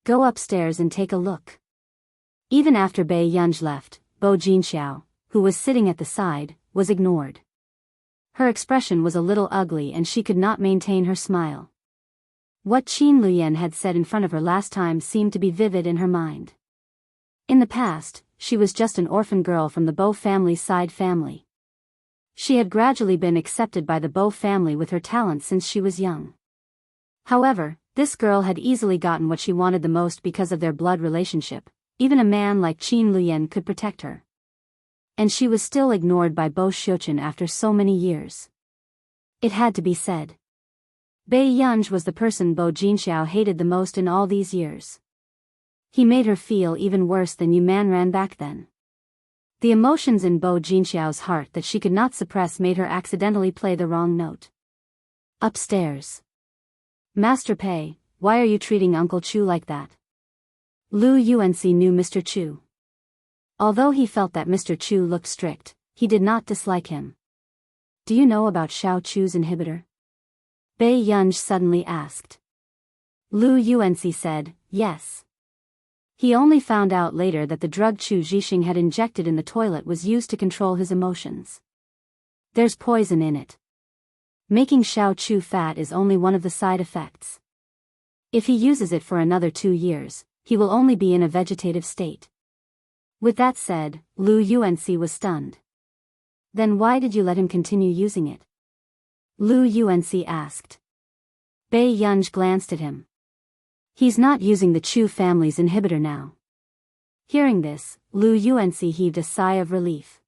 Go upstairs and take a look. Even after Baiyang left, Bo Jinxiao, who was sitting at the side, was ignored. Her expression was a little ugly and she could not maintain her smile. What Qin Luyan had said in front of her last time seemed to be vivid in her mind. In the past, she was just an orphan girl from the Bo family's side family. She had gradually been accepted by the Bo family with her talent since she was young. However, this girl had easily gotten what she wanted the most because of their blood relationship. Even a man like Qin Luyan could protect her. And she was still ignored by Bo Xiuqun after so many years. It had to be said. Baiyang was the person Bo Jinxiao hated the most in all these years. He made her feel even worse than Yu Manran back then. The emotions in Bo Jinxiao's heart that she could not suppress made her accidentally play the wrong note. Upstairs. Master Pei, why are you treating Uncle Chu like that? Lu Yuanxi knew Mr. Chu. Although he felt that Mr. Chu looked strict, he did not dislike him. Do you know about Xiao Chu's inhibitor? Bei Yunj suddenly asked. Lu Yuanxi said, yes. He only found out later that the drug Chu Zhixing had injected in the toilet was used to control his emotions. There's poison in it. Making Xiao Chu fat is only one of the side effects. If he uses it for another 2 years, he will only be in a vegetative state. With that said, Lu Yuanxi was stunned. Then why did you let him continue using it? Lu Yuanxi asked. Bei Yunj glanced at him. He's not using the Chu family's inhibitor now. Hearing this, Lu Yuanxi heaved a sigh of relief.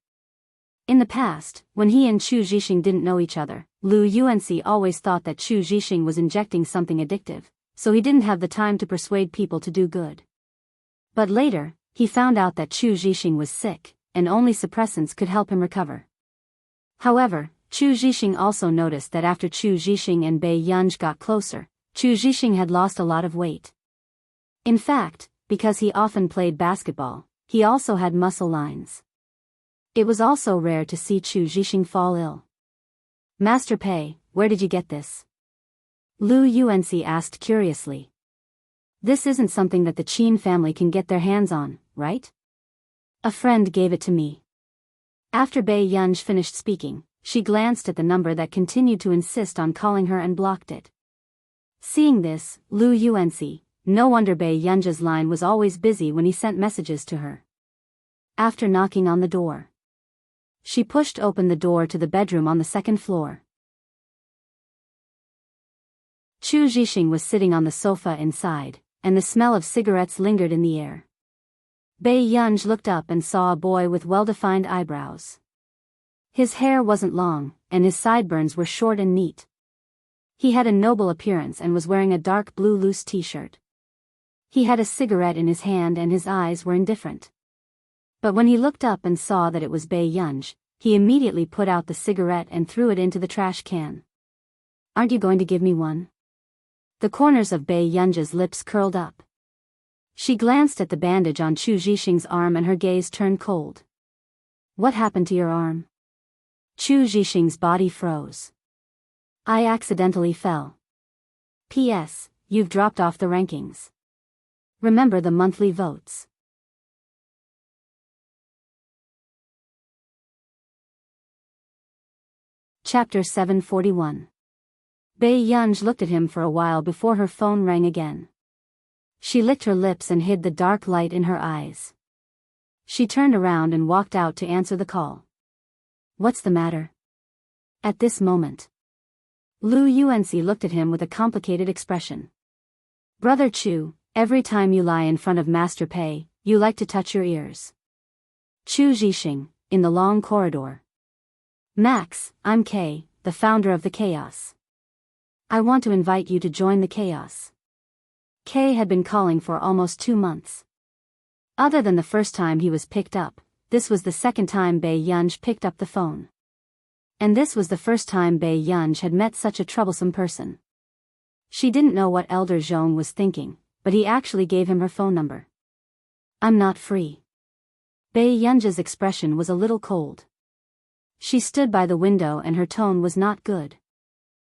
In the past, when he and Chu Zhixing didn't know each other, Lu Yuanxi always thought that Chu Zhixing was injecting something addictive, so he didn't have the time to persuade people to do good. But later, he found out that Chu Zhixing was sick, and only suppressants could help him recover. However, Chu Zhixing also noticed that after Chu Zhixing and Bei Yunj got closer, Chu Zhixing had lost a lot of weight. In fact, because he often played basketball, he also had muscle lines. It was also rare to see Chu Zhixing fall ill. Master Pei, where did you get this? Lu Yuanxi asked curiously. This isn't something that the Qin family can get their hands on, right? A friend gave it to me. After Bei Yunj finished speaking, she glanced at the number that continued to insist on calling her and blocked it. Seeing this, Lu Yuanxi, no wonder Bei Yunj's line was always busy when he sent messages to her. After knocking on the door, she pushed open the door to the bedroom on the 2nd floor. Chu Zhixing was sitting on the sofa inside, and the smell of cigarettes lingered in the air. Bei Yunj looked up and saw a boy with well-defined eyebrows. His hair wasn't long, and his sideburns were short and neat. He had a noble appearance and was wearing a dark blue loose t-shirt. He had a cigarette in his hand and his eyes were indifferent. But when he looked up and saw that it was Bei Yunj, he immediately put out the cigarette and threw it into the trash can. Aren't you going to give me one? The corners of Bei Yunj's lips curled up. She glanced at the bandage on Chu Zhixing's arm and her gaze turned cold. What happened to your arm? Chu Zhixing's body froze. I accidentally fell. P.S. You've dropped off the rankings. Remember the monthly votes. Chapter 741. Bei Yunj looked at him for a while before her phone rang again. She licked her lips and hid the dark light in her eyes. She turned around and walked out to answer the call. What's the matter? At this moment, Lu Yuanxi looked at him with a complicated expression. Brother Chu, every time you lie in front of Master Pei, you like to touch your ears. Chu Zhixing, in the long corridor. Max, I'm Kei, the founder of the Chaos. I want to invite you to join the Chaos. Kei had been calling for almost 2 months. Other than the first time he was picked up, this was the second time Bei Yunj picked up the phone. And this was the first time Bei Yunj had met such a troublesome person. She didn't know what Elder Zhong was thinking, but he actually gave him her phone number. I'm not free. Bei Yunj's expression was a little cold. She stood by the window and her tone was not good.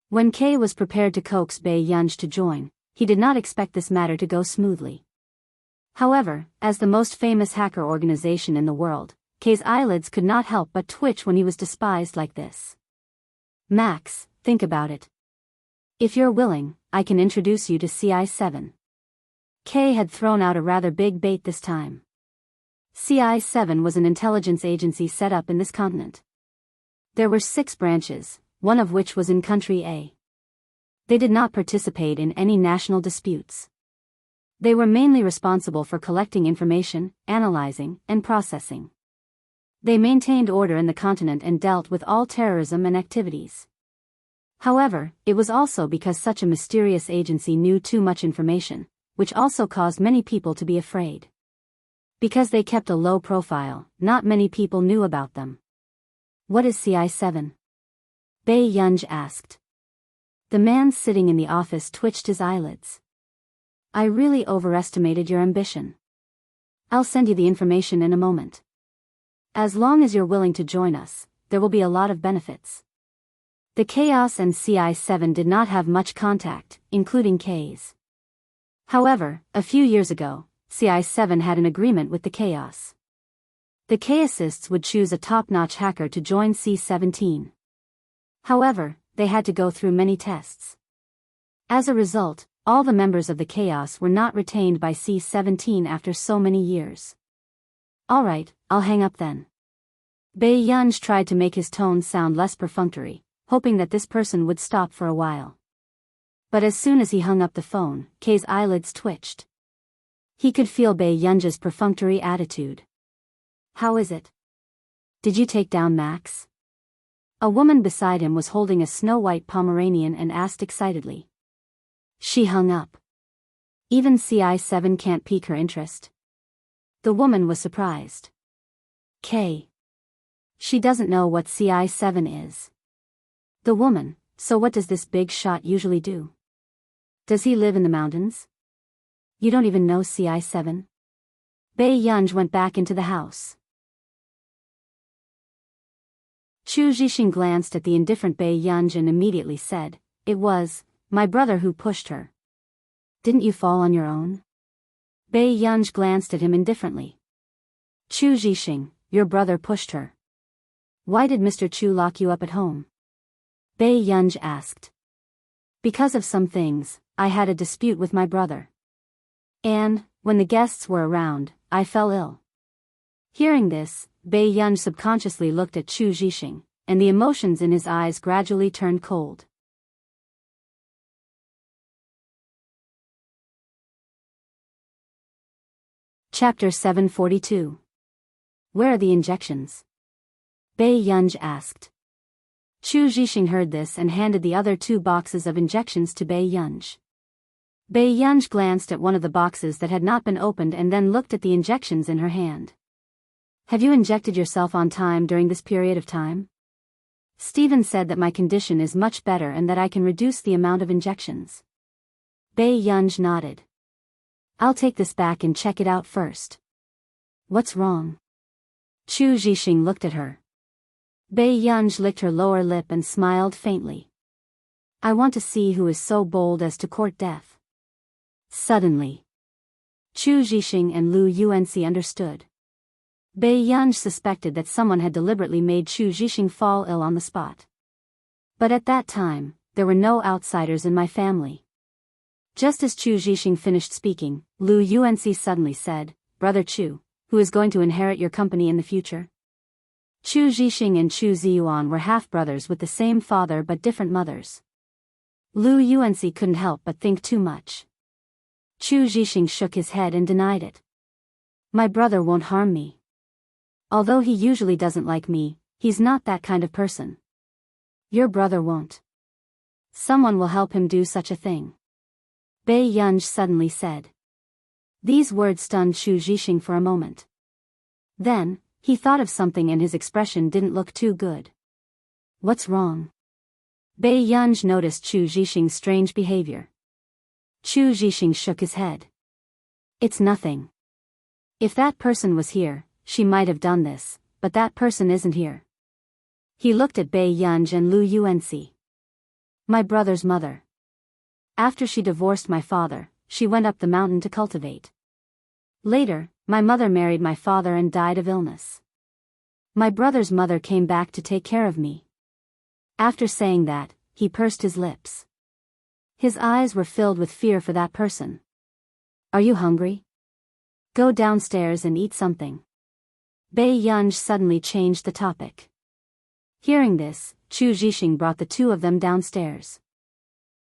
When Kei was prepared to coax Bei Yunj to join, he did not expect this matter to go smoothly. However, as the most famous hacker organization in the world, Kei's eyelids could not help but twitch when he was despised like this. Max, think about it. If you're willing, I can introduce you to CI7. Kei had thrown out a rather big bait this time. CI7 was an intelligence agency set up in this continent. There were 6 branches, one of which was in Country A. They did not participate in any national disputes. They were mainly responsible for collecting information, analyzing, and processing. They maintained order in the continent and dealt with all terrorism and activities. However, it was also because such a mysterious agency knew too much information, which also caused many people to be afraid. Because they kept a low profile, not many people knew about them. What is CI7? Bei Yunj asked. The man sitting in the office twitched his eyelids. I really overestimated your ambition. I'll send you the information in a moment. As long as you're willing to join us, there will be a lot of benefits. The Chaos and CI7 did not have much contact, including K's. However, a few years ago, CI7 had an agreement with the Chaos. The Chaosists would choose a top-notch hacker to join C17. However, they had to go through many tests. As a result, all the members of the Chaos were not retained by C17 after so many years. Alright, I'll hang up then. Bei Yunj tried to make his tone sound less perfunctory, hoping that this person would stop for a while. But as soon as he hung up the phone, K's eyelids twitched. He could feel Bei Yunj's perfunctory attitude. How is it? Did you take down Max? A woman beside him was holding a snow-white Pomeranian and asked excitedly. She hung up. Even CI7 can't pique her interest. The woman was surprised. K. She doesn't know what CI7 is. The woman, so what does this big shot usually do? Does he live in the mountains? You don't even know CI7? Bei Yunj went back into the house. Chu Zhixing glanced at the indifferent Bei Yunj and immediately said, It was my brother who pushed her. Didn't you fall on your own? Bei Yunj glanced at him indifferently. Chu Zhixing, your brother pushed her. Why did Mr. Chu lock you up at home? Bei Yunj asked. Because of some things, I had a dispute with my brother. And, when the guests were around, I fell ill. Hearing this, Bei Yunj subconsciously looked at Chu Zhixing, and the emotions in his eyes gradually turned cold. Chapter 742. Where are the injections? Bei Yunj asked. Chu Zhixing heard this and handed the other 2 boxes of injections to Bei Yunj. Bei Yunj glanced at one of the boxes that had not been opened and then looked at the injections in her hand. Have you injected yourself on time during this period of time? Stephen said that my condition is much better and that I can reduce the amount of injections. Bei Yunj nodded. I'll take this back and check it out first. What's wrong? Chu Zhixing looked at her. Bei Yunj licked her lower lip and smiled faintly. I want to see who is so bold as to court death. Suddenly, Chu Zhixing and Lu Yuanxi understood. Bei Yunj suspected that someone had deliberately made Chu Zhixing fall ill on the spot. But at that time, there were no outsiders in my family. Just as Chu Zhixing finished speaking, Lu Yuanxi suddenly said, Brother Chu, who is going to inherit your company in the future? Chu Zhixing and Chu Ziyuan were half-brothers with the same father but different mothers. Lu Yuanxi couldn't help but think too much. Chu Zhixing shook his head and denied it. My brother won't harm me. Although he usually doesn't like me, he's not that kind of person. Your brother won't. Someone will help him do such a thing. Bei Yunj suddenly said. These words stunned Chu Zhixing for a moment. Then, he thought of something and his expression didn't look too good. What's wrong? Bei Yunj noticed Chu Zhixing's strange behavior. Chu Zhixing shook his head. It's nothing. If that person was here, she might have done this, but that person isn't here. He looked at Bei Yunj and Lu Yuanxi. My brother's mother. After she divorced my father, she went up the mountain to cultivate. Later, my mother married my father and died of illness. My brother's mother came back to take care of me. After saying that, he pursed his lips. His eyes were filled with fear for that person. Are you hungry? Go downstairs and eat something. Bei Yunj suddenly changed the topic. Hearing this, Chu Zhixing brought the 2 of them downstairs.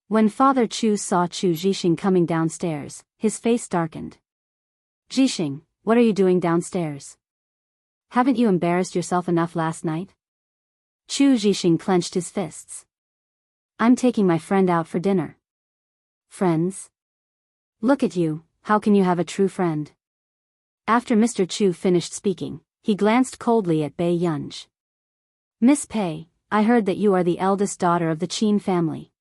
When Father Chu saw Chu Zhixing coming downstairs, his face darkened. Zhixing, what are you doing downstairs? Haven't you embarrassed yourself enough last night? Chu Zhixing clenched his fists. I'm taking my friend out for dinner. Friends? Look at you, how can you have a true friend? After Mr. Chu finished speaking, he glanced coldly at Bei Yunj. Miss Pei, I heard that you are the eldest daughter of the Qin family.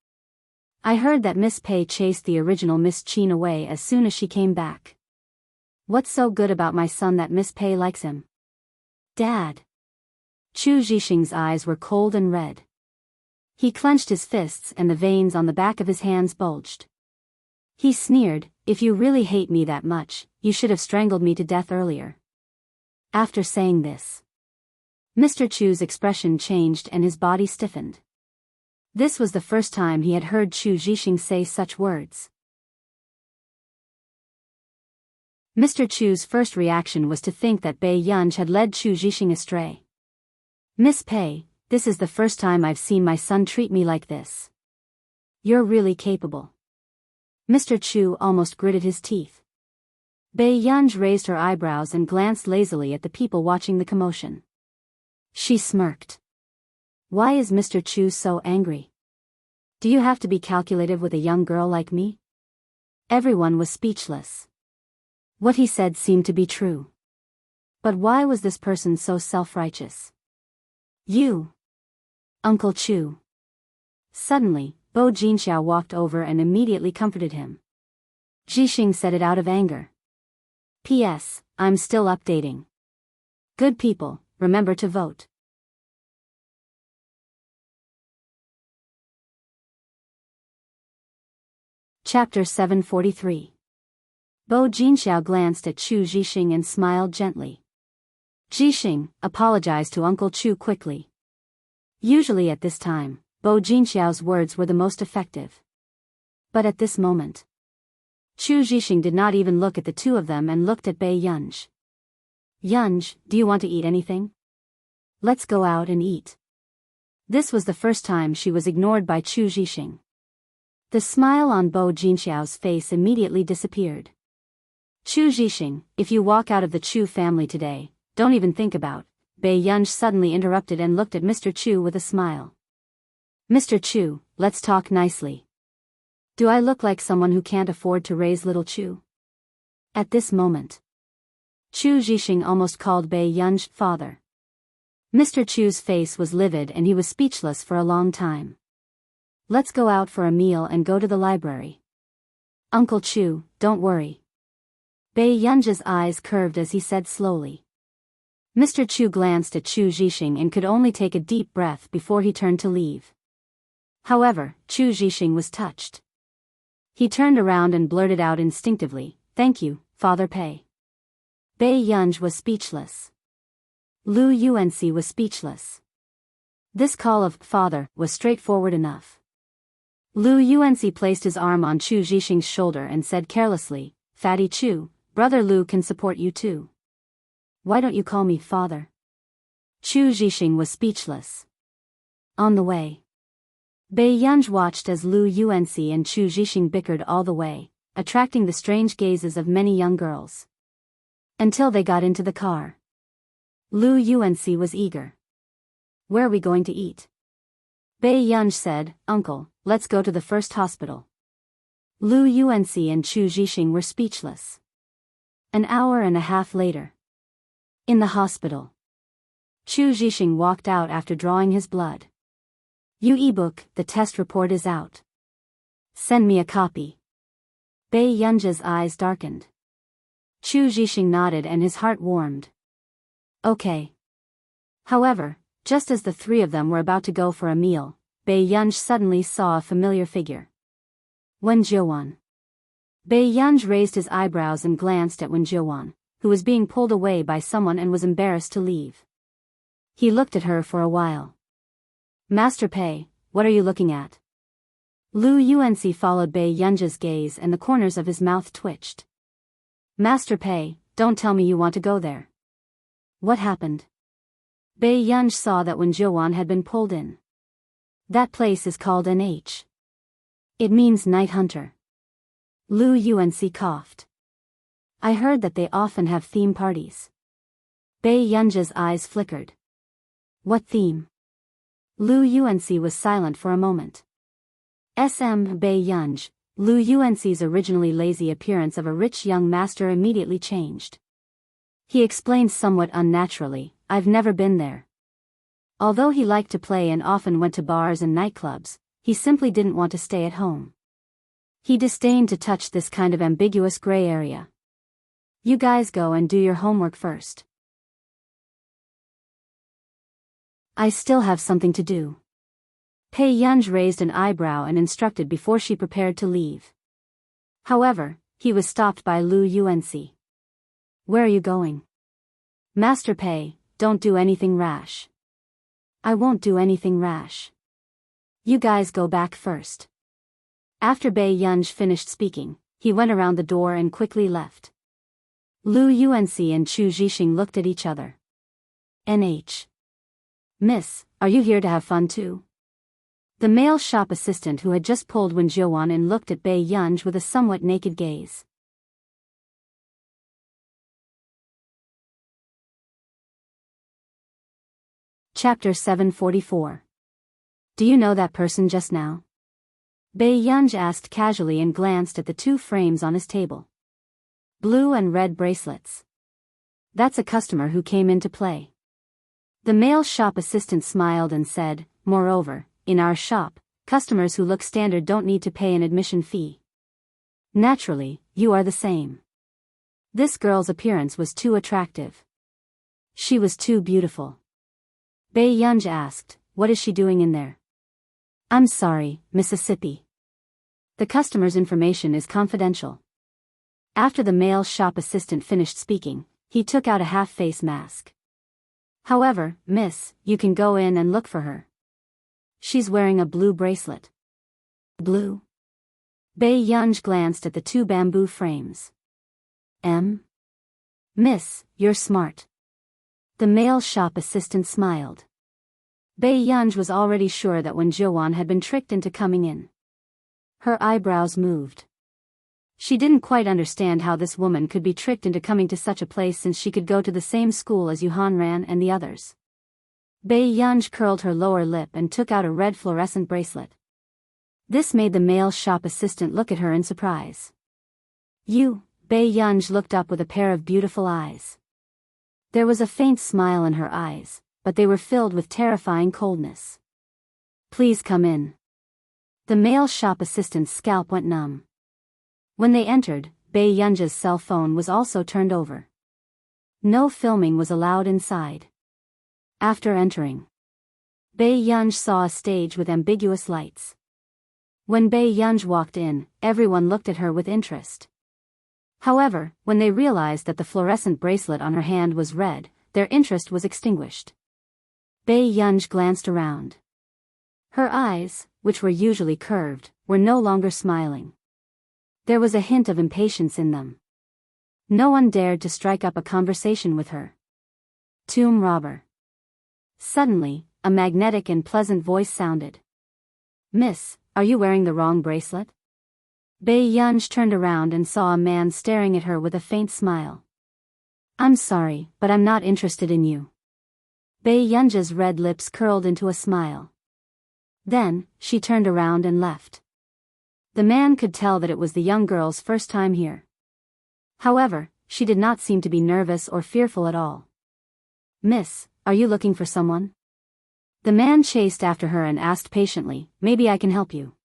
I heard that Miss Pei chased the original Miss Qin away as soon as she came back. What's so good about my son that Miss Pei likes him? Dad. Chu Zhixing's eyes were cold and red. He clenched his fists and the veins on the back of his hands bulged. He sneered, if you really hate me that much, you should have strangled me to death earlier. After saying this, Mr. Chu's expression changed and his body stiffened. This was the first time he had heard Chu Zhixing say such words. Mr. Chu's first reaction was to think that Bei Yunj had led Chu Zhixing astray. Miss Pei, this is the first time I've seen my son treat me like this. You're really capable. Mr. Chu almost gritted his teeth. Bei Yunj raised her eyebrows and glanced lazily at the people watching the commotion. She smirked. Why is Mr. Chu so angry? Do you have to be calculative with a young girl like me? Everyone was speechless. What he said seemed to be true. But why was this person so self-righteous? You. Uncle Chu. Suddenly, Bo Jinxiao walked over and immediately comforted him. Zhixing said it out of anger. P.S. I'm still updating. Good people, remember to vote. Chapter 743. Bo Jinxiao glanced at Chu Zhixing and smiled gently. Zhixing apologized to Uncle Chu quickly. Usually at this time, Bo Jinxiao's words were the most effective. But at this moment, Chu Zhixing did not even look at the two of them and looked at Bei Yunj. Yunj, do you want to eat anything? Let's go out and eat. This was the first time she was ignored by Chu Zhixing. The smile on Bo Jinxiao's face immediately disappeared. Chu Zhixing, if you walk out of the Chu family today, don't even think about. Bei Yunj suddenly interrupted and looked at Mr. Chu with a smile. Mr. Chu, let's talk nicely. Do I look like someone who can't afford to raise little Chu? At this moment, Chu Zhixing almost called Bei Yunj father. Mr. Chu's face was livid and he was speechless for a long time. Let's go out for a meal and go to the library. Uncle Chu, don't worry. Bei Yunj's eyes curved as he said slowly. Mr. Chu glanced at Chu Zhixing and could only take a deep breath before he turned to leave. However, Chu Zhixing was touched. He turned around and blurted out instinctively, "Thank you, Father Pei." Bei Yunj was speechless. Lu Yuanxi was speechless. This call of father was straightforward enough. Lu Yuanxi placed his arm on Chu Zhixing's shoulder and said carelessly, "Fatty Chu, Brother Lu can support you too. Why don't you call me father?" Chu Zhixing was speechless. On the way, Bei Yunj watched as Lu Yuanxi and Chu Zhixing bickered all the way, attracting the strange gazes of many young girls. Until they got into the car. Lu Yuanxi was eager. "Where are we going to eat?" Bei Yunj said, "Uncle, let's go to the first hospital." Lu Yuanxi and Chu Zhixing were speechless. An hour and a half later. In the hospital. Chu Zhixing walked out after drawing his blood. Audiobook, the test report is out. Send me a copy. Bei Yunj's eyes darkened. Chu Zhixing nodded and his heart warmed. Okay. However, just as the three of them were about to go for a meal, Bei Yunj suddenly saw a familiar figure. Wen Jiuwan. Bei Yunj raised his eyebrows and glanced at Wen Jiuwan, who was being pulled away by someone and was embarrassed to leave. He looked at her for a while. "Master Pei, what are you looking at?" Lu Yuanxi followed Bei Yunj's gaze and the corners of his mouth twitched. "Master Pei, don't tell me you want to go there." What happened? Bei Yunj saw that Wen Jiuwan had been pulled in. That place is called NH. It means night hunter. Lu Yuanxi coughed. I heard that they often have theme parties. Bei Yunj's eyes flickered. What theme? Lu Yuanxi was silent for a moment. Bei Yunj, Lu Yuanxi's originally lazy appearance of a rich young master immediately changed. He explained somewhat unnaturally, "I've never been there." Although he liked to play and often went to bars and nightclubs, he simply didn't want to stay at home. He disdained to touch this kind of ambiguous gray area. "You guys go and do your homework first. I still have something to do." Pei Yunj raised an eyebrow and instructed before she prepared to leave. However, he was stopped by Lu Yuanxi. "Where are you going?" "Master Pei, don't do anything rash." "I won't do anything rash. You guys go back first." After Bei Yunj finished speaking, he went around the door and quickly left. Lu Yuanxi and Chu Zhixing looked at each other. "NH. Miss, are you here to have fun too?" The male shop assistant who had just pulled Wen Jiuan in looked at Bei Yunj with a somewhat naked gaze. Chapter 744. "Do you know that person just now?" Bei Yunj asked casually and glanced at the two frames on his table. "Blue and red bracelets. That's a customer who came in to play." The male shop assistant smiled and said, "Moreover, in our shop, customers who look standard don't need to pay an admission fee. Naturally, you are the same." This girl's appearance was too attractive. She was too beautiful. Bei Yunj asked, "What is she doing in there?" "I'm sorry, Mississippi. The customer's information is confidential." After the male shop assistant finished speaking, he took out a half-face mask. "However, miss, you can go in and look for her. She's wearing a blue bracelet." "Blue?" Bei Yunj glanced at the two bamboo frames. Miss, you're smart." The male shop assistant smiled. Bei Yunj was already sure that Wen Jiuan had been tricked into coming in. Her eyebrows moved. She didn't quite understand how this woman could be tricked into coming to such a place since she could go to the same school as Yuhan Ran and the others. Bei Yunj curled her lower lip and took out a red fluorescent bracelet. This made the male shop assistant look at her in surprise. "You?" Bei Yunj looked up with a pair of beautiful eyes. There was a faint smile in her eyes, but they were filled with terrifying coldness. "Please come in." The male shop assistant's scalp went numb. When they entered, Bei Yunj's cell phone was also turned over. No filming was allowed inside. After entering, Bei Yunj saw a stage with ambiguous lights. When Bei Yunj walked in, everyone looked at her with interest. However, when they realized that the fluorescent bracelet on her hand was red, their interest was extinguished. Bei Yunj glanced around. Her eyes, which were usually curved, were no longer smiling. There was a hint of impatience in them. No one dared to strike up a conversation with her. "Tomb robber." Suddenly, a magnetic and pleasant voice sounded. "Miss, are you wearing the wrong bracelet?" Bei Yunj turned around and saw a man staring at her with a faint smile. "I'm sorry, but I'm not interested in you." Bei Yunj's red lips curled into a smile. Then, she turned around and left. The man could tell that it was the young girl's first time here. However, she did not seem to be nervous or fearful at all. "Miss, are you looking for someone?" The man chased after her and asked patiently, "Maybe I can help you."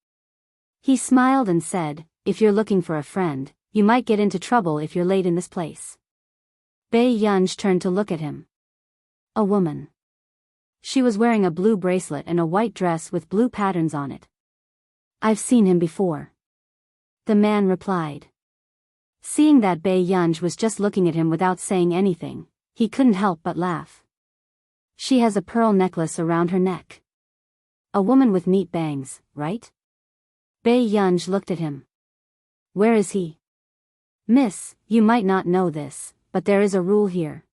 He smiled and said, "If you're looking for a friend, you might get into trouble if you're late in this place." Bei Yunj turned to look at him. A woman. She was wearing a blue bracelet and a white dress with blue patterns on it. "I've seen him before," the man replied. Seeing that Bei Yunj was just looking at him without saying anything, he couldn't help but laugh. "She has a pearl necklace around her neck. A woman with neat bangs, right?" Bei Yunj looked at him. "Where is he?" "Miss, you might not know this, but there is a rule here."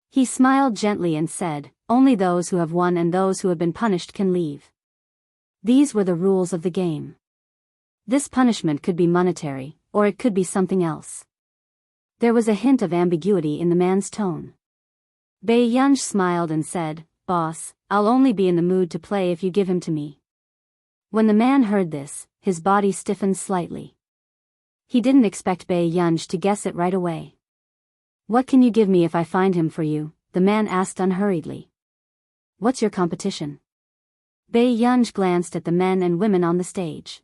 He smiled gently and said, "Only those who have won and those who have been punished can leave." These were the rules of the game. This punishment could be monetary, or it could be something else. There was a hint of ambiguity in the man's tone. Bei Yunj smiled and said, "Boss, I'll only be in the mood to play if you give him to me." When the man heard this, his body stiffened slightly. He didn't expect Bei Yunj to guess it right away. What can you give me if I find him for you? The man asked unhurriedly. What's your competition? Bei Yunj glanced at the men and women on the stage.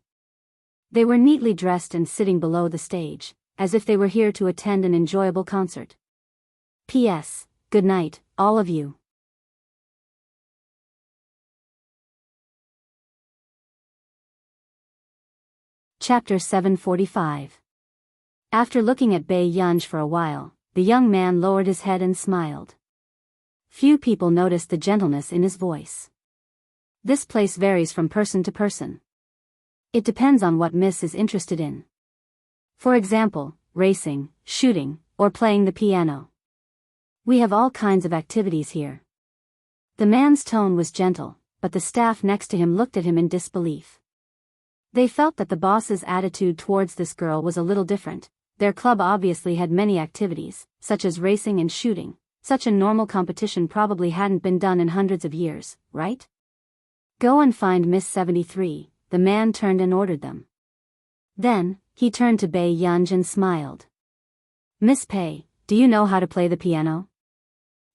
They were neatly dressed and sitting below the stage, as if they were here to attend an enjoyable concert. P.S. Good night, all of you. Chapter 745. After looking at Bei Yunj for a while, the young man lowered his head and smiled. Few people noticed the gentleness in his voice. This place varies from person to person. It depends on what Miss is interested in. For example, racing, shooting, or playing the piano. We have all kinds of activities here. The man's tone was gentle, but the staff next to him looked at him in disbelief. They felt that the boss's attitude towards this girl was a little different. Their club obviously had many activities, such as racing and shooting. Such a normal competition probably hadn't been done in hundreds of years, right? Go and find Miss 73, the man turned and ordered them. Then, he turned to Bei Yunj and smiled. Miss Pei, do you know how to play the piano?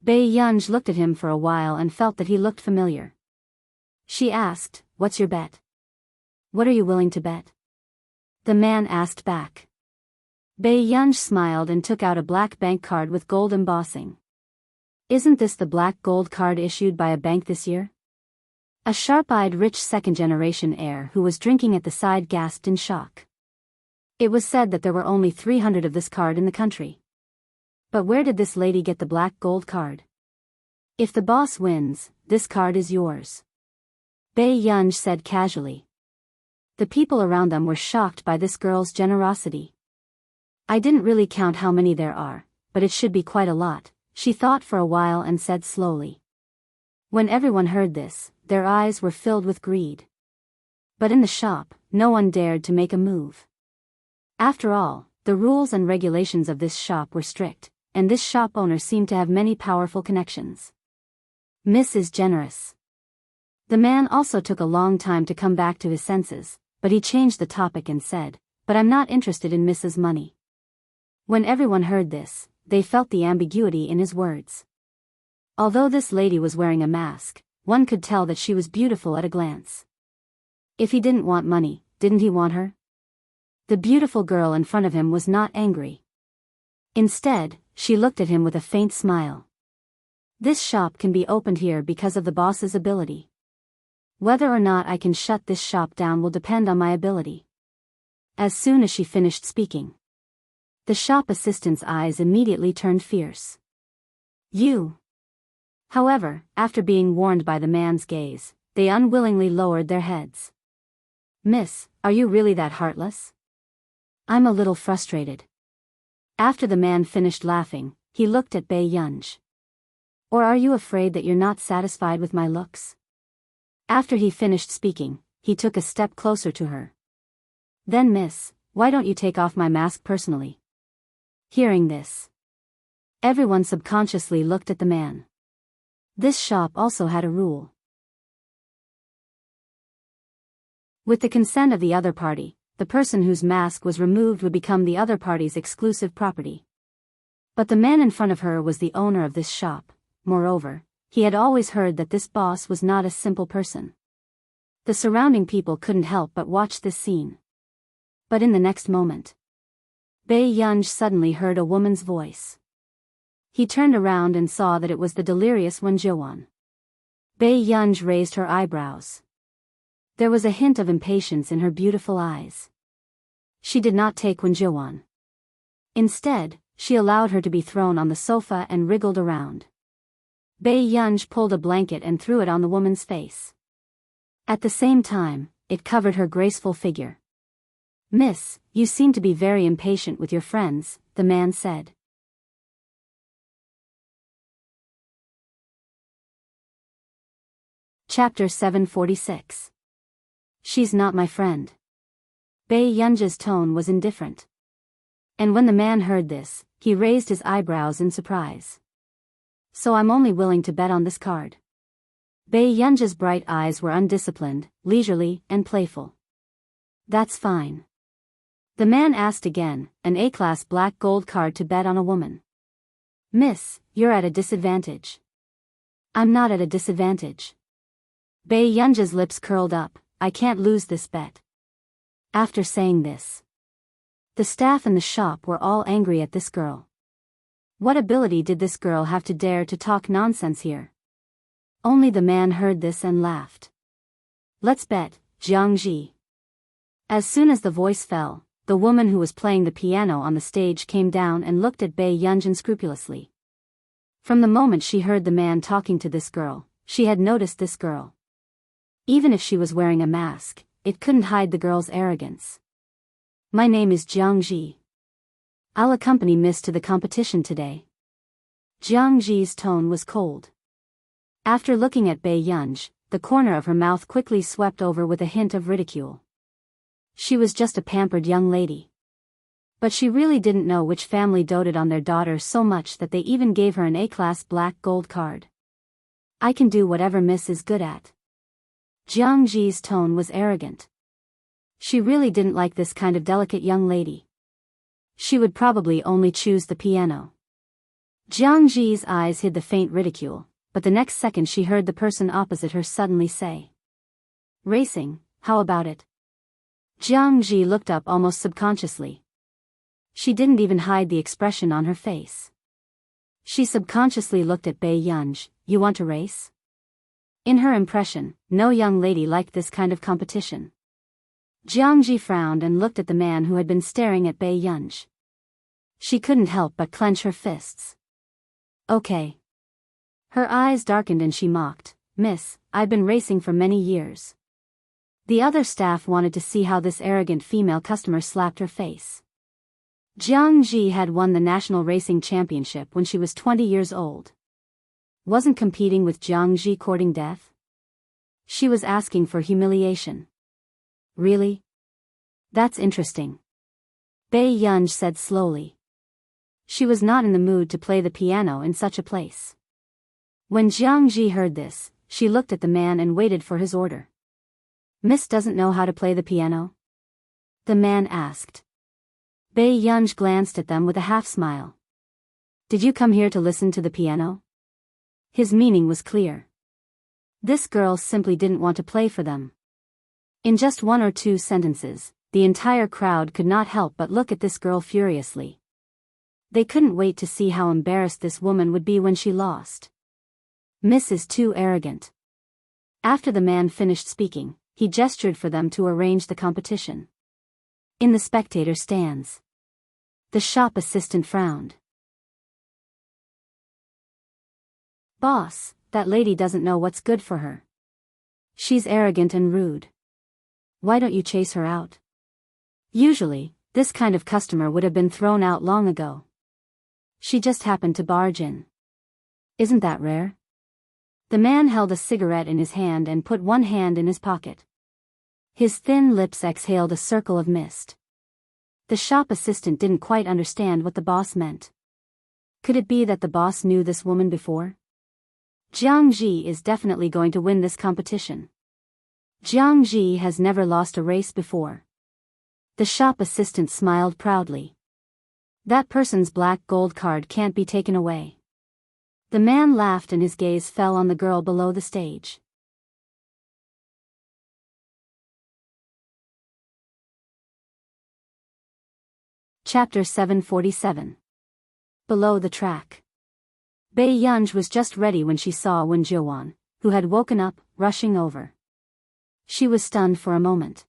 Bei Yunj looked at him for a while and felt that he looked familiar. She asked, what's your bet? What are you willing to bet? The man asked back. Bei Yunj smiled and took out a black bank card with gold embossing. Isn't this the black gold card issued by a bank this year? A sharp-eyed rich second-generation heir who was drinking at the side gasped in shock. It was said that there were only 300 of this card in the country. But where did this lady get the black gold card? If the boss wins, this card is yours. Bei Yunj said casually. The people around them were shocked by this girl's generosity. I didn't really count how many there are, but it should be quite a lot. She thought for a while and said slowly. When everyone heard this, their eyes were filled with greed. But in the shop, no one dared to make a move. After all, the rules and regulations of this shop were strict, and this shop owner seemed to have many powerful connections. Miss is generous. The man also took a long time to come back to his senses, but he changed the topic and said, but I'm not interested in Miss's money. When everyone heard this, they felt the ambiguity in his words. Although this lady was wearing a mask, one could tell that she was beautiful at a glance. If he didn't want money, didn't he want her? The beautiful girl in front of him was not angry. Instead, she looked at him with a faint smile. This shop can be opened here because of the boss's ability. Whether or not I can shut this shop down will depend on my ability. As soon as she finished speaking, the shop assistant's eyes immediately turned fierce. You. However, after being warned by the man's gaze, they unwillingly lowered their heads. Miss, are you really that heartless? I'm a little frustrated. After the man finished laughing, he looked at Bei Yunj. Or are you afraid that you're not satisfied with my looks? After he finished speaking, he took a step closer to her. Then miss, why don't you take off my mask personally? Hearing this, everyone subconsciously looked at the man. This shop also had a rule. With the consent of the other party, the person whose mask was removed would become the other party's exclusive property. But the man in front of her was the owner of this shop. Moreover, he had always heard that this boss was not a simple person. The surrounding people couldn't help but watch this scene. But in the next moment, Bei Yunj suddenly heard a woman's voice. He turned around and saw that it was the delirious Wen Jiwan. Bei Yunj raised her eyebrows. There was a hint of impatience in her beautiful eyes. She did not take Wen Jiwan. Instead, she allowed her to be thrown on the sofa and wriggled around. Bei Yunj pulled a blanket and threw it on the woman's face. At the same time, it covered her graceful figure. Miss, you seem to be very impatient with your friends, the man said. Chapter 746. She's not my friend. Bei Yunj's tone was indifferent. And when the man heard this, he raised his eyebrows in surprise. So I'm only willing to bet on this card. Bei Yunj's bright eyes were undisciplined, leisurely, and playful. That's fine. The man asked again, an A-class black gold card to bet on a woman. Miss, you're at a disadvantage. I'm not at a disadvantage. Baiyun's lips curled up, I can't lose this bet. After saying this, the staff in the shop were all angry at this girl. What ability did this girl have to dare to talk nonsense here? Only the man heard this and laughed. Let's bet, Jianghu. As soon as the voice fell, the woman who was playing the piano on the stage came down and looked at Baiyun unscrupulously. From the moment she heard the man talking to this girl, she had noticed this girl. Even if she was wearing a mask, it couldn't hide the girl's arrogance. My name is Jianghu. I'll accompany Miss to the competition today. Jianghu's tone was cold. After looking at Baiyun, the corner of her mouth quickly swept over with a hint of ridicule. She was just a pampered young lady. But she really didn't know which family doted on their daughter so much that they even gave her an A-class black gold card. I can do whatever Miss is good at. Jianghu's tone was arrogant. She really didn't like this kind of delicate young lady. She would probably only choose the piano. Jianghu's eyes hid the faint ridicule, but the next second she heard the person opposite her suddenly say, "Racing, how about it?" Jianghu looked up almost subconsciously. She didn't even hide the expression on her face. She subconsciously looked at Baiyun. You want to race? In her impression, no young lady liked this kind of competition. Jianghu frowned and looked at the man who had been staring at Baiyun. She couldn't help but clench her fists. Okay. Her eyes darkened and she mocked, Miss, I've been racing for many years. The other staff wanted to see how this arrogant female customer slapped her face. Jianghu had won the National Racing Championship when she was 20 years old. Wasn't competing with Jianghu courting death? She was asking for humiliation. Really? That's interesting. Baiyun said slowly. She was not in the mood to play the piano in such a place. When Jianghu heard this, she looked at the man and waited for his order. Miss doesn't know how to play the piano? The man asked. Baiyun glanced at them with a half-smile. Did you come here to listen to the piano? His meaning was clear. This girl simply didn't want to play for them. In just one or two sentences, the entire crowd could not help but look at this girl furiously. They couldn't wait to see how embarrassed this woman would be when she lost. Miss is too arrogant. After the man finished speaking, he gestured for them to arrange the competition. In the spectator stands. The shop assistant frowned. Boss, that lady doesn't know what's good for her. She's arrogant and rude. Why don't you chase her out? Usually, this kind of customer would have been thrown out long ago. She just happened to barge in. Isn't that rare? The man held a cigarette in his hand and put one hand in his pocket. His thin lips exhaled a circle of mist. The shop assistant didn't quite understand what the boss meant. Could it be that the boss knew this woman before? Jianghu is definitely going to win this competition. Jianghu has never lost a race before. The shop assistant smiled proudly. That person's black gold card can't be taken away. The man laughed and his gaze fell on the girl below the stage. Chapter 747. Below the track. Baiyun was just ready when she saw Wen Jiuan, who had woken up, rushing over. She was stunned for a moment.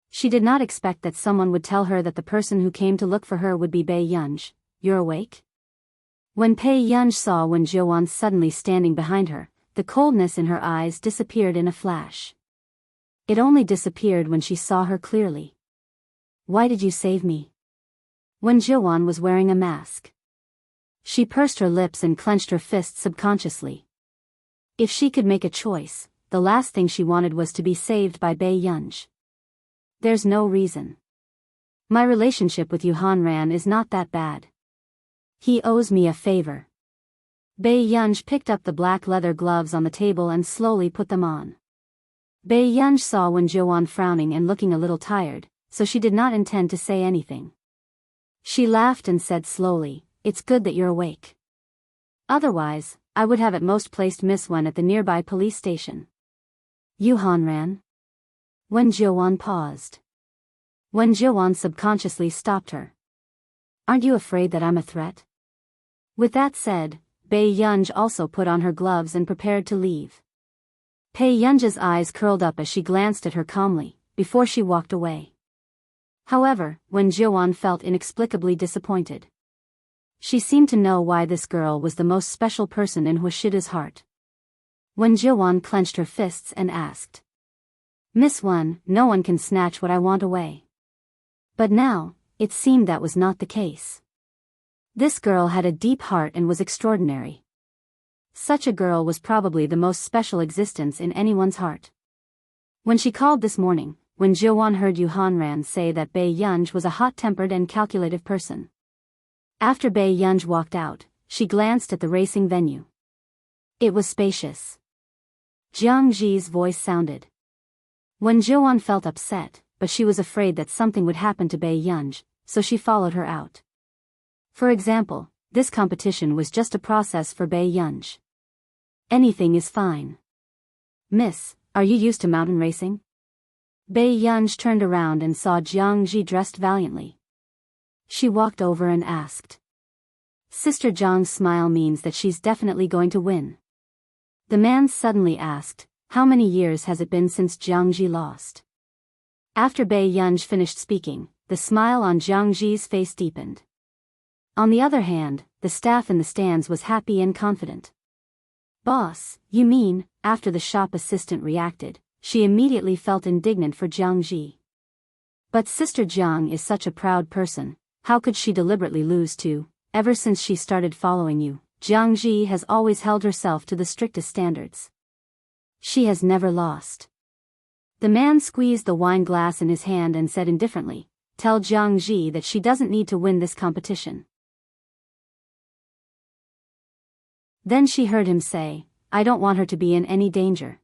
She did not expect that someone would tell her that the person who came to look for her would be Baiyun. You're awake? When Baiyun saw Wen Jiuan suddenly standing behind her, the coldness in her eyes disappeared in a flash. It only disappeared when she saw her clearly. Why did you save me? Wen Jiuan was wearing a mask. She pursed her lips and clenched her fists subconsciously. If she could make a choice, the last thing she wanted was to be saved by Baiyun. There's no reason. My relationship with Yuhan Ran is not that bad. He owes me a favor. Baiyun picked up the black leather gloves on the table and slowly put them on. Baiyun saw Wen Jiuan frowning and looking a little tired, so she did not intend to say anything. She laughed and said slowly, "It's good that you're awake. Otherwise, I would have at most placed Miss Wen at the nearby police station." "You Hanran?" Wen Jiuan paused. Wen Jiuan subconsciously stopped her. "Aren't you afraid that I'm a threat?" With that said, Bei Yunj also put on her gloves and prepared to leave. Pei Yunj's eyes curled up as she glanced at her calmly, before she walked away. However, Wen Jiuan felt inexplicably disappointed. She seemed to know why this girl was the most special person in Huashida's heart. Wen Jiuan clenched her fists and asked, "Miss Wen, no one can snatch what I want away." But now, it seemed that was not the case. This girl had a deep heart and was extraordinary. Such a girl was probably the most special existence in anyone's heart. When she called this morning, when Jiuan heard Yu Hanran say that Bei Yunj was a hot-tempered and calculative person. After Bei Yunj walked out, she glanced at the racing venue. It was spacious. Jiang Ji's voice sounded. When Jiuan felt upset, but she was afraid that something would happen to Bei Yunj, so she followed her out. For example, this competition was just a process for Bei Yunj. "Anything is fine. Miss, are you used to mountain racing?" Bei Yunj turned around and saw Jiang Ji dressed valiantly. She walked over and asked. "Sister Jiang's smile means that she's definitely going to win." The man suddenly asked, "How many years has it been since Jiang Ji lost?" After Bei Yunj finished speaking, the smile on Jiang Ji's face deepened. On the other hand, the staff in the stands was happy and confident. "Boss, you mean," after the shop assistant reacted, she immediately felt indignant for Jiang Ji. But Sister Jiang is such a proud person, how could she deliberately lose to? Ever since she started following you, Jiang Ji has always held herself to the strictest standards. She has never lost. The man squeezed the wine glass in his hand and said indifferently, "Tell Jiang Ji that she doesn't need to win this competition." Then she heard him say, "I don't want her to be in any danger."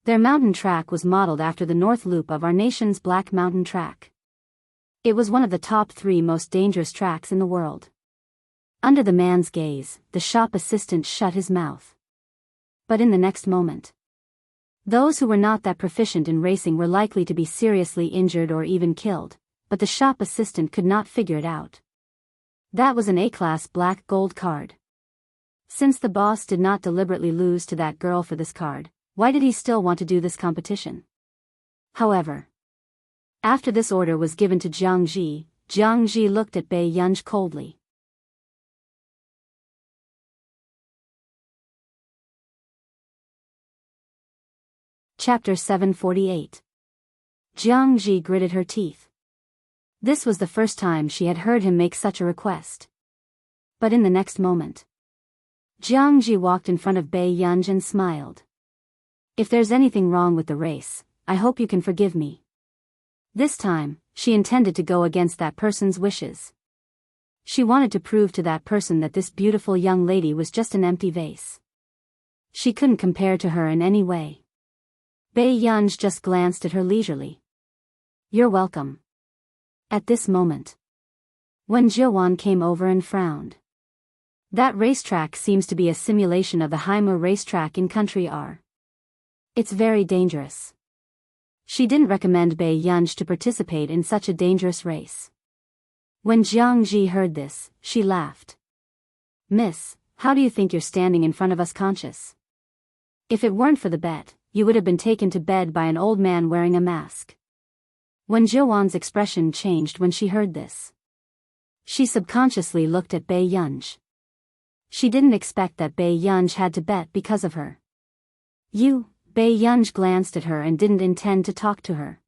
Their mountain track was modeled after the North Loop of our nation's Black Mountain Track. It was one of the top 3 most dangerous tracks in the world. Under the man's gaze, the shop assistant shut his mouth. But in the next moment, those who were not that proficient in racing were likely to be seriously injured or even killed, but the shop assistant could not figure it out. That was an A-class black gold card. Since the boss did not deliberately lose to that girl for this card, why did he still want to do this competition? However, after this order was given to Jiang Ji looked at Bei Yunj coldly. Chapter 748. Jiang Ji gritted her teeth. This was the first time she had heard him make such a request. But in the next moment, Jiang Ji walked in front of Bei Yunj and smiled. "If there's anything wrong with the race, I hope you can forgive me." This time, she intended to go against that person's wishes. She wanted to prove to that person that this beautiful young lady was just an empty vase. She couldn't compare to her in any way. Bei Yunj just glanced at her leisurely. "You're welcome." At this moment, Wen Jiuan came over and frowned. That racetrack seems to be a simulation of the Haimu racetrack in Country R. It's very dangerous. She didn't recommend Bei Yunj to participate in such a dangerous race. When Jiang Ji heard this, she laughed. "Miss, how do you think you're standing in front of us conscious? If it weren't for the bet, you would have been taken to bed by an old man wearing a mask." When Jiuan's expression changed when she heard this, she subconsciously looked at Bei Yunj. She didn't expect that Bei Yunj had to bet because of her. Bei Yunj glanced at her and didn't intend to talk to her.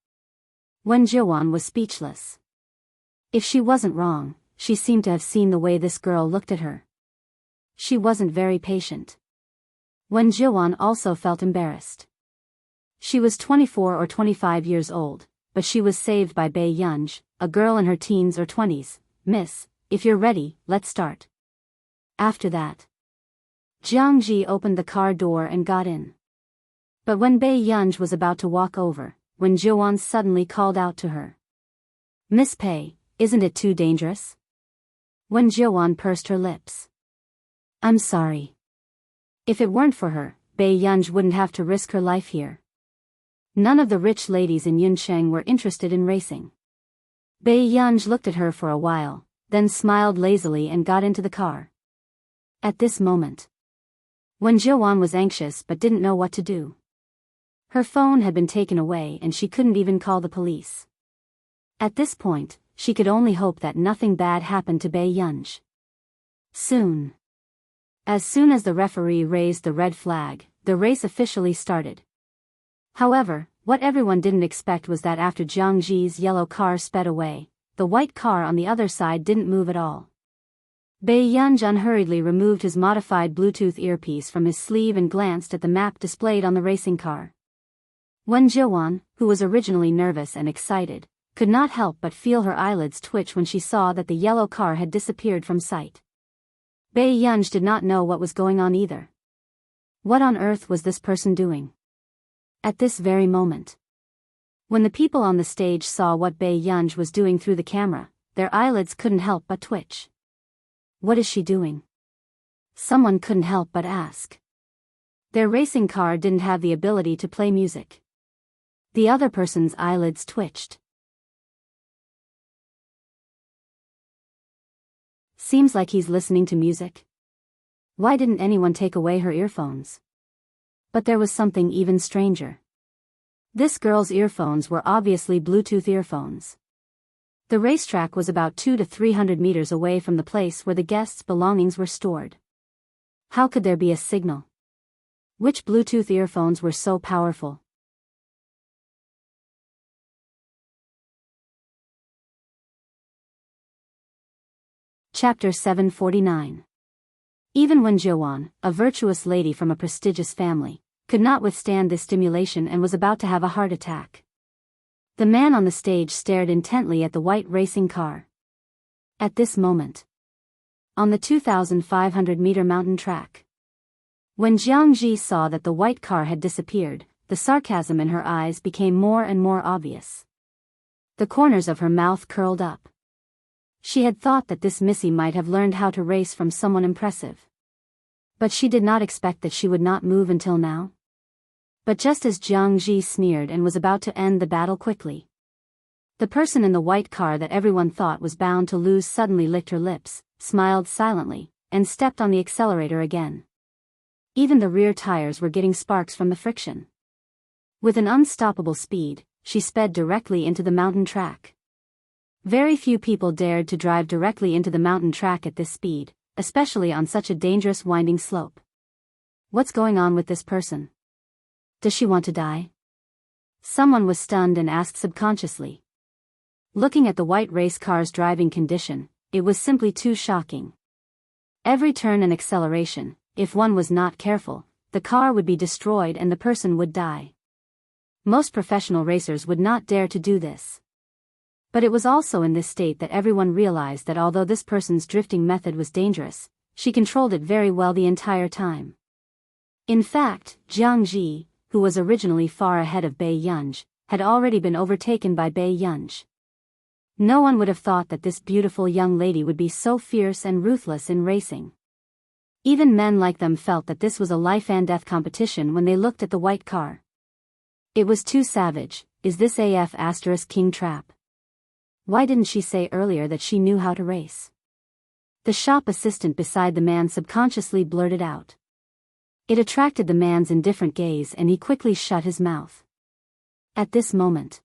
Wen Jiuan was speechless. If she wasn't wrong, she seemed to have seen the way this girl looked at her. She wasn't very patient. Wen Jiuan also felt embarrassed. She was 24 or 25 years old, but she was saved by Bei Yunj, a girl in her teens or 20s. "Miss, if you're ready, let's start." After that, Jiang Ji opened the car door and got in. But when Bei Yunj was about to walk over, Wen Jiuan suddenly called out to her. Miss Pei, isn't it too dangerous? Wen Jiuan pursed her lips. I'm sorry. If it weren't for her, Bei Yunj wouldn't have to risk her life here. None of the rich ladies in Yuncheng were interested in racing. Bei Yunj looked at her for a while, then smiled lazily and got into the car. At this moment, Wen Jiuan was anxious but didn't know what to do. Her phone had been taken away and she couldn't even call the police. At this point, she could only hope that nothing bad happened to Bei Yunj. As soon as the referee raised the red flag, the race officially started. However, what everyone didn't expect was that after Jiang Ji's yellow car sped away, the white car on the other side didn't move at all. Bei Yunj unhurriedly removed his modified Bluetooth earpiece from his sleeve and glanced at the map displayed on the racing car. Wen Jiuan, who was originally nervous and excited, could not help but feel her eyelids twitch when she saw that the yellow car had disappeared from sight. Bei Yunj did not know what was going on either. What on earth was this person doing? At this very moment, when the people on the stage saw what Bei Yunj was doing through the camera, their eyelids couldn't help but twitch. What is she doing? Someone couldn't help but ask. Their racing car didn't have the ability to play music. The other person's eyelids twitched. Seems like he's listening to music. Why didn't anyone take away her earphones? But there was something even stranger. This girl's earphones were obviously Bluetooth earphones. The racetrack was about 200 to 300 meters away from the place where the guests' belongings were stored. How could there be a signal? Which Bluetooth earphones were so powerful? Chapter 749. Even Wen Jiuan, a virtuous lady from a prestigious family, could not withstand this stimulation and was about to have a heart attack. The man on the stage stared intently at the white racing car. At this moment, on the 2,500-meter mountain track, when Jiang Ji saw that the white car had disappeared, the sarcasm in her eyes became more and more obvious. The corners of her mouth curled up. She had thought that this Missy might have learned how to race from someone impressive. But she did not expect that she would not move until now. But just as Jiang Ji sneered and was about to end the battle quickly, the person in the white car that everyone thought was bound to lose suddenly licked her lips, smiled silently, and stepped on the accelerator again. Even the rear tires were getting sparks from the friction. With an unstoppable speed, she sped directly into the mountain track. Very few people dared to drive directly into the mountain track at this speed, especially on such a dangerous winding slope. What's going on with this person? Does she want to die? Someone was stunned and asked subconsciously. Looking at the white race car's driving condition, it was simply too shocking. Every turn and acceleration, if one was not careful, the car would be destroyed and the person would die. Most professional racers would not dare to do this. But it was also in this state that everyone realized that although this person's drifting method was dangerous, she controlled it very well the entire time. In fact, Jiang Ji, who was originally far ahead of Bei Yunj, had already been overtaken by Bei Yunj. No one would have thought that this beautiful young lady would be so fierce and ruthless in racing. Even men like them felt that this was a life-and-death competition when they looked at the white car. It was too savage. Is this AF** King Trap? Why didn't she say earlier that she knew how to race? The shop assistant beside the man subconsciously blurted out. It attracted the man's indifferent gaze and he quickly shut his mouth. At this moment,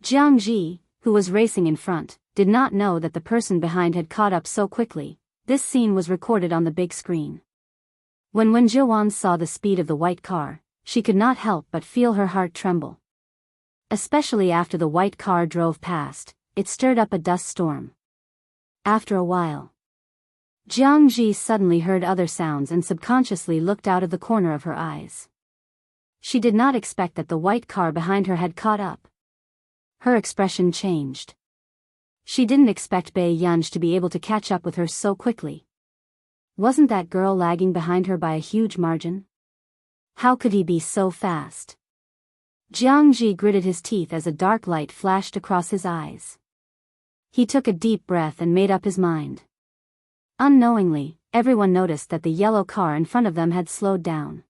Jiang Ji, who was racing in front, did not know that the person behind had caught up so quickly. This scene was recorded on the big screen. When Wen Jiuan saw the speed of the white car, she could not help but feel her heart tremble. Especially after the white car drove past, it stirred up a dust storm. After a while, Jiang Ji suddenly heard other sounds and subconsciously looked out of the corner of her eyes. She did not expect that the white car behind her had caught up. Her expression changed. She didn't expect Bei Yunj to be able to catch up with her so quickly. Wasn't that girl lagging behind her by a huge margin? How could he be so fast? Jiang Ji gritted his teeth as a dark light flashed across his eyes. He took a deep breath and made up his mind. Unknowingly, everyone noticed that the yellow car in front of them had slowed down.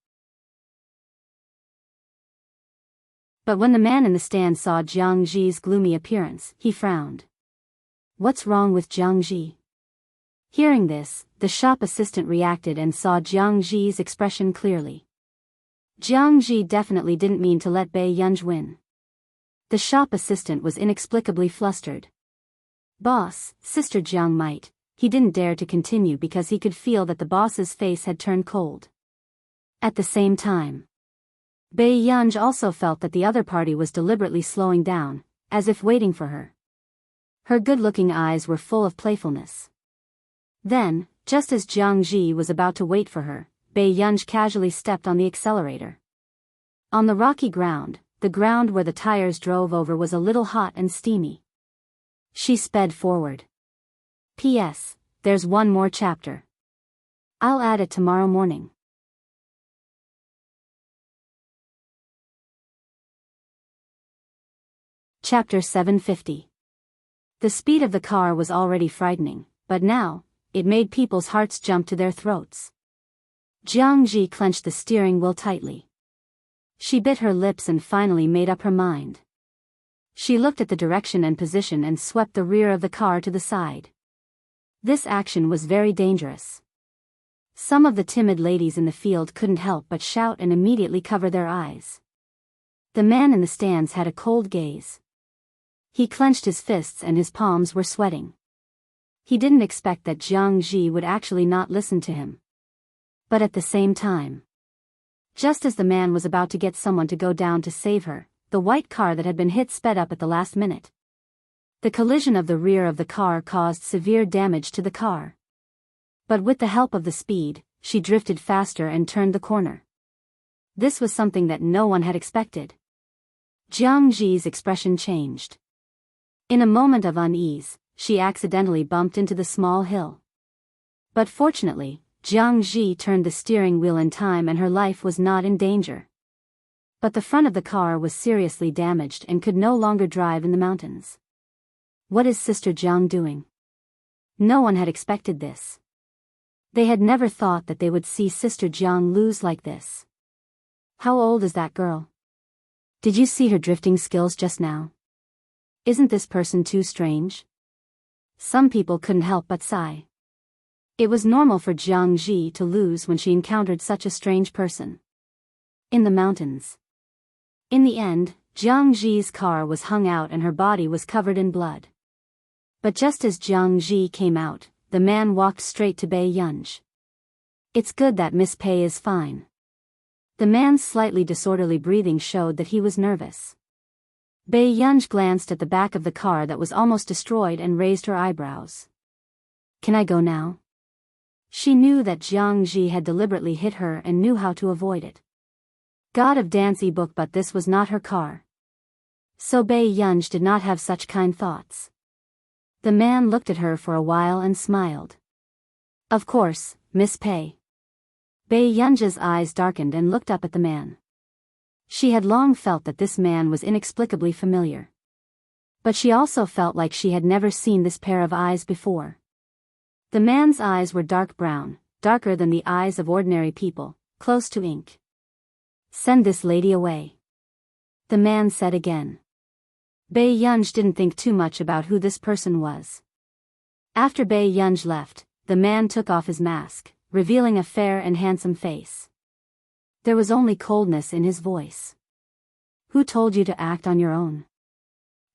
But when the man in the stand saw Jiang Zi's gloomy appearance, he frowned. What's wrong with Jiang Zi? Hearing this, the shop assistant reacted and saw Jiang Zi's expression clearly. Jiang Zi definitely didn't mean to let Bai Yunj win. The shop assistant was inexplicably flustered. Boss, Sister Jiang might. He didn't dare to continue because he could feel that the boss's face had turned cold. At the same time, Bai Yunj also felt that the other party was deliberately slowing down, as if waiting for her. Her good-looking eyes were full of playfulness. Then, just as Jiang Zi was about to wait for her, Bai Yunj casually stepped on the accelerator. On the rocky ground, the ground where the tires drove over was a little hot and steamy. She sped forward. P.S. There's one more chapter. I'll add it tomorrow morning. Chapter 750. The speed of the car was already frightening, but now, it made people's hearts jump to their throats. Jiang Zi clenched the steering wheel tightly. She bit her lips and finally made up her mind. She looked at the direction and position and swept the rear of the car to the side. This action was very dangerous. Some of the timid ladies in the field couldn't help but shout and immediately cover their eyes. The man in the stands had a cold gaze. He clenched his fists and his palms were sweating. He didn't expect that Jiang Zi would actually not listen to him. But at the same time, just as the man was about to get someone to go down to save her, the white car that had been hit sped up at the last minute. The collision of the rear of the car caused severe damage to the car. But with the help of the speed, she drifted faster and turned the corner. This was something that no one had expected. Jiang Zi's expression changed. In a moment of unease, she accidentally bumped into the small hill. But fortunately, Jiang Zi turned the steering wheel in time and her life was not in danger. But the front of the car was seriously damaged and could no longer drive in the mountains. What is Sister Jiang doing? No one had expected this. They had never thought that they would see Sister Jiang lose like this. How old is that girl? Did you see her drifting skills just now? Isn't this person too strange? Some people couldn't help but sigh. It was normal for Jiang Zi to lose when she encountered such a strange person. In the mountains. In the end, Jiang Zi's car was hung out and her body was covered in blood. But just as Jiang Zi came out, the man walked straight to Bai Yunj. It's good that Miss Pei is fine. The man's slightly disorderly breathing showed that he was nervous. Bai Yunj glanced at the back of the car that was almost destroyed and raised her eyebrows. Can I go now? She knew that Jiang Zi had deliberately hit her and knew how to avoid it. God of Dancy Book, but this was not her car. So Bai Yunj did not have such kind thoughts. The man looked at her for a while and smiled. Of course, Miss Pei. Bai Yunj's eyes darkened and looked up at the man. She had long felt that this man was inexplicably familiar. But she also felt like she had never seen this pair of eyes before. The man's eyes were dark brown, darker than the eyes of ordinary people, close to ink. Send this lady away. The man said again. Bai Yunj didn't think too much about who this person was. After Bai Yunj left, the man took off his mask, revealing a fair and handsome face. There was only coldness in his voice. Who told you to act on your own?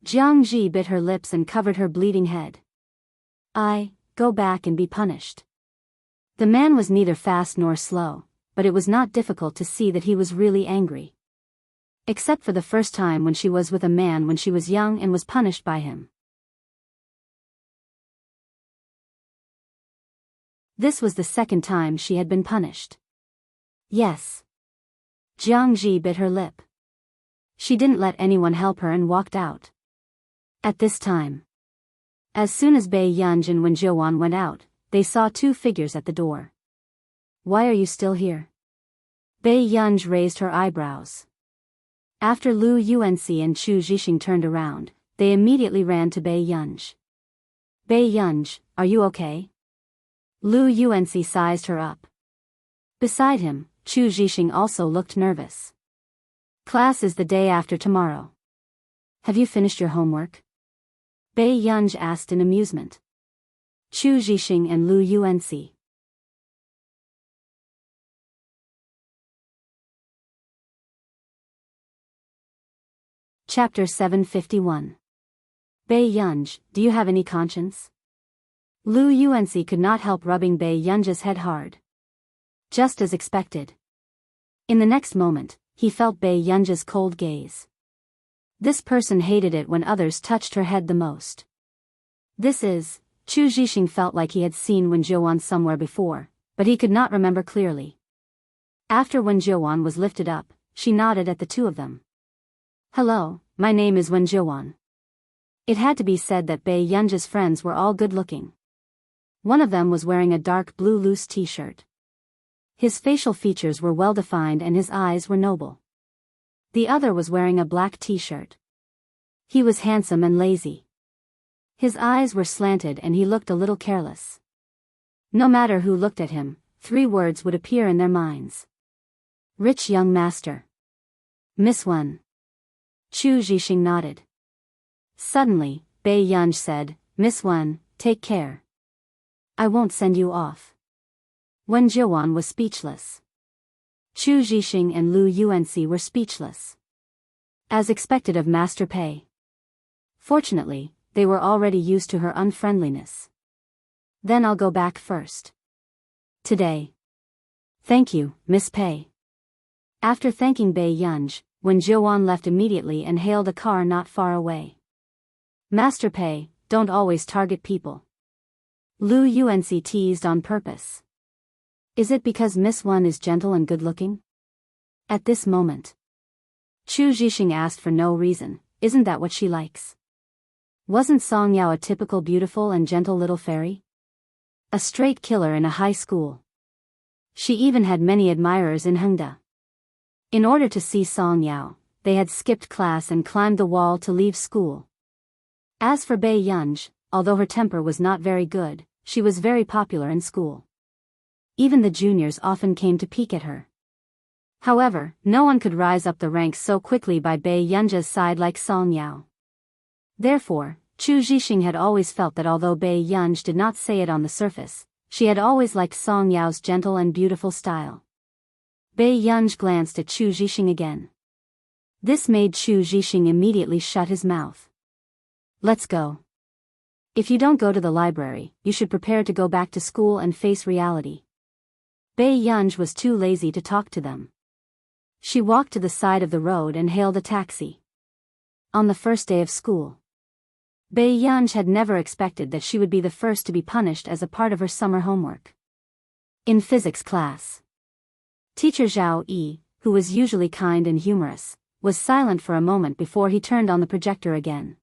Jiang Zi bit her lips and covered her bleeding head. Go back and be punished. The man was neither fast nor slow, but it was not difficult to see that he was really angry. Except for the first time when she was with a man when she was young and was punished by him. This was the second time she had been punished. Yes. Jiang Zi bit her lip. She didn't let anyone help her and walked out. At this time, as soon as Bai Yunj and Wen Jiuan went out, they saw two figures at the door. Why are you still here? Bai Yunj raised her eyebrows. After Lu Yuanxi and Chu Zhixing turned around, they immediately ran to Bai Yunj. Bei Yunj, are you okay? Lu Yuanci sized her up. Beside him, Chu Zhixing also looked nervous. Class is the day after tomorrow. Have you finished your homework? Bei Yunj asked in amusement. Chu Zhixing and Lu Yuanci. Chapter 751. Bei Yunj, do you have any conscience? Lu Yuanci could not help rubbing Bei Yunj's head hard. Just as expected. In the next moment, he felt Bei Yunj's cold gaze. This person hated it when others touched her head the most. Chu Zhixing felt like he had seen Wen Jiuan somewhere before, but he could not remember clearly. After Wen Jiuan was lifted up, she nodded at the two of them. Hello, my name is Wen Jiuan. It had to be said that Bei Yunj's friends were all good-looking. One of them was wearing a dark blue loose t-shirt. His facial features were well-defined and his eyes were noble. The other was wearing a black t-shirt. He was handsome and lazy. His eyes were slanted and he looked a little careless. No matter who looked at him, 3 words would appear in their minds. Rich young master. Miss Wen. Chu Zhixing nodded. Suddenly, Bei Yunj said, Miss Wen, take care. I won't send you off. Wen Jiuan was speechless. Chu Zhixing and Lu Yuanci were speechless. As expected of Master Pei. Fortunately, they were already used to her unfriendliness. Then I'll go back first. Today. Thank you, Miss Pei. After thanking Bei Yunj, Wen Jiuan left immediately and hailed a car not far away. Master Pei, don't always target people. Lu Yuanci teased on purpose. Is it because Miss Wen is gentle and good-looking? At this moment. Chu Zhixing asked for no reason, isn't that what she likes? Wasn't Song Yao a typical beautiful and gentle little fairy? A straight killer in a high school. She even had many admirers in Hengda. In order to see Song Yao, they had skipped class and climbed the wall to leave school. As for Bei Yunj, although her temper was not very good, she was very popular in school. Even the juniors often came to peek at her. However, no one could rise up the ranks so quickly by Bei Yunj's side like Song Yao. Therefore, Chu Zhixing had always felt that although Bei Yunj did not say it on the surface, she had always liked Song Yao's gentle and beautiful style. Bei Yunj glanced at Chu Zhixing again. This made Chu Zhixing immediately shut his mouth. Let's go. If you don't go to the library, you should prepare to go back to school and face reality. Bei Yunj was too lazy to talk to them. She walked to the side of the road and hailed a taxi. On the first day of school. Bei Yunj had never expected that she would be the first to be punished as a part of her summer homework. In physics class. Teacher Zhao Yi, who was usually kind and humorous, was silent for a moment before he turned on the projector again.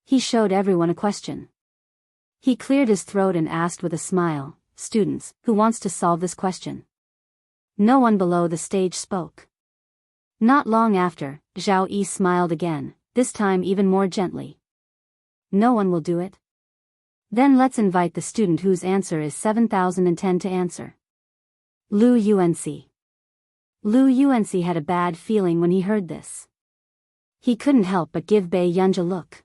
He showed everyone a question. He cleared his throat and asked with a smile, Students, who wants to solve this question? No one below the stage spoke. Not long after, Zhao Yi smiled again, this time even more gently. No one will do it? Then let's invite the student whose answer is 7010 to answer. Lu Yuanci. Lu Yuanci had a bad feeling when he heard this. He couldn't help but give Bei Yunj a look.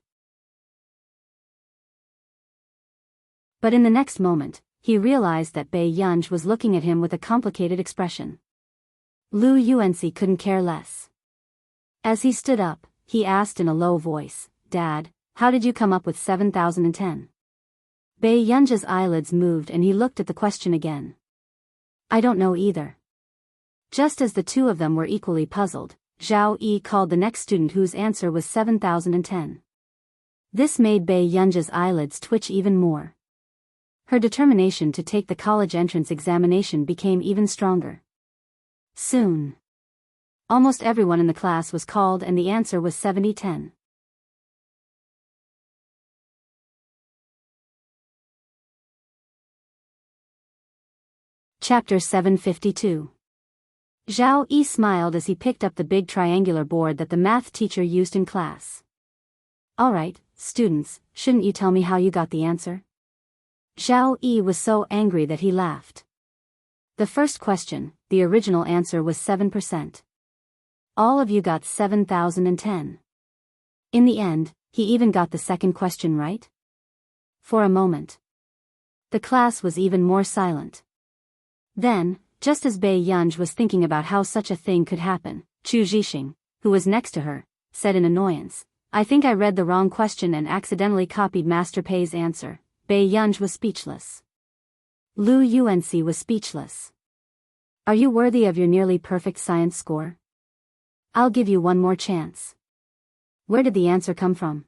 But in the next moment, he realized that Bei Yunj was looking at him with a complicated expression. Lu Yuanci couldn't care less. As he stood up, he asked in a low voice, Dad, how did you come up with 7010? Bei Yunj's eyelids moved and he looked at the question again. I don't know either. Just as the two of them were equally puzzled, Zhao Yi called the next student whose answer was 7010. This made Bei Yunj's eyelids twitch even more. Her determination to take the college entrance examination became even stronger. Soon. Almost everyone in the class was called and the answer was 7010. Chapter 752. Zhao Yi smiled as he picked up the big triangular board that the math teacher used in class. Alright, Students, shouldn't you tell me how you got the answer? Zhao Yi was so angry that he laughed. The first question, the original answer was 7%. All of you got 7,010. In the end, he even got the second question right? For a moment, the class was even more silent. Then, just as Bei Yunj was thinking about how such a thing could happen, Chu Zhixing, who was next to her, said in annoyance, I think I read the wrong question and accidentally copied Master Pei's answer. Bei Yunj was speechless. Lu Yuanxi was speechless. Are you worthy of your nearly perfect science score? I'll give you one more chance. Where did the answer come from?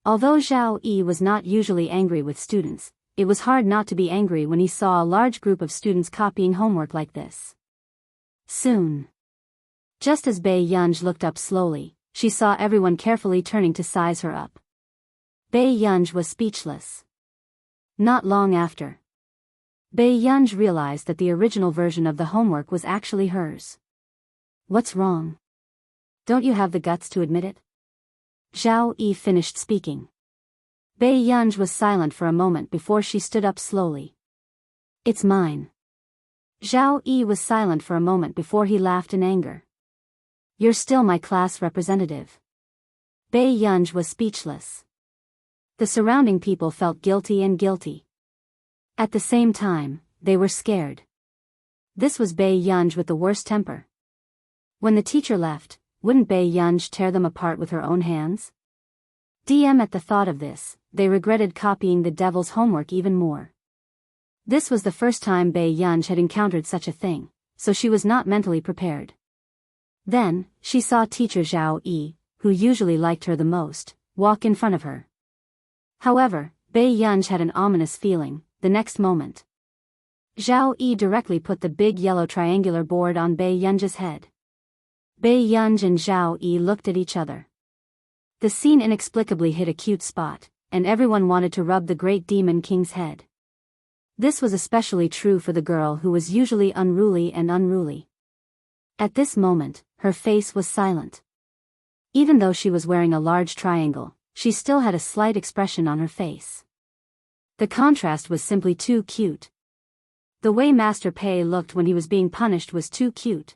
Although Zhao Yi was not usually angry with students, it was hard not to be angry when he saw a large group of students copying homework like this. Soon. Just as Bei Yunj looked up slowly, she saw everyone carefully turning to size her up. Bei Yunj was speechless. Not long after, Bei Yunj realized that the original version of the homework was actually hers. What's wrong? Don't you have the guts to admit it? Zhao Yi finished speaking. Bei Yunj was silent for a moment before she stood up slowly. It's mine. Zhao Yi was silent for a moment before he laughed in anger. You're still my class representative. Bei Yunj was speechless. The surrounding people felt guilty and guilty. At the same time, they were scared. This was Bei Yunj with the worst temper. When the teacher left, wouldn't Bei Yunj tear them apart with her own hands? At the thought of this, they regretted copying the devil's homework even more. This was the first time Bei Yunj had encountered such a thing, so she was not mentally prepared. Then, she saw teacher Zhao Yi, who usually liked her the most, walk in front of her. However, Bei Yunj had an ominous feeling. The next moment, Zhao Yi directly put the big yellow triangular board on Bei Yunj's head. Bei Yunj and Zhao Yi looked at each other. The scene inexplicably hit a cute spot, and everyone wanted to rub the great demon king's head. This was especially true for the girl who was usually unruly and unruly. At this moment, her face was silent. Even though she was wearing a large triangle, she still had a slight expression on her face. The contrast was simply too cute. The way Master Pei looked when he was being punished was too cute.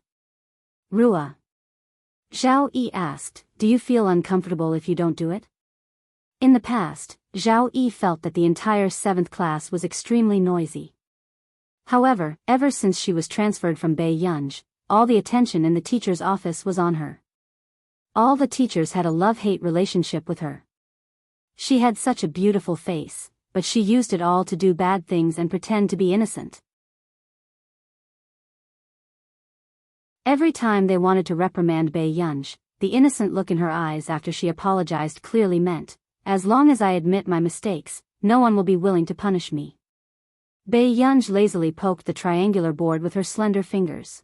Rua. Zhao Yi asked, do you feel uncomfortable if you don't do it? In the past, Zhao Yi felt that the entire 7th class was extremely noisy. However, ever since she was transferred from Bei Yunj, all the attention in the teacher's office was on her. All the teachers had a love-hate relationship with her. She had such a beautiful face, but she used it all to do bad things and pretend to be innocent. Every time they wanted to reprimand Bei Yunj, the innocent look in her eyes after she apologized clearly meant, as long as I admit my mistakes, no one will be willing to punish me. Bei Yunj lazily poked the triangular board with her slender fingers.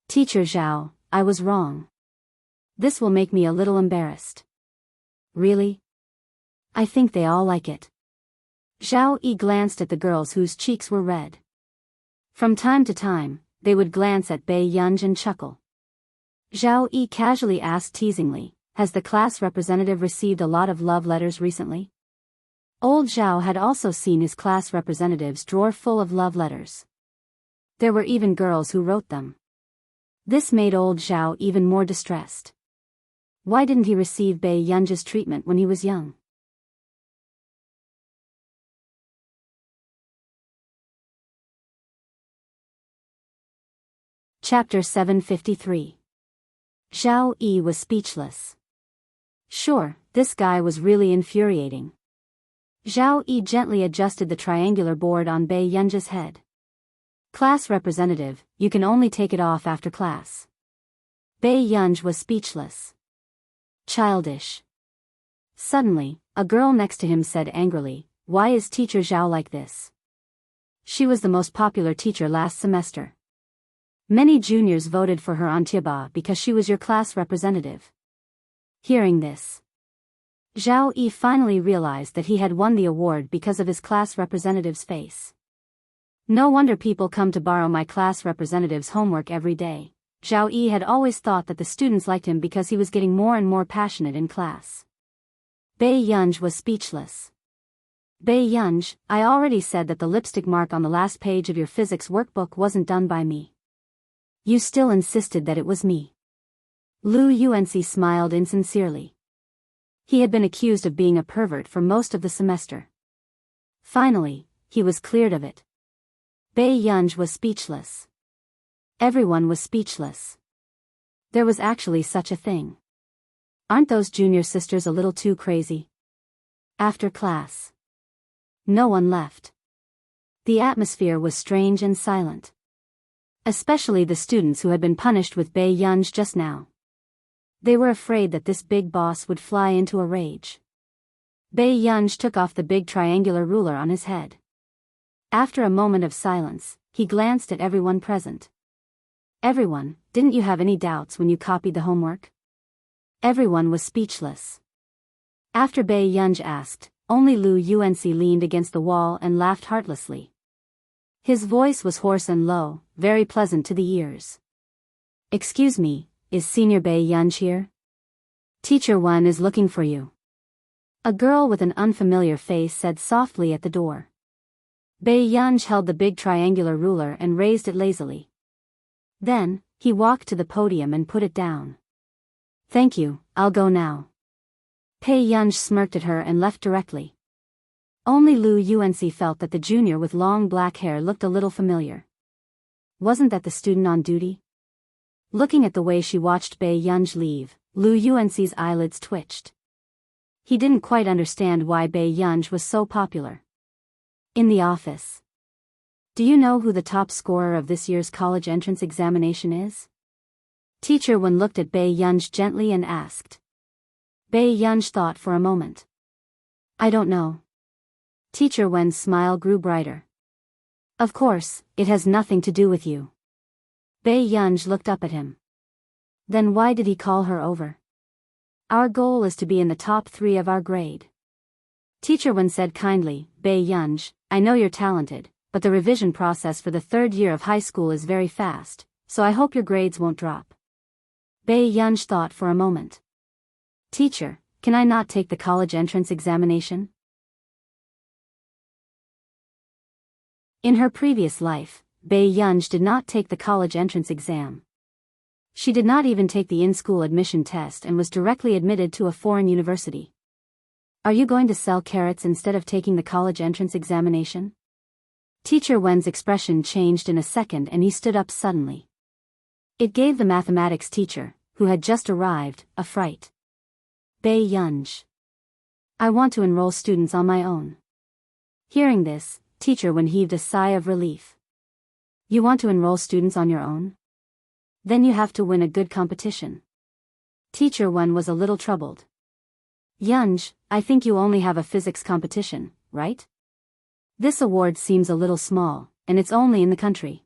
Teacher Zhao, I was wrong. This will make me a little embarrassed. Really? I think they all like it. Zhao Yi glanced at the girls whose cheeks were red. From time to time, they would glance at Bei Yunj and chuckle. Zhao Yi casually asked teasingly, has the class representative received a lot of love letters recently? Old Zhao had also seen his class representative's drawer full of love letters. There were even girls who wrote them. This made old Zhao even more distressed. Why didn't he receive Bei Yunj's treatment when he was young? Chapter 753. Zhao Yi was speechless. Sure, this guy was really infuriating. Zhao Yi gently adjusted the triangular board on Bei Yunj's head. Class representative, you can only take it off after class. Bei Yunj was speechless. Childish. Suddenly, a girl next to him said angrily, why is teacher Zhao like this? She was the most popular teacher last semester. Many juniors voted for her on Tiaba because she was your class representative. Hearing this, Zhao Yi finally realized that he had won the award because of his class representative's face. No wonder people come to borrow my class representative's homework every day. Zhao Yi had always thought that the students liked him because he was getting more and more passionate in class. Yunj was speechless. Yunj, I already said that the lipstick mark on the last page of your physics workbook wasn't done by me. You still insisted that it was me. Lu Yuanci smiled insincerely. He had been accused of being a pervert for most of the semester. Finally, he was cleared of it. Yunj was speechless. Everyone was speechless. There was actually such a thing. Aren't those junior sisters a little too crazy? After class, no one left. The atmosphere was strange and silent. Especially the students who had been punished with Yunj just now. They were afraid that this big boss would fly into a rage. Yunj took off the big triangular ruler on his head. After a moment of silence, he glanced at everyone present. Everyone, didn't you have any doubts when you copied the homework? Everyone was speechless. After Yunj asked, only Lu Yuanci leaned against the wall and laughed heartlessly. His voice was hoarse and low, very pleasant to the ears. Excuse me, is Senior Yunj here? Teacher Wen is looking for you. A girl with an unfamiliar face said softly at the door. Yunj held the big triangular ruler and raised it lazily. Then, he walked to the podium and put it down. Thank you, I'll go now. Yunj smirked at her and left directly. Only Lu Yuanci felt that the junior with long black hair looked a little familiar. Wasn't that the student on duty? Looking at the way she watched Yunj leave, Lu Yuanci's eyelids twitched. He didn't quite understand why Yunj was so popular. In the office. Do you know who the top scorer of this year's college entrance examination is? Teacher Wen looked at Yunj gently and asked. Yunj thought for a moment. I don't know. Teacher Wen's smile grew brighter. Of course, it has nothing to do with you. Yunj looked up at him. Then why did he call her over? Our goal is to be in the top 3 of our grade. Teacher Wen said kindly, Yunj, I know you're talented, but the revision process for the 3rd year of high school is very fast, so I hope your grades won't drop. Yunj thought for a moment. Teacher, can I not take the college entrance examination? In her previous life, Yunj did not take the college entrance exam. She did not even take the in-school admission test and was directly admitted to a foreign university. Are you going to sell carrots instead of taking the college entrance examination? Teacher Wen's expression changed in a second and he stood up suddenly. It gave the mathematics teacher, who had just arrived, a fright. Yunj. I want to enroll students on my own. Hearing this, Teacher Wen heaved a sigh of relief. You want to enroll students on your own? Then you have to win a good competition. Teacher Wen was a little troubled. Yunj, I think you only have a physics competition, right? This award seems a little small, and it's only in the country.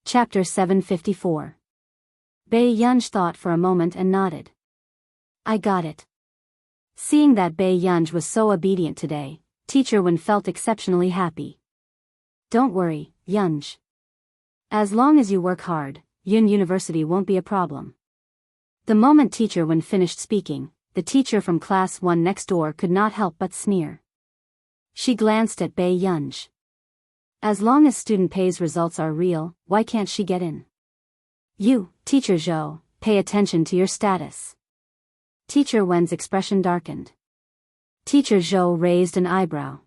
Chapter 754. Yunj thought for a moment and nodded. I got it. Seeing that Yunj was so obedient today, Teacher Wen felt exceptionally happy. Don't worry, Yunj. As long as you work hard, Yun University won't be a problem. The moment Teacher Wen finished speaking, the teacher from class 1 next door could not help but sneer. She glanced at Yunj. As long as student pay's results are real, why can't she get in? You, Teacher Zhou, pay attention to your status. Teacher Wen's expression darkened. Teacher Zhou raised an eyebrow.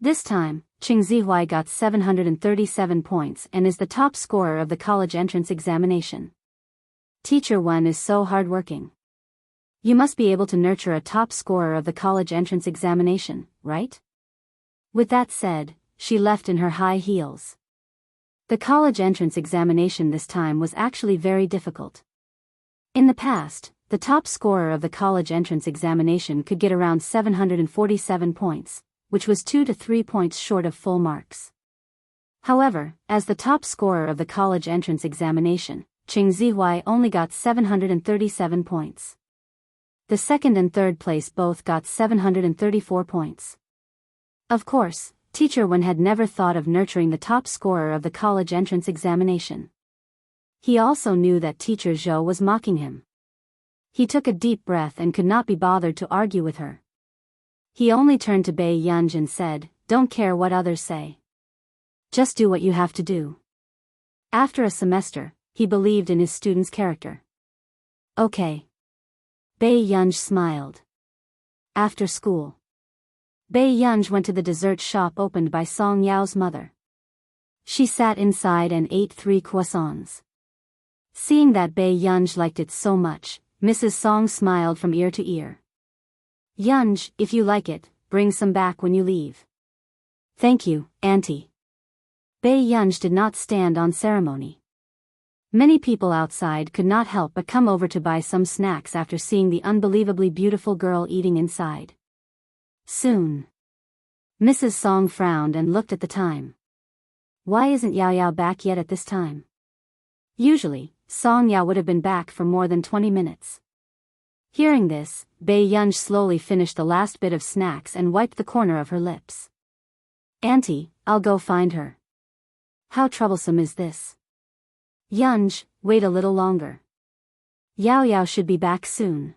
This time, Qing Zihuai got 737 points and is the top scorer of the college entrance examination. Teacher Wen is so hardworking. You must be able to nurture a top scorer of the college entrance examination, right? With that said, she left in her high heels. The college entrance examination this time was actually very difficult. In the past, the top scorer of the college entrance examination could get around 747 points, which was 2 to 3 points short of full marks. However, as the top scorer of the college entrance examination, Qing Zihuai only got 737 points. The second and third place both got 734 points. Of course, Teacher Wen had never thought of nurturing the top scorer of the college entrance examination. He also knew that Teacher Zhou was mocking him. He took a deep breath and could not be bothered to argue with her. He only turned to Bai Yunj and said, "Don't care what others say. Just do what you have to do." After a semester, he believed in his student's character. Okay. Bai Yunj smiled. After school, Bai Yunj went to the dessert shop opened by Song Yao's mother. She sat inside and ate 3 croissants. Seeing that Bai Yunj liked it so much, Mrs. Song smiled from ear to ear. "Yunj, if you like it, bring some back when you leave." "Thank you, Auntie." Bai Yunj did not stand on ceremony. Many people outside could not help but come over to buy some snacks after seeing the unbelievably beautiful girl eating inside. Soon. Mrs. Song frowned and looked at the time. Why isn't Yao Yao back yet at this time? Usually, Song Yao would have been back for more than 20 minutes. Hearing this, Bai Yunj slowly finished the last bit of snacks and wiped the corner of her lips. "Auntie, I'll go find her." "How troublesome is this?" "Yunj, wait a little longer. Yao Yao should be back soon."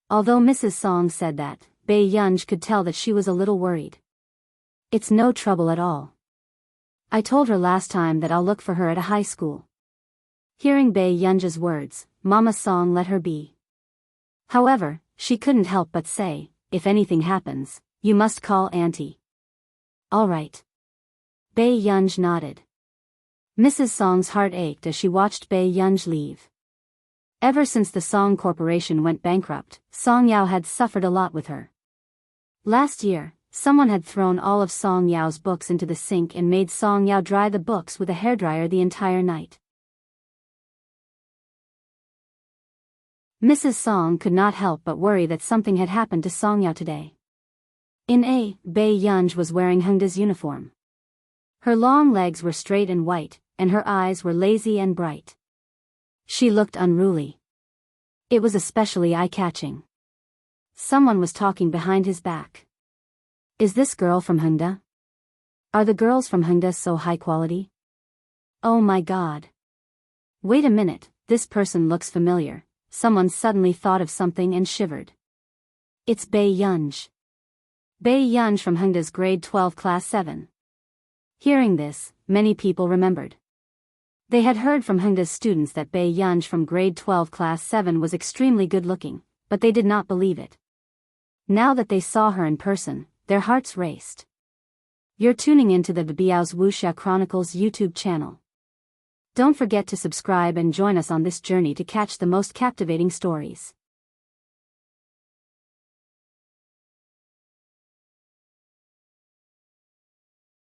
Although Mrs. Song said that, Bai Yunj could tell that she was a little worried. "It's no trouble at all. I told her last time that I'll look for her at a high school." Hearing Bai Yunj's words, Mama Song let her be. However, she couldn't help but say, "If anything happens, you must call Auntie." "All right." Bai Yunj nodded. Mrs. Song's heart ached as she watched Bai Yunj leave. Ever since the Song Corporation went bankrupt, Song Yao had suffered a lot with her. Last year, someone had thrown all of Song Yao's books into the sink and made Song Yao dry the books with a hairdryer the entire night. Mrs. Song could not help but worry that something had happened to Song Yao today. Bai Yunj was wearing Hengda's uniform. Her long legs were straight and white, and her eyes were lazy and bright. She looked unruly. It was especially eye-catching. Someone was talking behind his back. "Is this girl from Hengda? Are the girls from Hengda so high quality? Oh my god. Wait a minute, this person looks familiar." Someone suddenly thought of something and shivered. It's Bai Yunj. Bai Yunj from Hengda's grade 12 class 7. Hearing this, many people remembered. They had heard from Hengda's students that Bai Yunj from grade 12 class 7 was extremely good-looking, but they did not believe it. Now that they saw her in person, their hearts raced. You're tuning into the Biyao's Wuxia Chronicles YouTube channel. Don't forget to subscribe and join us on this journey to catch the most captivating stories.